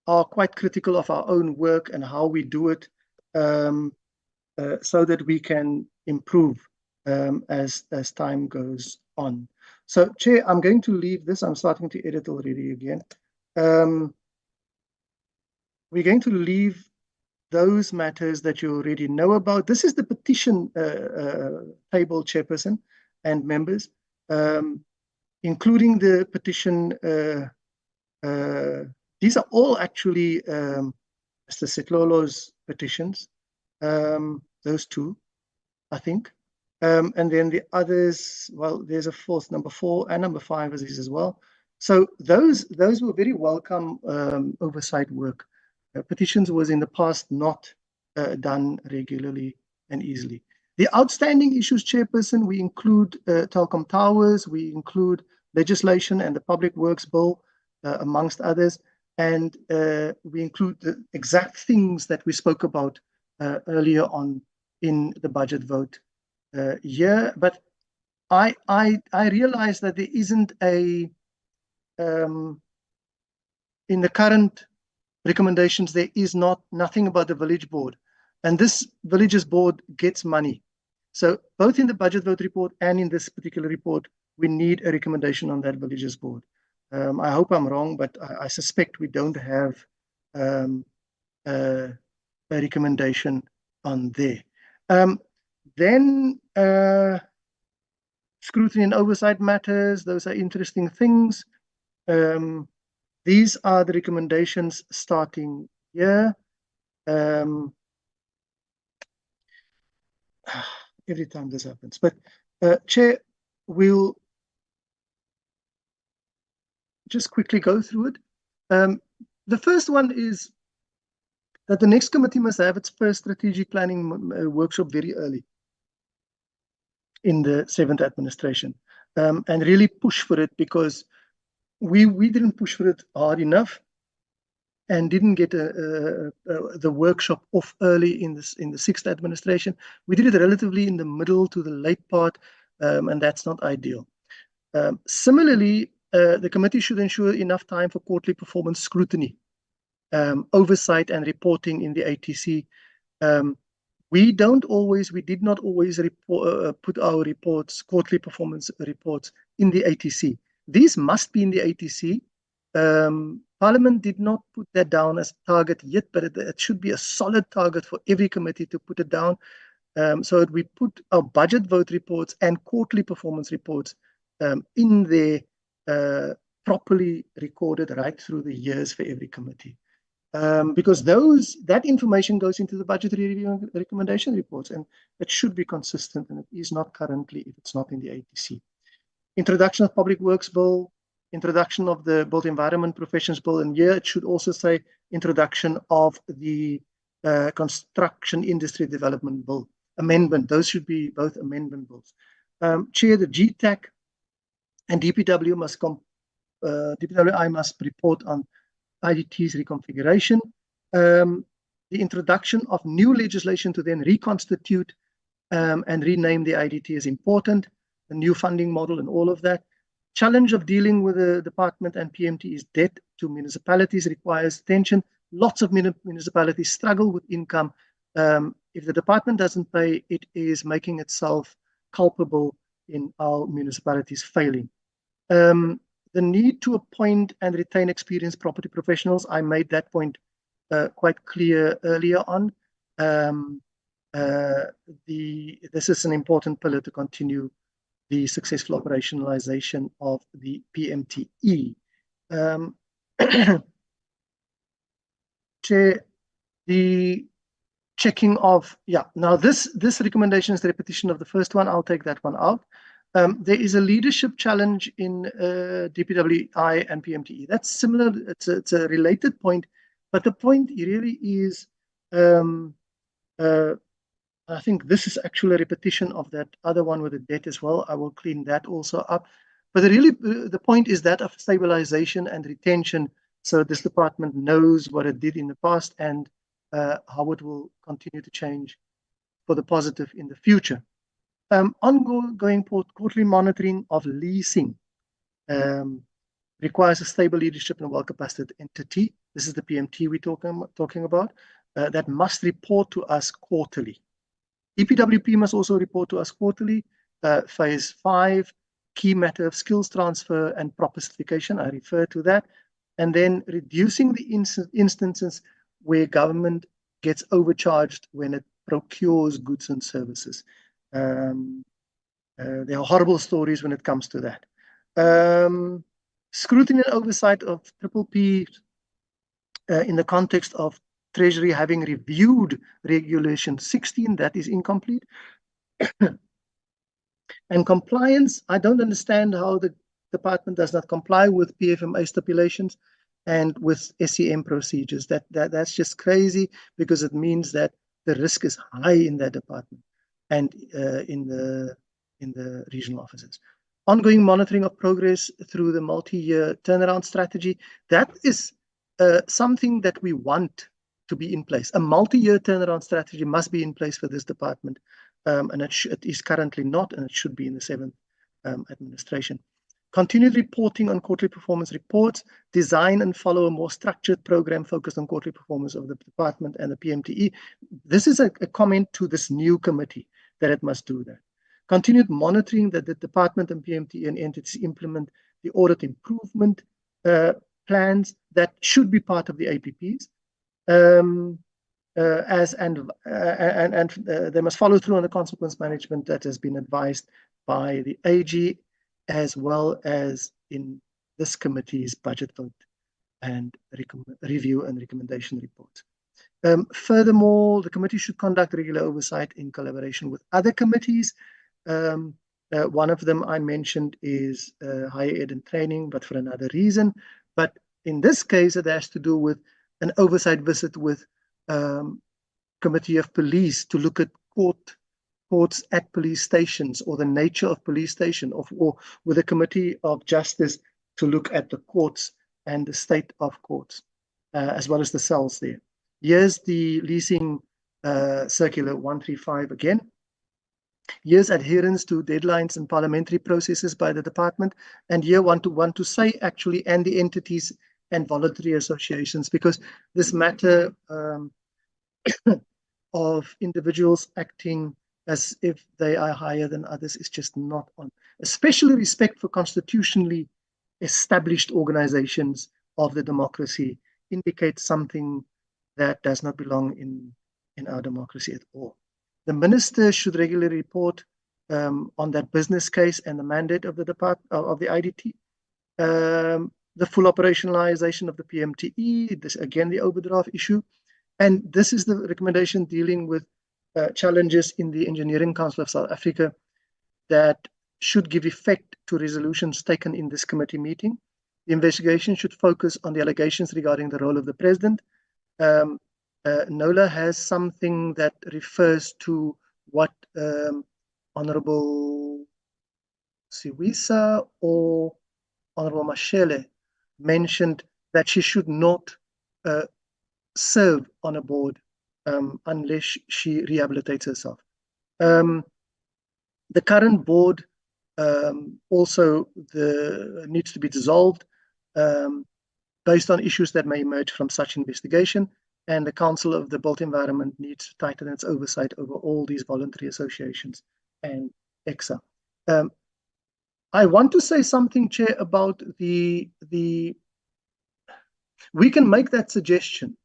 [SPEAKER 12] are quite critical of our own work and how we do it so that we can improve as time goes on. So, Chair, I'm going to leave this. I'm starting to edit already again. We're going to leave those matters that you already know about. This is the petition table, Chairperson and members, including the petition. These are all actually Mr. Setlolo's petitions, those two, I think. And then the others, well, there's a fourth, number 4 and number 5 is these as well. So those were very welcome oversight work. Petitions was in the past not done regularly and easily. The outstanding issues, Chairperson, we include Telkom Towers, we include legislation and the Public Works Bill, amongst others, and we include the exact things that we spoke about earlier on in the budget vote here. But I realize that there isn't a in the current recommendations, there is nothing about the village board, and this villages board gets money. So both in the budget vote report and in this particular report, we need a recommendation on that villages board. I hope I'm wrong, but I suspect we don't have a recommendation on there. Then scrutiny and oversight matters, those are interesting things. These are the recommendations starting here. Every time this happens, but Chair, we'll just quickly go through it. The first one is that the next committee must have its first strategic planning workshop very early in the 7th administration, and really push for it, because we didn't push for it hard enough and didn't get the workshop off early in the 6th administration. We did it relatively in the middle to the late part, and that's not ideal. Similarly, the committee should ensure enough time for quarterly performance scrutiny, oversight and reporting in the ATC. We did not always put our reports, quarterly performance reports, in the ATC. These must be in the ATC. Parliament did not put that down as a target yet, but it should be a solid target for every committee to put it down. So that we put our budget vote reports and quarterly performance reports in there, properly recorded right through the years for every committee. Because that information goes into the budgetary review and recommendation reports, and it should be consistent, and it is not currently if it's not in the ATC. Introduction of Public Works Bill, introduction of the Built Environment Professions Bill, and here it should also say introduction of the Construction Industry Development Bill amendment. Those should be both amendment bills. Chair, the GTAC and DPWI must report on IDT's reconfiguration. The introduction of new legislation to then reconstitute and rename the IDT is important. The new funding model and all of that. Challenge of dealing with the department and PMT is debt to municipalities requires attention. Lots of municipalities struggle with income. If the department doesn't pay, it is making itself culpable in our municipalities failing. The need to appoint and retain experienced property professionals, I made that point quite clear earlier on. This is an important pillar to continue the successful operationalization of the PMTE. Chair, the checking of, now this recommendation is the repetition of the first one. I'll take that one out. There is a leadership challenge in DPWI and PMTE. That's similar, it's a related point, but the point really is, I think this is actually a repetition of that other one with the debt as well. I will clean that also up. But the point is that of stabilization and retention, so this department knows what it did in the past and how it will continue to change for the positive in the future. Ongoing quarterly monitoring of leasing requires a stable leadership and a well-capacitated entity. This is the PMT we're talking about. That must report to us quarterly. EPWP must also report to us quarterly. Phase 5, key matter of skills transfer and proper certification, I refer to that. And then reducing the instances where government gets overcharged when it procures goods and services. There are horrible stories when it comes to that. Scrutiny and oversight of Triple P in the context of Treasury having reviewed Regulation 16, that is incomplete. And compliance, I don't understand how the department does not comply with PFMA stipulations and with SEM procedures. That's just crazy, because it means that the risk is high in that department and in the regional offices. Ongoing monitoring of progress through the multi-year turnaround strategy. That is something that we want to be in place. A multi-year turnaround strategy must be in place for this department, and it is currently not, and it should be in the 7th administration. Continued reporting on quarterly performance reports, design and follow a more structured program focused on quarterly performance of the department and the PMTE. This is a comment to this new committee that it must do that. Continued monitoring that the department and PMTE and entities implement the audit improvement plans that should be part of the APPs. They must follow through on the consequence management that has been advised by the AG, as well as in this committee's budget vote and review and recommendation reports. Furthermore, the committee should conduct regular oversight in collaboration with other committees. One of them I mentioned is higher ed and training, but for another reason. But in this case, it has to do with an oversight visit with Committee of Police to look at courts at police stations, or the nature of police station, or with a Committee of Justice to look at the courts and the state of courts, as well as the cells there. Here's the leasing circular 135 again. Here's adherence to deadlines and parliamentary processes by the department. And here want to say actually, and the entities and voluntary associations, because this matter of individuals acting as if they are higher than others is just not on. Especially respect for constitutionally established organizations of the democracy indicates something that does not belong in our democracy at all. The minister should regularly report on that business case and the mandate of the department of the IDT. The full operationalization of the PMTE, this again the overdraft issue, and this is the recommendation dealing with challenges in the Engineering Council of South Africa that should give effect to resolutions taken in this committee meeting. The investigation should focus on the allegations regarding the role of the president. NOLA has something that refers to what Honorable Siwisa or Honorable Mashele mentioned, that she should not serve on a board unless she rehabilitates herself. The current board also needs to be dissolved based on issues that may emerge from such investigation, and the Council of the Built Environment needs to tighten its oversight over all these voluntary associations and ECSA. I want to say something, Chair, about we can make that suggestion,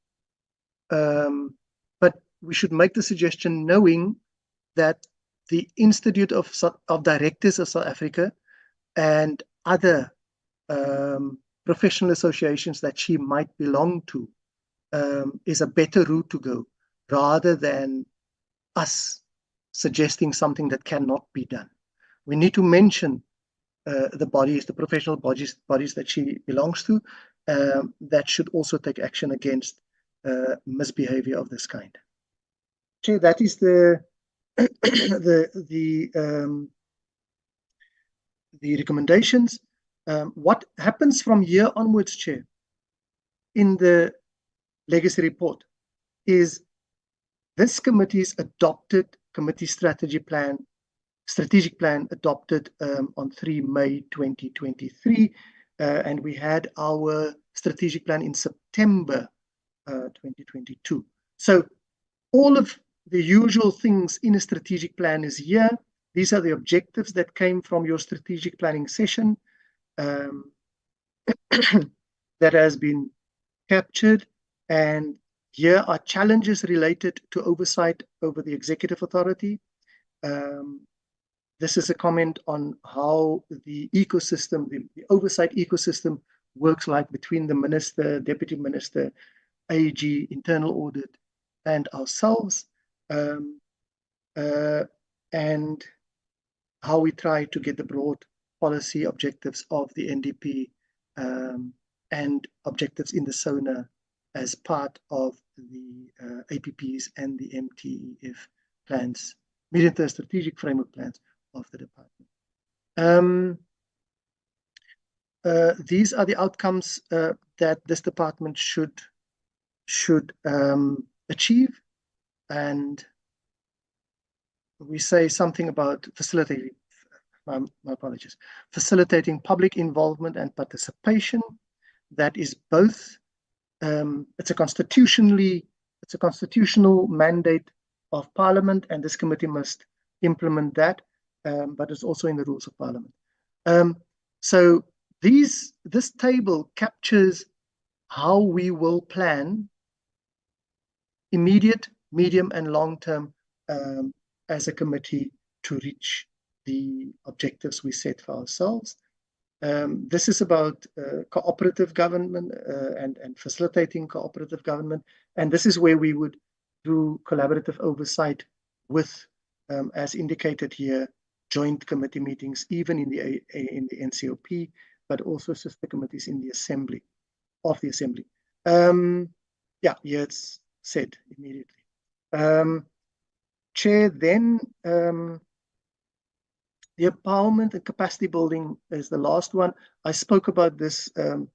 [SPEAKER 12] but we should make the suggestion knowing that the Institute of Directors of South Africa and other professional associations that she might belong to is a better route to go, rather than us suggesting something that cannot be done. We need to mention the bodies, the professional bodies that she belongs to, that should also take action against misbehavior of this kind. Chair, that is the recommendations. What happens from here onwards, Chair, in the legacy report is this committee's adopted committee strategic plan adopted on 3 May 2023, and we had our strategic plan in September 2022. So all of the usual things in a strategic plan is here. These are the objectives that came from your strategic planning session that has been captured, and here are challenges related to oversight over the executive authority. This is a comment on how the ecosystem, the oversight ecosystem works like between the minister, deputy minister, AG, internal audit, and ourselves, and how we try to get the broad policy objectives of the NDP and objectives in the SONA as part of the APPs and the MTEF plans, medium-term strategic framework plans of the department. These are the outcomes that this department should achieve, and we say something about facilitating. My apologies. Facilitating public involvement and participation. That is both. It's a constitutional mandate of Parliament, and this committee must implement that. But it's also in the rules of Parliament. So this table captures how we will plan immediate, medium, and long-term as a committee to reach the objectives we set for ourselves. This is about cooperative government and facilitating cooperative government, and this is where we would do collaborative oversight with, as indicated here, joint committee meetings, even in the NCOP, but also sister committees in the assembly. Yeah, it's said immediately. Chair, then the empowerment and capacity building is the last one. I spoke about this, and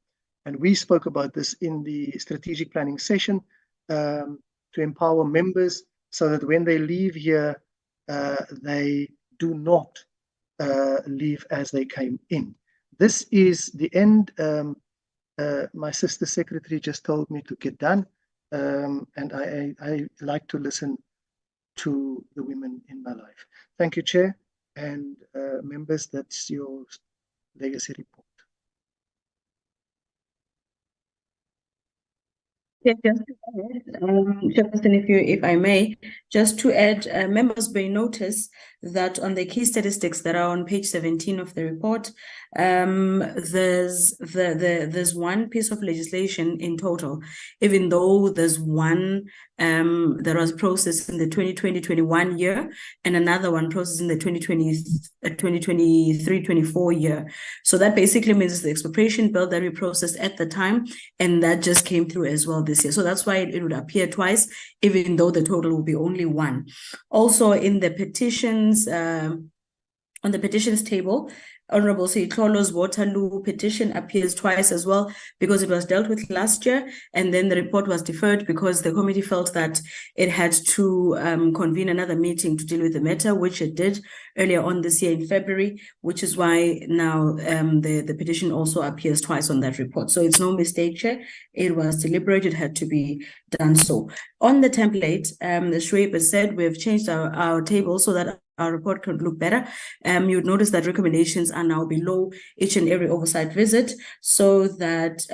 [SPEAKER 12] we spoke about this in the strategic planning session, to empower members so that when they leave here, they do not leave as they came in. This is the end. My sister secretary just told me to get done, and I like to listen to the women in my life. Thank you, Chair, and members, that's your legacy report.
[SPEAKER 3] Yeah, just to add, Chairperson, if I may, just to add, members may notice that on the key statistics that are on page 17 of the report, there's one piece of legislation in total, even though there's one that was processed in the 2020-21 year and another one processed in the 2023-24 year. So that basically means the expropriation bill that we processed at the time, and that just came through as well this year. So that's why it would appear twice, even though the total will be only one. Also in the petitions, on the petitions table, Honorable Seitlolo's Waterloo petition appears twice as well, because it was dealt with last year, and then the report was deferred because the committee felt that it had to convene another meeting to deal with the matter, which it did earlier on this year in February, which is why now the petition also appears twice on that report. So it's no mistake, Chair. It was deliberate, it had to be done so. On the template, as Shoaib has said, we've changed our table so that our report could look better. You would notice that recommendations are now below each and every oversight visit, so that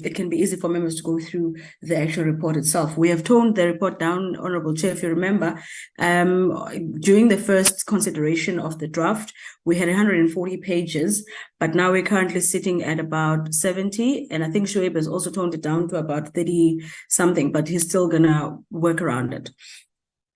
[SPEAKER 3] it can be easy for members to go through the actual report itself. We have toned the report down, Honorable Chair, if you remember, during the first consideration of the draft, we had 140 pages, but now we're currently sitting at about 70, and I think Shoaib has also toned it down to about 30 something, but he's still gonna work around it.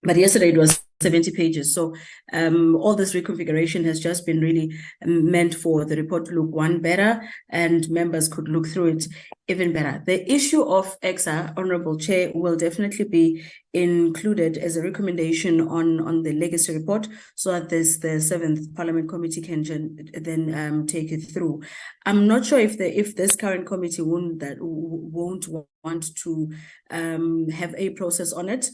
[SPEAKER 3] But yesterday it was 70 pages. So all this reconfiguration has just been really meant for the report to look better, and members could look through it even better. The issue of ECSA, Honorable Chair, will definitely be included as a recommendation on the legacy report, so that the 7th Parliament Committee can then take it through. I'm not sure if this current committee won't want to have a process on it,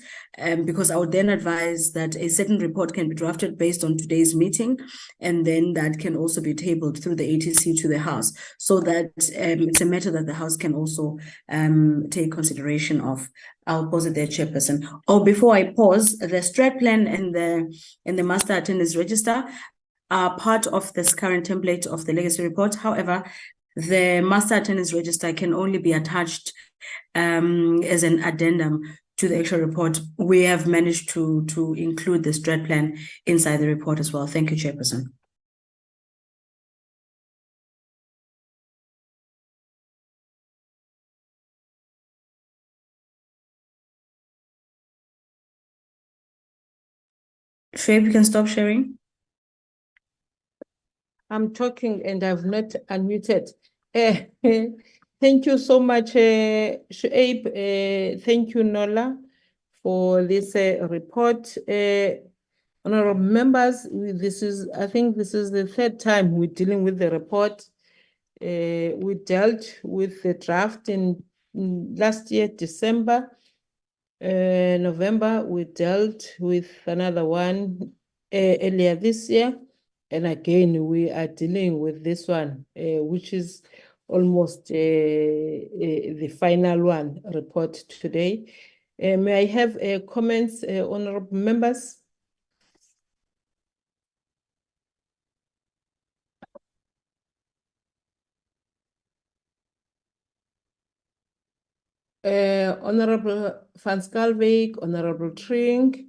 [SPEAKER 3] because I would then advise that a certain report can be drafted based on today's meeting, and then that can also be tabled through the ATC to the House, so that it's a matter that the House can also take consideration of. I'll pause it there, Chairperson. Before I pause, the strat plan and the master attendance register are part of this current template of the legacy report. However, the master attendance register can only be attached as an addendum to the actual report. We have managed to include the strat plan inside the report as well. Thank you, Chairperson. Shoaib, you can stop sharing.
[SPEAKER 2] I'm talking and I've not unmuted. Thank you so much, Shuaib. Thank you, Nola, for this report. Honorable members, I think this is the third time we're dealing with the report. We dealt with the draft in last year, December. November, we dealt with another one earlier this year. And again, we are dealing with this one, which is almost the final one report today. May I have comments, honorable members? Honorable Van Schalkwyk, Honorable Tring.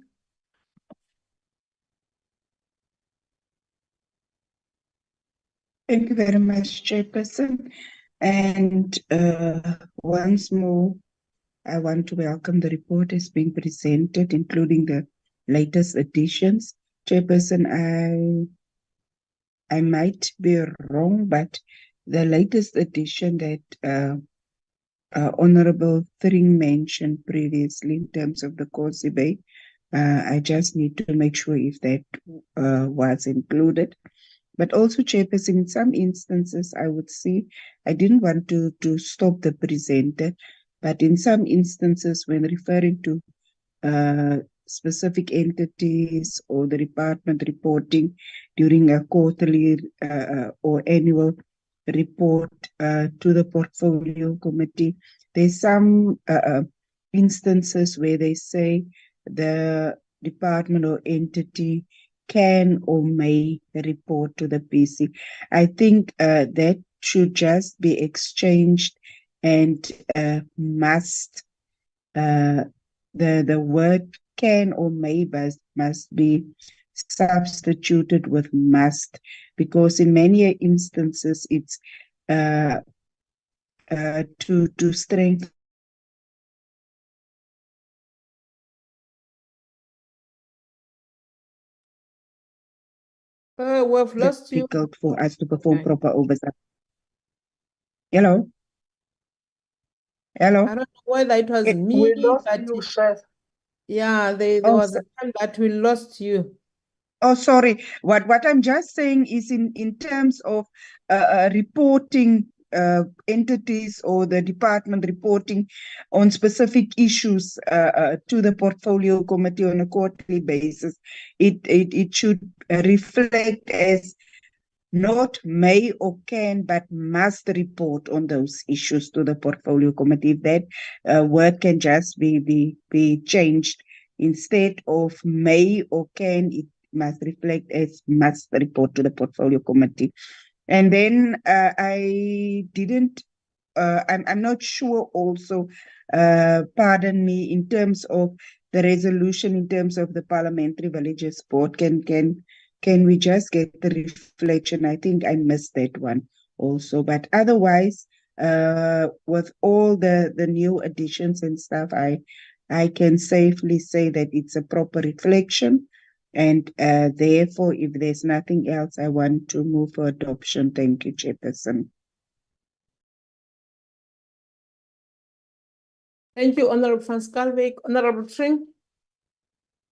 [SPEAKER 11] Thank you very much, Chairperson. And once more, I want to welcome the report as being presented, including the latest additions. Chairperson, I might be wrong, but the latest addition that Honorable Thring mentioned previously in terms of the Kosi Bay, I just need to make sure if that was included. But also, Chairperson, in some instances, I would see, I didn't want to stop the presenter, but in some instances, when referring to specific entities or the department reporting during a quarterly or annual report to the portfolio committee, there's some instances where they say the department or entity can or may report to the PC. I think that should just be exchanged and must, the word can or may must be substituted with must, because in many instances it's to strengthen
[SPEAKER 2] We've lost you.
[SPEAKER 11] difficult for us to perform proper oversight. Hello? Hello?
[SPEAKER 2] I don't know whether it was me,
[SPEAKER 4] We lost
[SPEAKER 2] but
[SPEAKER 4] you, Chef.
[SPEAKER 2] yeah, there
[SPEAKER 11] Oh,
[SPEAKER 2] was a time that we lost you.
[SPEAKER 11] Oh, sorry. What I'm just saying is in terms of reporting entities or the department reporting on specific issues to the portfolio committee on a quarterly basis, it should reflect as not may or can, but must report on those issues to the portfolio committee. That word can just be changed. Instead of may or can, it must reflect as must report to the portfolio committee. And then I'm not sure also, pardon me, in terms of the resolution, in terms of the Parliamentary Villages Board, can we just get the reflection? I think I missed that one also. But otherwise, with all the new additions and stuff, I can safely say that it's a proper reflection. And therefore, if there's nothing else, I want to move for adoption. Thank you, Chairperson.
[SPEAKER 2] Thank you, Honorable Van Schalkwyk. Honorable Tring.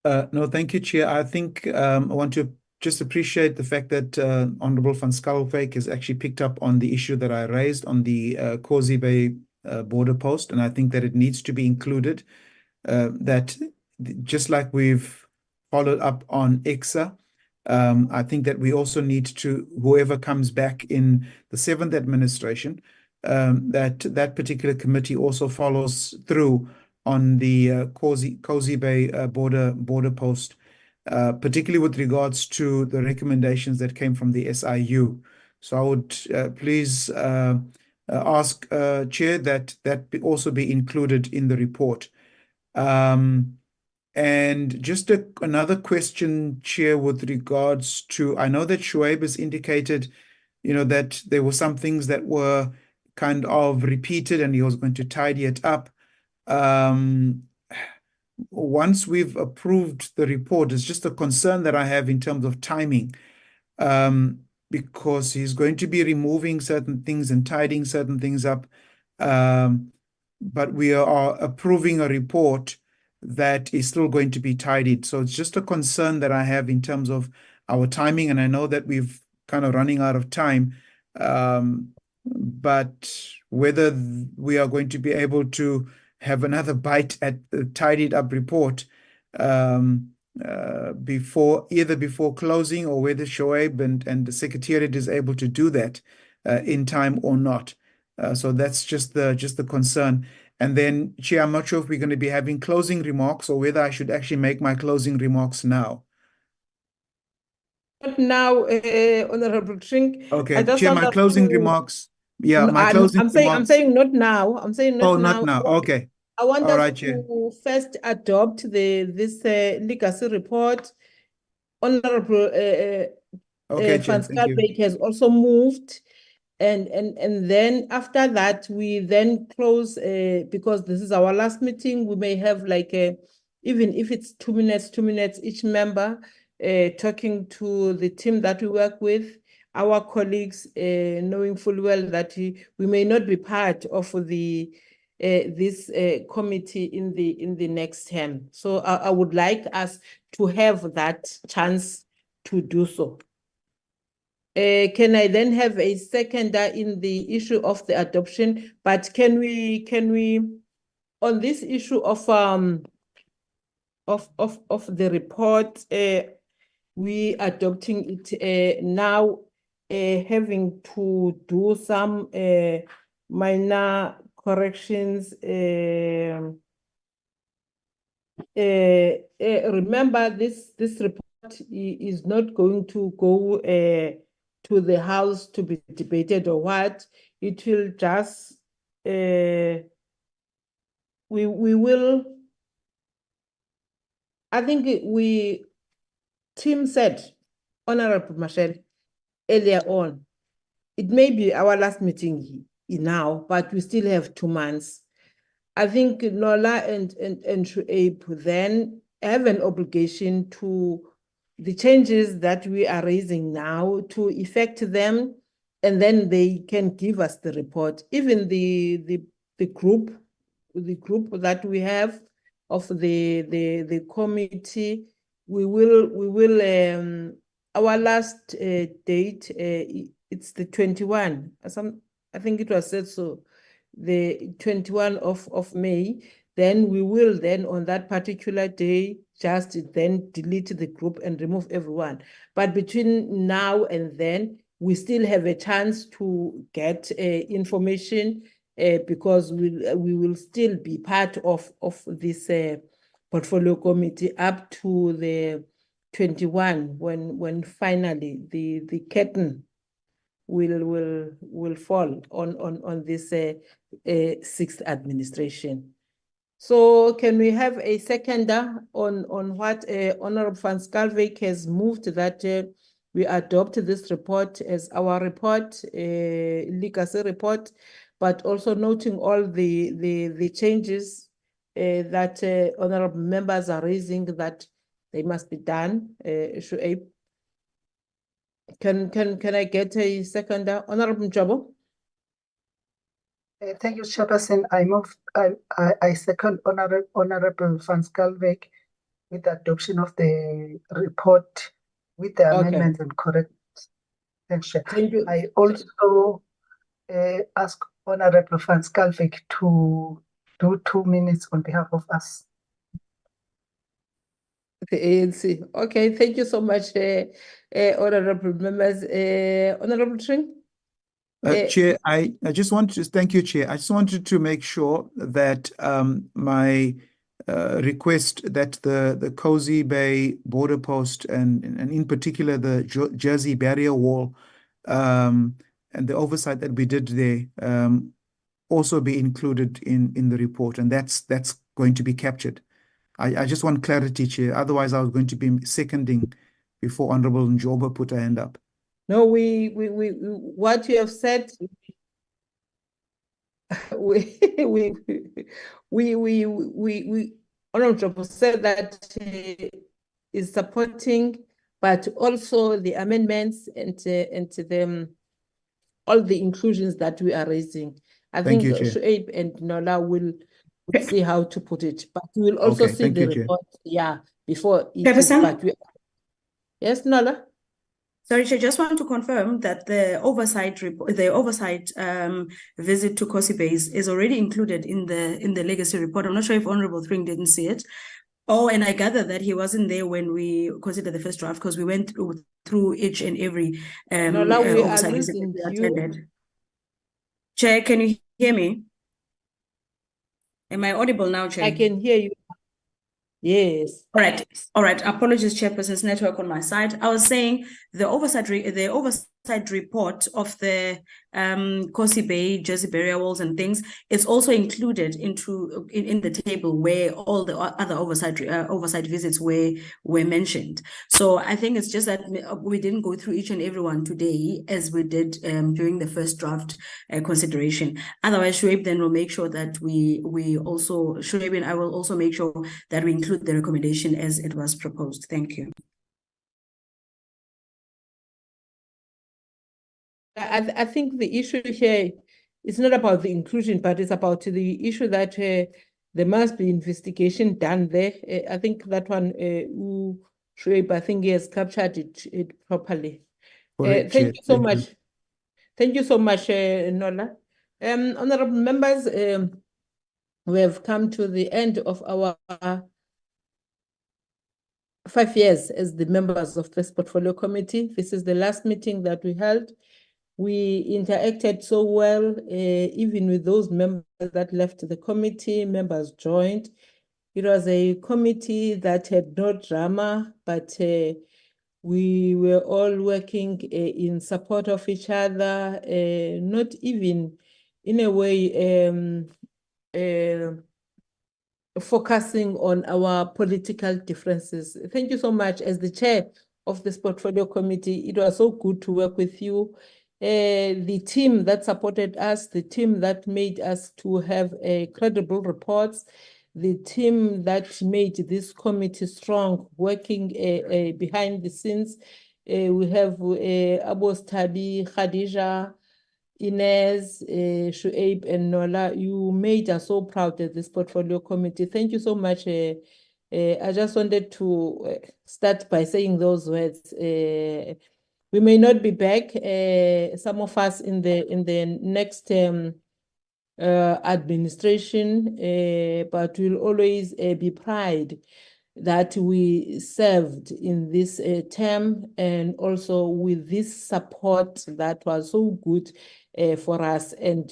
[SPEAKER 10] No, thank you, Chair. I think I want to just appreciate the fact that Honorable Van Schalkwyk has actually picked up on the issue that I raised on the Kosi Bay border post, and I think that it needs to be included. That just like we've followed up on ECSA, I think that we also need to, whoever comes back in the 7th administration, that particular committee also follows through on the Kosi Bay border post, particularly with regards to the recommendations that came from the SIU. So I would please ask Chair that also be included in the report. And just another question, Chair, with regards to, I know that Shuaib has indicated, that there were some things that were kind of repeated and he was going to tidy it up. Once we've approved the report, it's just a concern that I have in terms of timing, because he's going to be removing certain things and tidying certain things up. but we are approving a report that is still going to be tidied. So it's just a concern that I have in terms of our timing, and I know that we've kind of running out of time, but whether we are going to be able to have another bite at the tidied up report before closing, or whether Shoaib and the Secretariat is able to do that in time or not. So that's just the concern. And then, Chair, I'm not sure if we're going to be having closing remarks or whether I should actually make my closing remarks now.
[SPEAKER 2] Not now, Honorable Trink.
[SPEAKER 10] Okay,
[SPEAKER 2] I just
[SPEAKER 10] Chair,
[SPEAKER 2] want
[SPEAKER 10] my
[SPEAKER 2] us
[SPEAKER 10] closing
[SPEAKER 2] to-
[SPEAKER 10] remarks. Yeah,
[SPEAKER 2] No,
[SPEAKER 10] my closing
[SPEAKER 2] I'm
[SPEAKER 10] remarks.
[SPEAKER 2] saying not now. I'm saying not
[SPEAKER 10] Oh,
[SPEAKER 2] now.
[SPEAKER 10] not now. Okay.
[SPEAKER 2] I want
[SPEAKER 10] All
[SPEAKER 2] us
[SPEAKER 10] right, Chair.
[SPEAKER 2] to first adopt this legacy report. Honorable
[SPEAKER 10] Okay, Chair,
[SPEAKER 2] Van
[SPEAKER 10] thank you.
[SPEAKER 2] Schalkwyk has also moved. And then after that, we then close because this is our last meeting. We may have like even if it's 2 minutes, each member talking to the team that we work with, our colleagues, knowing full well that we may not be part of the this committee in the next term. So I would like us to have that chance to do so. Can I then have a seconder in the issue of the adoption? But can we on this issue of the report, we adopting it now, having to do some minor corrections. Remember, this report is not going to go to the House to be debated or what. It will just we will. I think Tim said, Honorable Michelle, earlier on, it may be our last meeting now, but we still have 2 months. I think Nola and Shoaib then have an obligation to the changes that we are raising now to effect them, and then they can give us the report. Even the group that we have of the committee, we will our last date it's the 21. I think it was said so, the 21 of May. Then we will then on that particular day just then delete the group and remove everyone. But between now and then, we still have a chance to get information because we will still be part of this portfolio committee up to the 21 when finally the curtain will fall on this sixth administration. So can we have a seconder on what Honorable Van Schalkwyk has moved that we adopt this report as our report, legacy report, but also noting all the changes that honorable members are raising that they must be done. Shoaib, can I get a seconder? Honorable Jabo?
[SPEAKER 4] Thank you, Chairperson. I second Honorable Van Schalkwyk with the adoption of the report with the amendments and corrections. Thanks, Chair.
[SPEAKER 2] Thank you.
[SPEAKER 4] I also ask Honorable Van Schalkwyk to do 2 minutes on behalf of us.
[SPEAKER 2] The ANC. Okay, thank you so much, honorable members. Honorable Tring?
[SPEAKER 10] Chair, I just wanted to thank you, Chair. I just wanted to make sure that my request that the Cozy Bay border post and in particular the Jersey barrier wall and the oversight that we did there also be included in the report, and that's going to be captured. I just want clarity, Chair. Otherwise, I was going to be seconding before Honorable Njoba put her hand up.
[SPEAKER 2] No, what you have said, we Honorable said that is supporting, but also the amendments and all the inclusions that we are raising. I
[SPEAKER 10] Thank
[SPEAKER 2] think
[SPEAKER 10] you, Chair.
[SPEAKER 2] Shuaib and Nola will see how to put it, but we will also
[SPEAKER 10] Okay,
[SPEAKER 2] see
[SPEAKER 10] thank
[SPEAKER 2] the
[SPEAKER 10] you, Chair.
[SPEAKER 2] report, yeah, before it is,
[SPEAKER 3] Chairperson?
[SPEAKER 2] but we, yes, Nola?
[SPEAKER 3] Sorry, I just want to confirm that the oversight report, the oversight visit to Kosi Bay is already included in the legacy report. I'm not sure if Honorable Thring didn't see it. Oh, and I gather that he wasn't there when we considered the first draft because we went through each and every
[SPEAKER 2] Nola, we are
[SPEAKER 3] oversight visit that
[SPEAKER 2] losing
[SPEAKER 3] we
[SPEAKER 2] you.
[SPEAKER 3] attended. Chair, can you hear me? Am I audible now, Chair?
[SPEAKER 2] I can hear you. Yes.
[SPEAKER 3] All right. Apologies, Chairperson's network on my side. I was saying the oversight report of the Kosi Bay, Jersey barrier walls and things, it's also included in the table where all the other oversight visits were mentioned. So I think it's just that we didn't go through each and every one today as we did during the first draft consideration. Otherwise, Shuaib then will make sure that Shuaib and I will also make sure that we include the recommendation as it was proposed. Thank you.
[SPEAKER 2] I think the issue here is not about the inclusion, but it's about the issue that there must be investigation done there. I think that one, Shuaib, I think he has captured it properly.
[SPEAKER 10] Correct,
[SPEAKER 2] Thank
[SPEAKER 10] Chair.
[SPEAKER 2] you so
[SPEAKER 10] Thank you.
[SPEAKER 2] much. Thank you so much, Nola. Honorable members, we have come to the end of our 5 years as the members of this portfolio committee. This is the last meeting that we held. We interacted so well, even with those members that left the committee, members joined. It was a committee that had no drama, but we were all working in support of each other, not even in a way focusing on our political differences. Thank you so much. As the chair of this portfolio committee, it was so good to work with you. The team that supported us, the team that made us to have credible reports, the team that made this committee strong, working behind the scenes. We have Abos Tabi, Khadija, Inez, Shuaib, and Nola. You made us so proud at this portfolio committee. Thank you so much. I just wanted to start by saying those words. We may not be back, some of us in the next administration, but we'll always be proud that we served in this term, and also with this support that was so good for us. And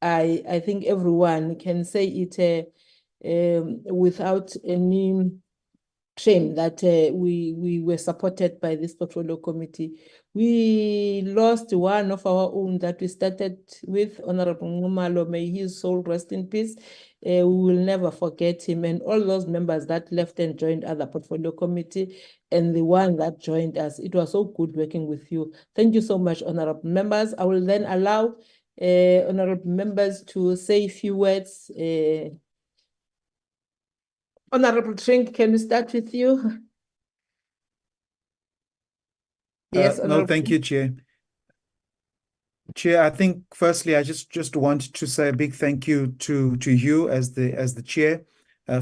[SPEAKER 2] I think everyone can say it without any shame that we were supported by this portfolio committee. We lost one of our own that we started with, Honorable Ngumalo, may his soul rest in peace. We will never forget him, and all those members that left and joined other portfolio committee, and the one that joined us. It was so good working with you. Thank you so much, honorable members. I will then allow honorable members to say a few words. Honorable Trink, can we start with you? Yes,
[SPEAKER 10] No, thank you, Chair. Chair, I think firstly, I just want to say a big thank you to you as the chair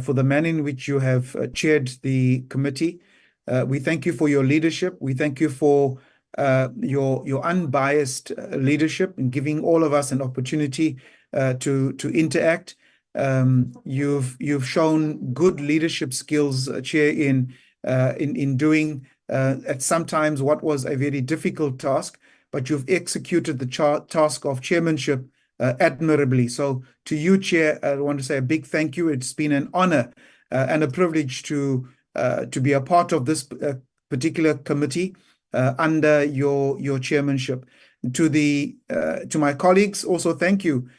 [SPEAKER 10] for the manner in which you have chaired the committee. We thank you for your leadership. We thank you for your unbiased leadership in giving all of us an opportunity to interact. You've shown good leadership skills, Chair, in doing at sometimes what was a very difficult task, but you've executed the task of chairmanship admirably. So to you, Chair, I want to say a big thank you. It's been an honor and a privilege to be a part of this particular committee under your chairmanship. To my colleagues, also thank you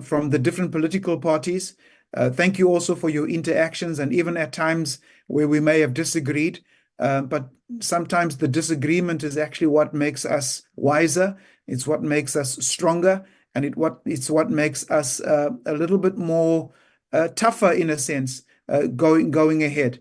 [SPEAKER 10] from the different political parties. Thank you also for your interactions, and even at times where we may have disagreed, but sometimes the disagreement is actually what makes us wiser. It's what makes us stronger, and it's what makes us a little bit more tougher in a sense going ahead,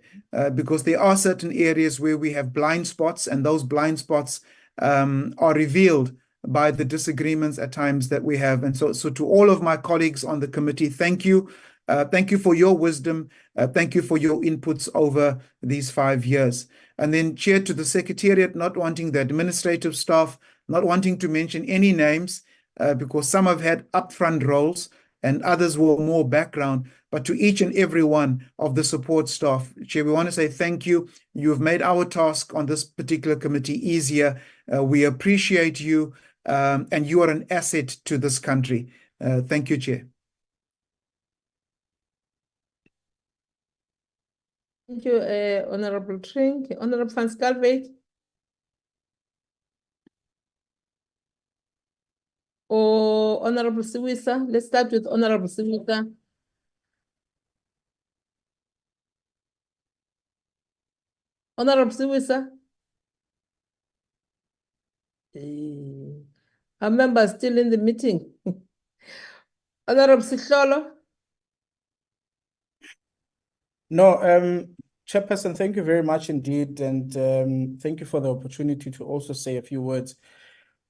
[SPEAKER 10] because there are certain areas where we have blind spots, and those blind spots are revealed by the disagreements at times that we have. And so to all of my colleagues on the committee, thank you. Thank you for your wisdom. Thank you for your inputs over these 5 years. And then Chair, to the Secretariat, not wanting the administrative staff, not wanting to mention any names, because some have had upfront roles and others were more background, but to each and every one of the support staff, Chair, we want to say thank you. You have made our task on this particular committee easier. We appreciate you, and you are an asset to this country. Thank you, Chair.
[SPEAKER 2] Thank you, Honorable Trink. Honorable Van Schalkwyk. Or Honorable Siwisa. Let's start with Honorable Siwisa. Honorable Siwisa. Our members still in the meeting. Honorable Sihlolo.
[SPEAKER 5] No, Chairperson, thank you very much indeed. And thank you for the opportunity to also say a few words.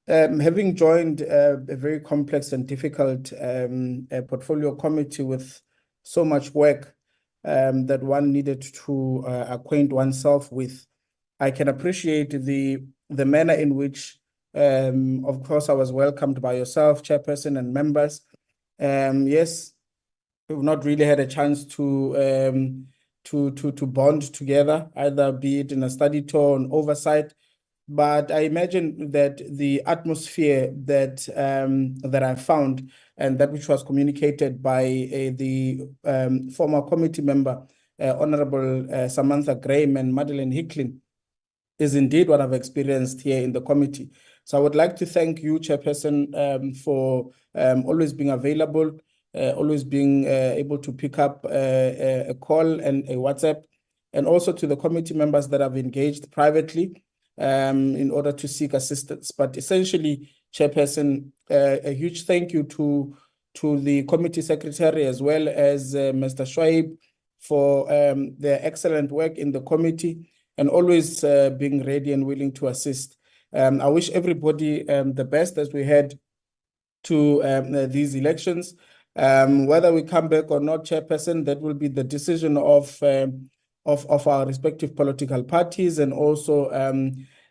[SPEAKER 5] Having joined a very complex and difficult portfolio committee with so much work that one needed to acquaint oneself with, I can appreciate the manner in which, of course, I was welcomed by yourself, Chairperson, and members. Yes, we've not really had a chance to bond together, either be it in a study tour or an oversight. But I imagine that the atmosphere that that I found and that which was communicated by the former committee member, Honorable Samantha Graham and Madeleine Hicklin, is indeed what I've experienced here in the committee. So I would like to thank you, Chairperson, for always being available, always being able to pick up a call and a WhatsApp, and also to the committee members that have engaged privately in order to seek assistance. But essentially, Chairperson, a huge thank you to the committee secretary as well as Mr. Schweib for their excellent work in the committee and always being ready and willing to assist. I wish everybody the best as we head to these elections. Whether we come back or not, Chairperson, that will be the decision of our respective political parties and also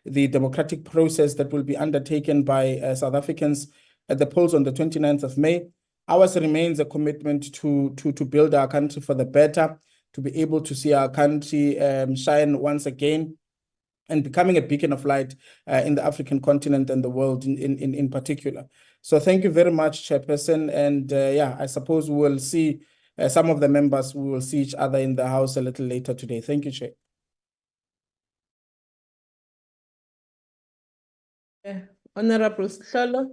[SPEAKER 5] the democratic process that will be undertaken by South Africans at the polls on the 29th of May. Ours remains a commitment to build our country for the better, to be able to see our country shine once again and becoming a beacon of light in the African continent and the world in particular. So thank you very much, Chairperson. And yeah, I suppose we will see some of the members, we will see each other in the House a little later today. Thank you, Chair.
[SPEAKER 2] Honorable Sihlolo.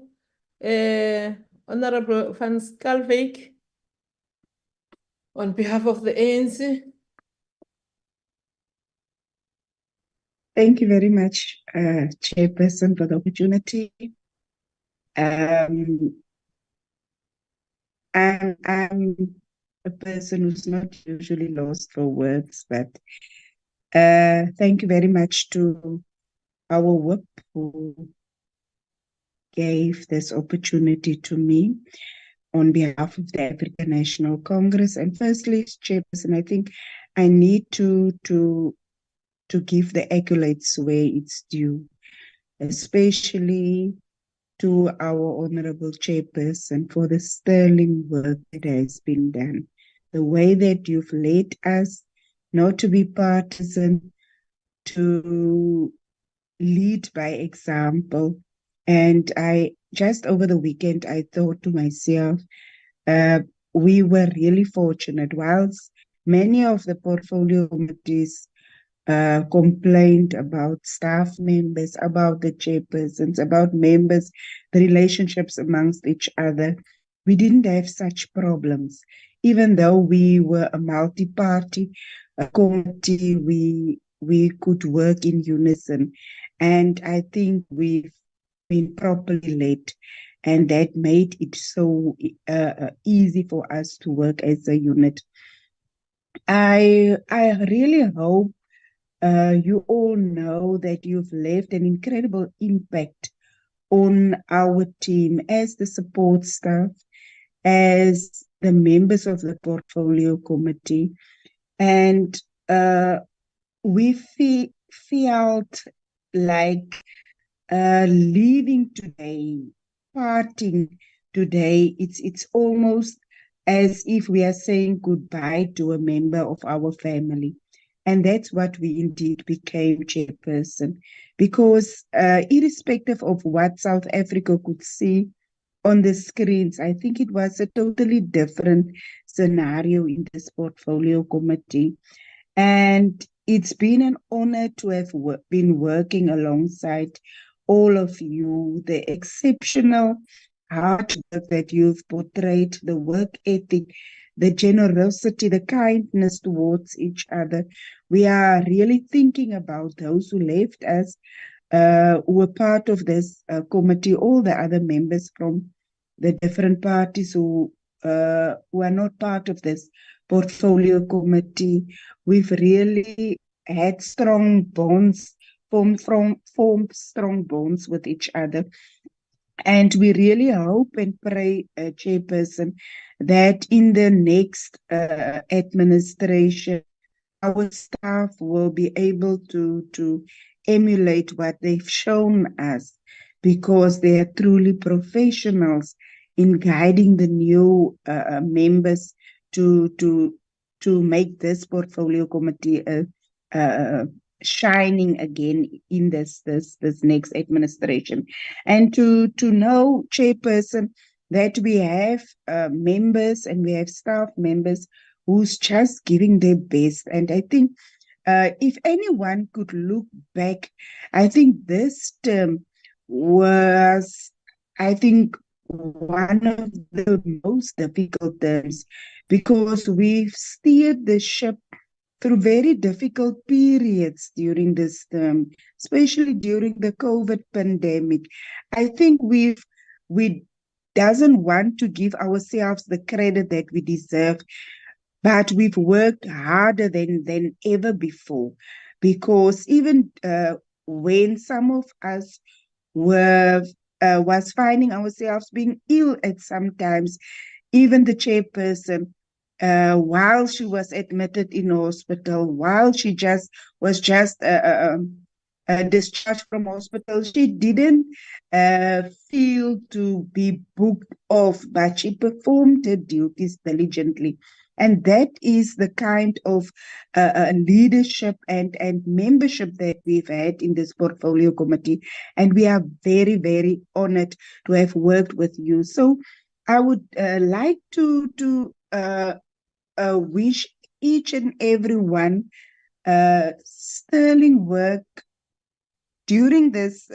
[SPEAKER 2] Honorable Van Schalkwyk, on behalf of the ANC.
[SPEAKER 11] Thank you very much, Chairperson, for the opportunity. I'm a person who's not usually lost for words, but thank you very much to our whip who gave this opportunity to me on behalf of the African National Congress. And firstly, Chairperson, I think I need to give the accolades where it's due, especially to our Honorable Chairperson for the sterling work that has been done. The way that you've led us not to be partisan, to lead by example. And just over the weekend, I thought to myself, we were really fortunate. Whilst many of the portfolio committees complained about staff members, about the chairpersons, about members, the relationships amongst each other, we didn't have such problems. Even though we were a multi-party committee, we could work in unison. And I think we've been properly led, and that made it so easy for us to work as a unit. I really hope you all know that you've left an incredible impact on our team as the support staff, as the members of the portfolio committee. And we felt like leaving today, parting today, it's almost as if we are saying goodbye to a member of our family. And that's what we indeed became, Chairperson, because irrespective of what South Africa could see on the screens, I think it was a totally different scenario in this portfolio committee. And it's been an honor to have been working alongside all of you, the exceptional hard work that you've portrayed, the work ethic, the generosity, the kindness towards each other. We are really thinking about those who left us, who were part of this committee, all the other members from the different parties who are not part of this portfolio committee. We've really had strong bonds, formed strong bonds with each other. And we really hope and pray, Chairperson, that in the next administration, our staff will be able to emulate what they've shown us, because they are truly professionals in guiding the new members to make this portfolio committee shining again in this next administration. And to know, Chairperson, that we have members and we have staff members who's just giving their best. And I think if anyone could look back, I think this term was, I think, one of the most difficult terms, because we've steered the ship through very difficult periods during this term, especially during the COVID pandemic. I think we doesn't want to give ourselves the credit that we deserve, but we've worked harder than ever before, because even when some of us was finding ourselves being ill at some times, even the chairperson, while she was admitted in hospital, while she was just discharged from hospital, she didn't feel to be booked off, but she performed her duties diligently. And that is the kind of leadership and membership that we've had in this portfolio committee. And we are very, very honored to have worked with you. So I would like to wish each and every one sterling work during this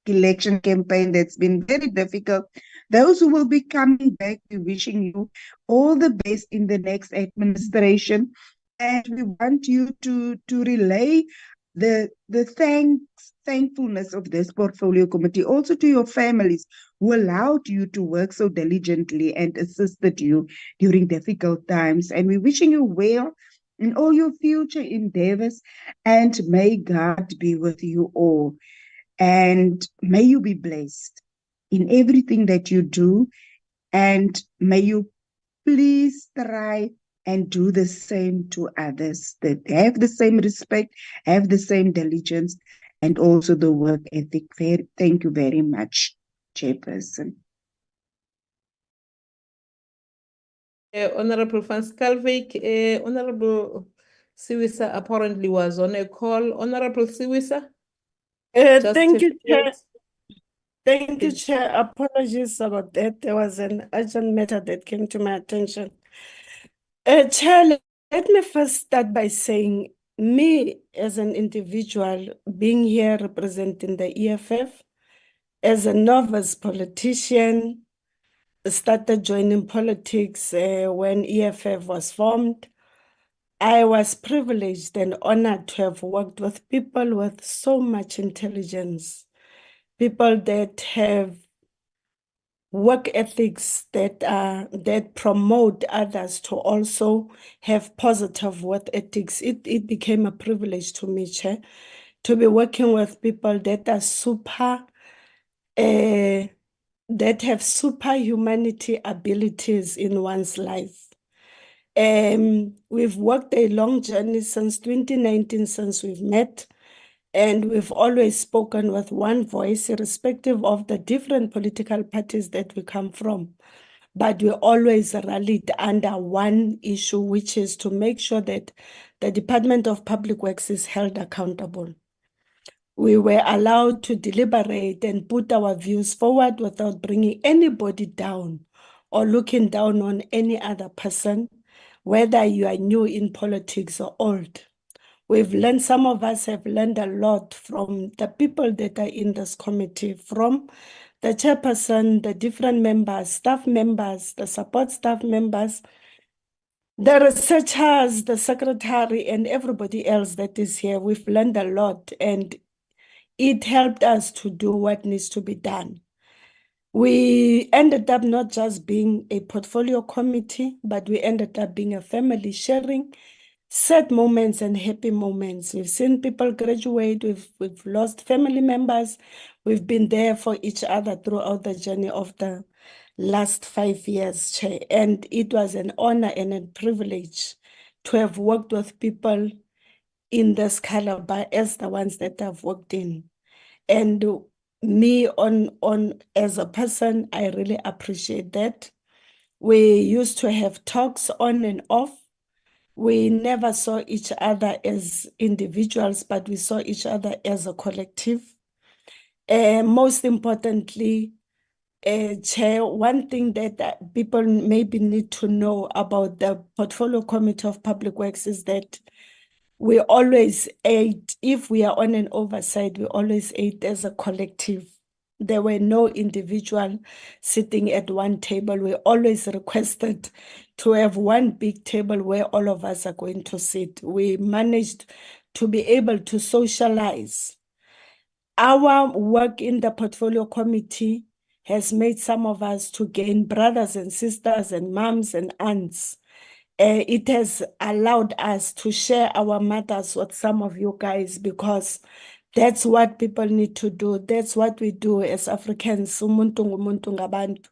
[SPEAKER 11] election campaign that's been very difficult. Those who will be coming back, we're wishing you all the best in the next administration. And we want you to relay the thankfulness of this portfolio committee also to your families who allowed you to work so diligently and assisted you during difficult times. And we're wishing you well in all your future endeavors, and may God be with you all. And may you be blessed in everything that you do, and may you please try and do the same to others, that have the same respect, have the same diligence, and also the work ethic. Thank you very much, Chairperson.
[SPEAKER 2] Honorable Van Schalkwyk, Honorable Siwisa apparently was on a call. Honorable Siwisa?
[SPEAKER 9] Thank you, Chair. Thank you, Chair. Apologies about that. There was an urgent matter that came to my attention. Chair, let me first start by saying, me as an individual being here representing the EFF, as a novice politician, started joining politics when EFF was formed. I was privileged and honored to have worked with people with so much intelligence, people that have work ethics that promote others to also have positive work ethics. It became a privilege to me, Chair, to be working with people that are super that have superhumanity abilities in one's life. We've worked a long journey since 2019, since we've met, and we've always spoken with one voice, irrespective of the different political parties that we come from. But we always rallied under one issue, which is to make sure that the Department of Public Works is held accountable. We were allowed to deliberate and put our views forward without bringing anybody down or looking down on any other person, whether you are new in politics or old. We've learned, some of us have learned a lot from the people that are in this committee, from the chairperson, the different members, staff members, the support staff members, the researchers, the secretary, and everybody else that is here. We've learned a lot, and it helped us to do what needs to be done. We ended up not just being a portfolio committee, but we ended up being a family, sharing sad moments and happy moments. We've seen people graduate, we've lost family members. We've been there for each other throughout the journey of the last 5 years, Chair. And it was an honor and a privilege to have worked with people in this caliber as the ones that I've worked in. And me as a person, I really appreciate that. We used to have talks on and off. We never saw each other as individuals, but we saw each other as a collective. Most importantly, Chair, one thing that people maybe need to know about the Portfolio Committee of Public Works is that we always aid, if we are on an oversight, we always aid as a collective. There were no individual sitting at one table. We always requested to have one big table where all of us are going to sit. We managed to be able to socialize. Our work in the Portfolio Committee has made some of us to gain brothers and sisters and moms and aunts. It has allowed us to share our matters with some of you guys, because that's what people need to do. That's what we do as Africans. Umuntu ngumuntu ngabantu.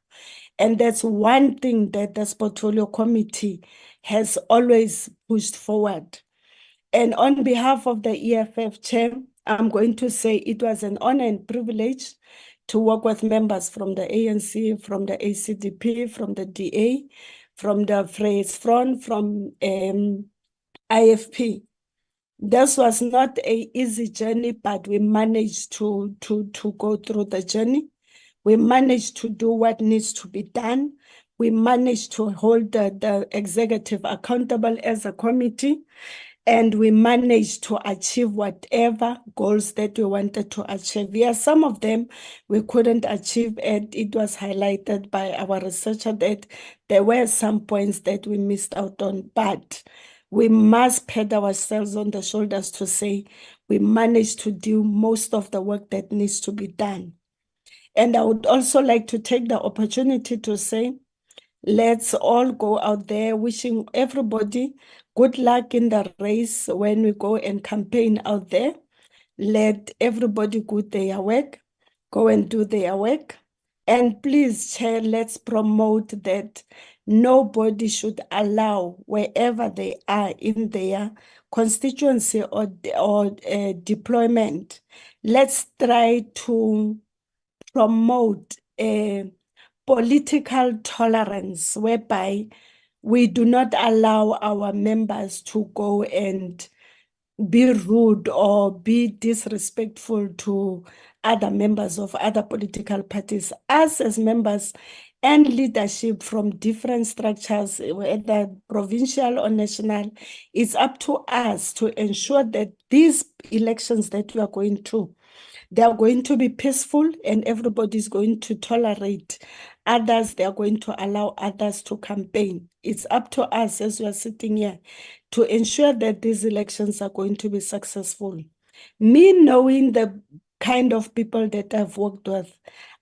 [SPEAKER 9] And that's one thing that the Portfolio Committee has always pushed forward. And on behalf of the EFF Chair, I'm going to say it was an honor and privilege to work with members from the ANC, from the ACDP, from the DA, from the Phrase Front, from IFP. This was not an easy journey, but we managed to go through the journey. We managed to do what needs to be done. We managed to hold the executive accountable as a committee, and we managed to achieve whatever goals that we wanted to achieve. Yes, some of them we couldn't achieve, and it was highlighted by our researcher that there were some points that we missed out on, but we must pat ourselves on the shoulders to say we managed to do most of the work that needs to be done. And I would also like to take the opportunity to say, let's all go out there wishing everybody good luck in the race when we go and campaign out there. Let everybody do their work, go and do their work. And please, Chair, let's promote that nobody should allow, wherever they are in their constituency or deployment, let's try to promote a political tolerance whereby we do not allow our members to go and be rude or be disrespectful to other members of other political parties. Us as members and leadership from different structures, whether provincial or national, it's up to us to ensure that these elections that we are going to, they are going to be peaceful, and everybody is going to tolerate others. They are going to allow others to campaign. It's up to us as we are sitting here to ensure that these elections are going to be successful. Me knowing the kind of people that I've worked with,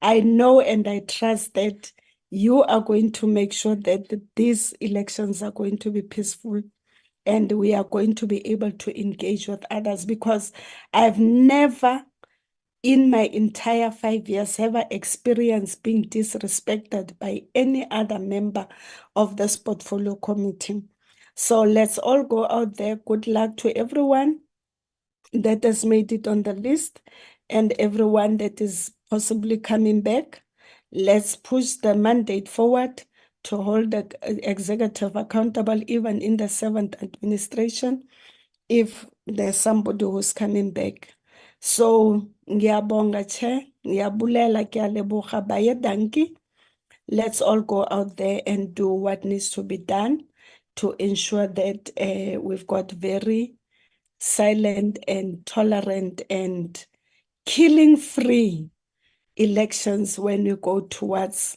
[SPEAKER 9] I know and I trust that you are going to make sure that these elections are going to be peaceful, and we are going to be able to engage with others, because I've never in my entire 5 years have I experienced being disrespected by any other member of this portfolio committee. So let's all go out there. Good luck to everyone that has made it on the list and everyone that is possibly coming back. Let's push the mandate forward to hold the executive accountable even in the 7th administration if there's somebody who's coming back. So ngiyabonga Chair, ngiyabulela, ngiyaleboga baye danki. Let's all go out there and do what needs to be done to ensure that we've got very silent and tolerant and killing-free elections when we go towards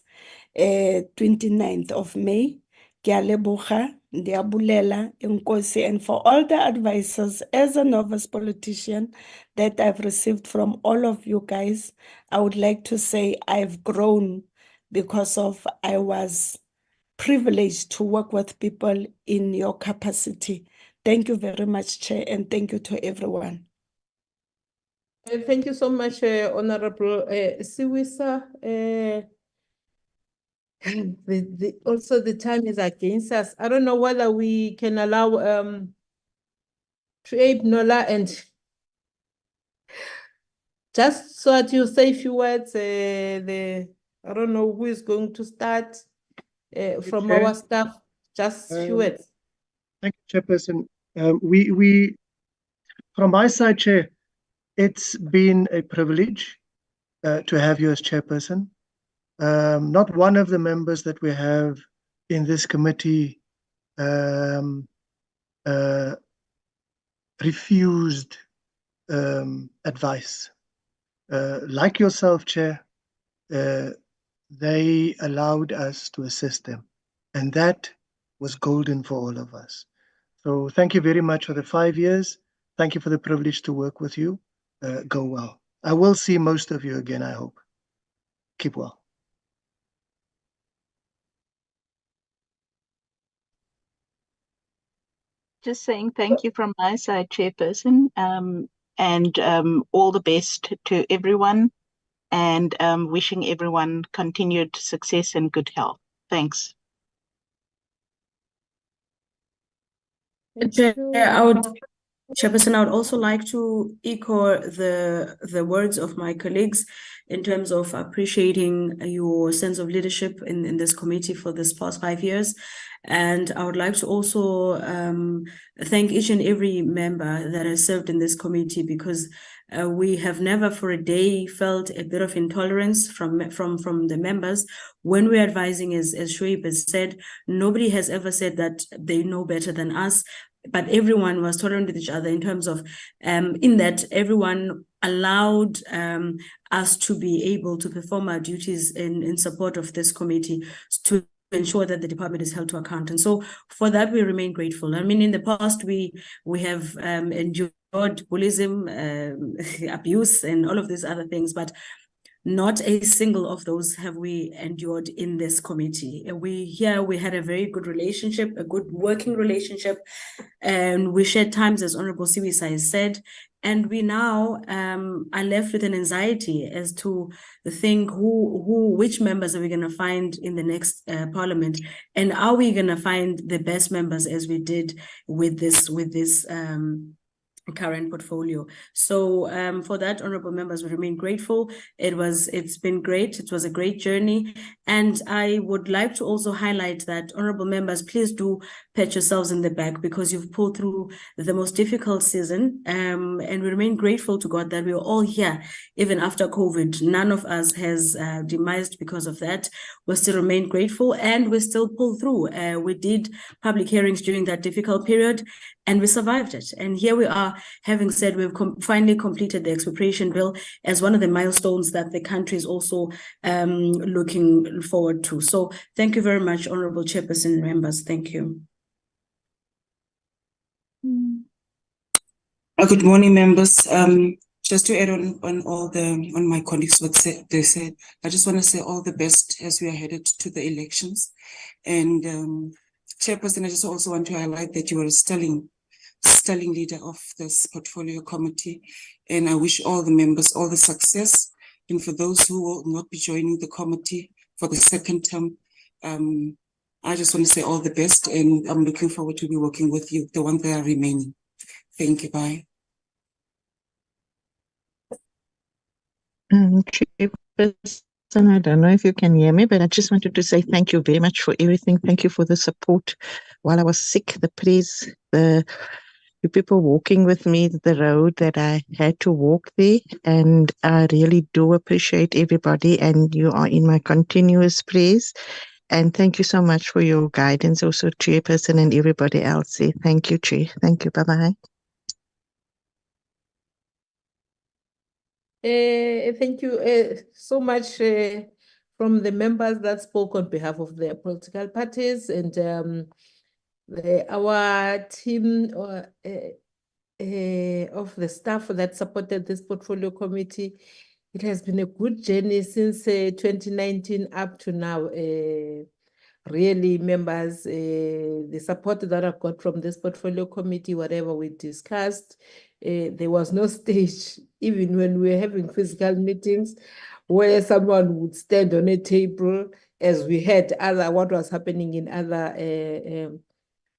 [SPEAKER 9] 29th of May. Ngiyaleboga, ndiyabulela, enkosi, and for all the advices as a novice politician that I've received from all of you guys, I would like to say I've grown because of I was privileged to work with people in your capacity. Thank you very much, Chair, and thank you to everyone.
[SPEAKER 2] Thank you so much, Honorable Siwisa. Also the time is against us. I don't know whether we can allow Trabe Nola and just so that you say a few words. I don't know who is going to start from
[SPEAKER 12] Chair.
[SPEAKER 2] our staff. Just a few words.
[SPEAKER 12] Thank you, Chairperson. We from my side, Chair, it's been a privilege to have you as Chairperson. Not one of the members that we have in this committee refused advice. Like yourself, Chair, they allowed us to assist them, and that was golden for all of us. So thank you very much for the 5 years. Thank you for the privilege to work with you. Go well. I will see most of you again, I hope. Keep well.
[SPEAKER 13] Just saying thank you from my side, Chairperson, and all the best to everyone, and wishing everyone continued success and good health. Thanks.
[SPEAKER 3] Chairperson, I would also like to echo the words of my colleagues in terms of appreciating your sense of leadership in this committee for this past 5 years. And I would like to also thank each and every member that has served in this committee, because we have never for a day felt a bit of intolerance from the members. When we're advising, as Shoaib has said, nobody has ever said that they know better than us, but everyone was tolerant with each other in terms of, in that everyone allowed us to be able to perform our duties in support of this committee to ensure that the department is held to account. And so for that, we remain grateful. I mean, in the past, we have endured bullyism, abuse, and all of these other things, but not a single of those have we endured in this committee. We had a very good relationship, a good working relationship, and we shared times, as Honorable Siwisa has said, and we now are left with an anxiety as to think which members are we going to find in the next parliament, and are we going to find the best members as we did with this current portfolio. So for that, honorable members, we remain grateful. It's been great. It was a great journey. And I would like to also highlight that, honorable members, please do pat yourselves in the back, because you've pulled through the most difficult season. And we remain grateful to God that we're all here, even after COVID. None of us has demised because of that. We still remain grateful, and we still pull through. We did public hearings during that difficult period, and we survived it. And here we are, having said we've finally completed the expropriation bill as one of the milestones that the country is also looking forward to. So thank you very much, Honorable Chairperson and members. Thank you.
[SPEAKER 14] Good morning, members. Just to add on my colleagues what they said, I just want to say all the best as we are headed to the elections. And Chairperson, I just also want to highlight that you were instilling sterling leader of this portfolio committee. And I wish all the members all the success. And for those who will not be joining the committee for the second term, I just want to say all the best, and I'm looking forward to be working with you, the ones that are remaining. Thank you. Bye.
[SPEAKER 15] Chairperson, I don't know if you can hear me, but I just wanted to say thank you very much for everything. Thank you for the support while I was sick, the praise, the people walking with me the road that I had to walk there. And I really do appreciate everybody, and you are in my continuous praise. And thank you so much for your guidance, also Chairperson and everybody else there. Thank you, Chair. Thank you. Bye-bye.
[SPEAKER 2] Thank you so much from the members that spoke on behalf of their political parties and our team of the staff that supported this portfolio committee. It has been a good journey since 2019 up to now. Really, members, the support that I got from this portfolio committee, whatever we discussed, there was no stage, even when we were having physical meetings, where someone would stand on a table, as we had what was happening in other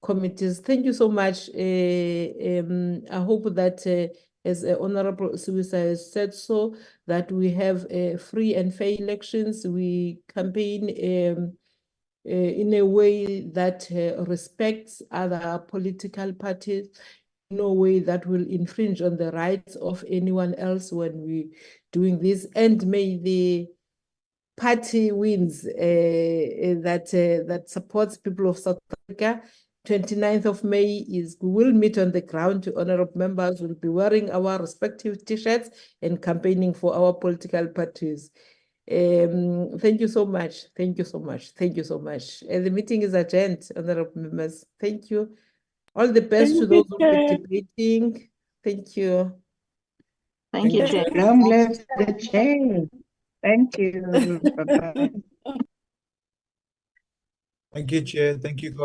[SPEAKER 2] committees. Thank you so much. I hope that as Honorable Suisa has said so, that we have free and fair elections. We campaign in a way that respects other political parties, in a way that will infringe on the rights of anyone else when we doing this. And may the party wins that supports people of South Africa. 29th of May is we will meet on the ground. Honorable members will be wearing our respective t-shirts and campaigning for our political parties. Thank you so much. Thank you so much. Thank you so much. And the meeting is adjourned, honorable members. Thank you. All the best to those who will be debating. Thank you.
[SPEAKER 13] Thank you, Chair.
[SPEAKER 11] Long live the chair. Thank you. Bye-bye.
[SPEAKER 10] Thank you, Chair. Thank you.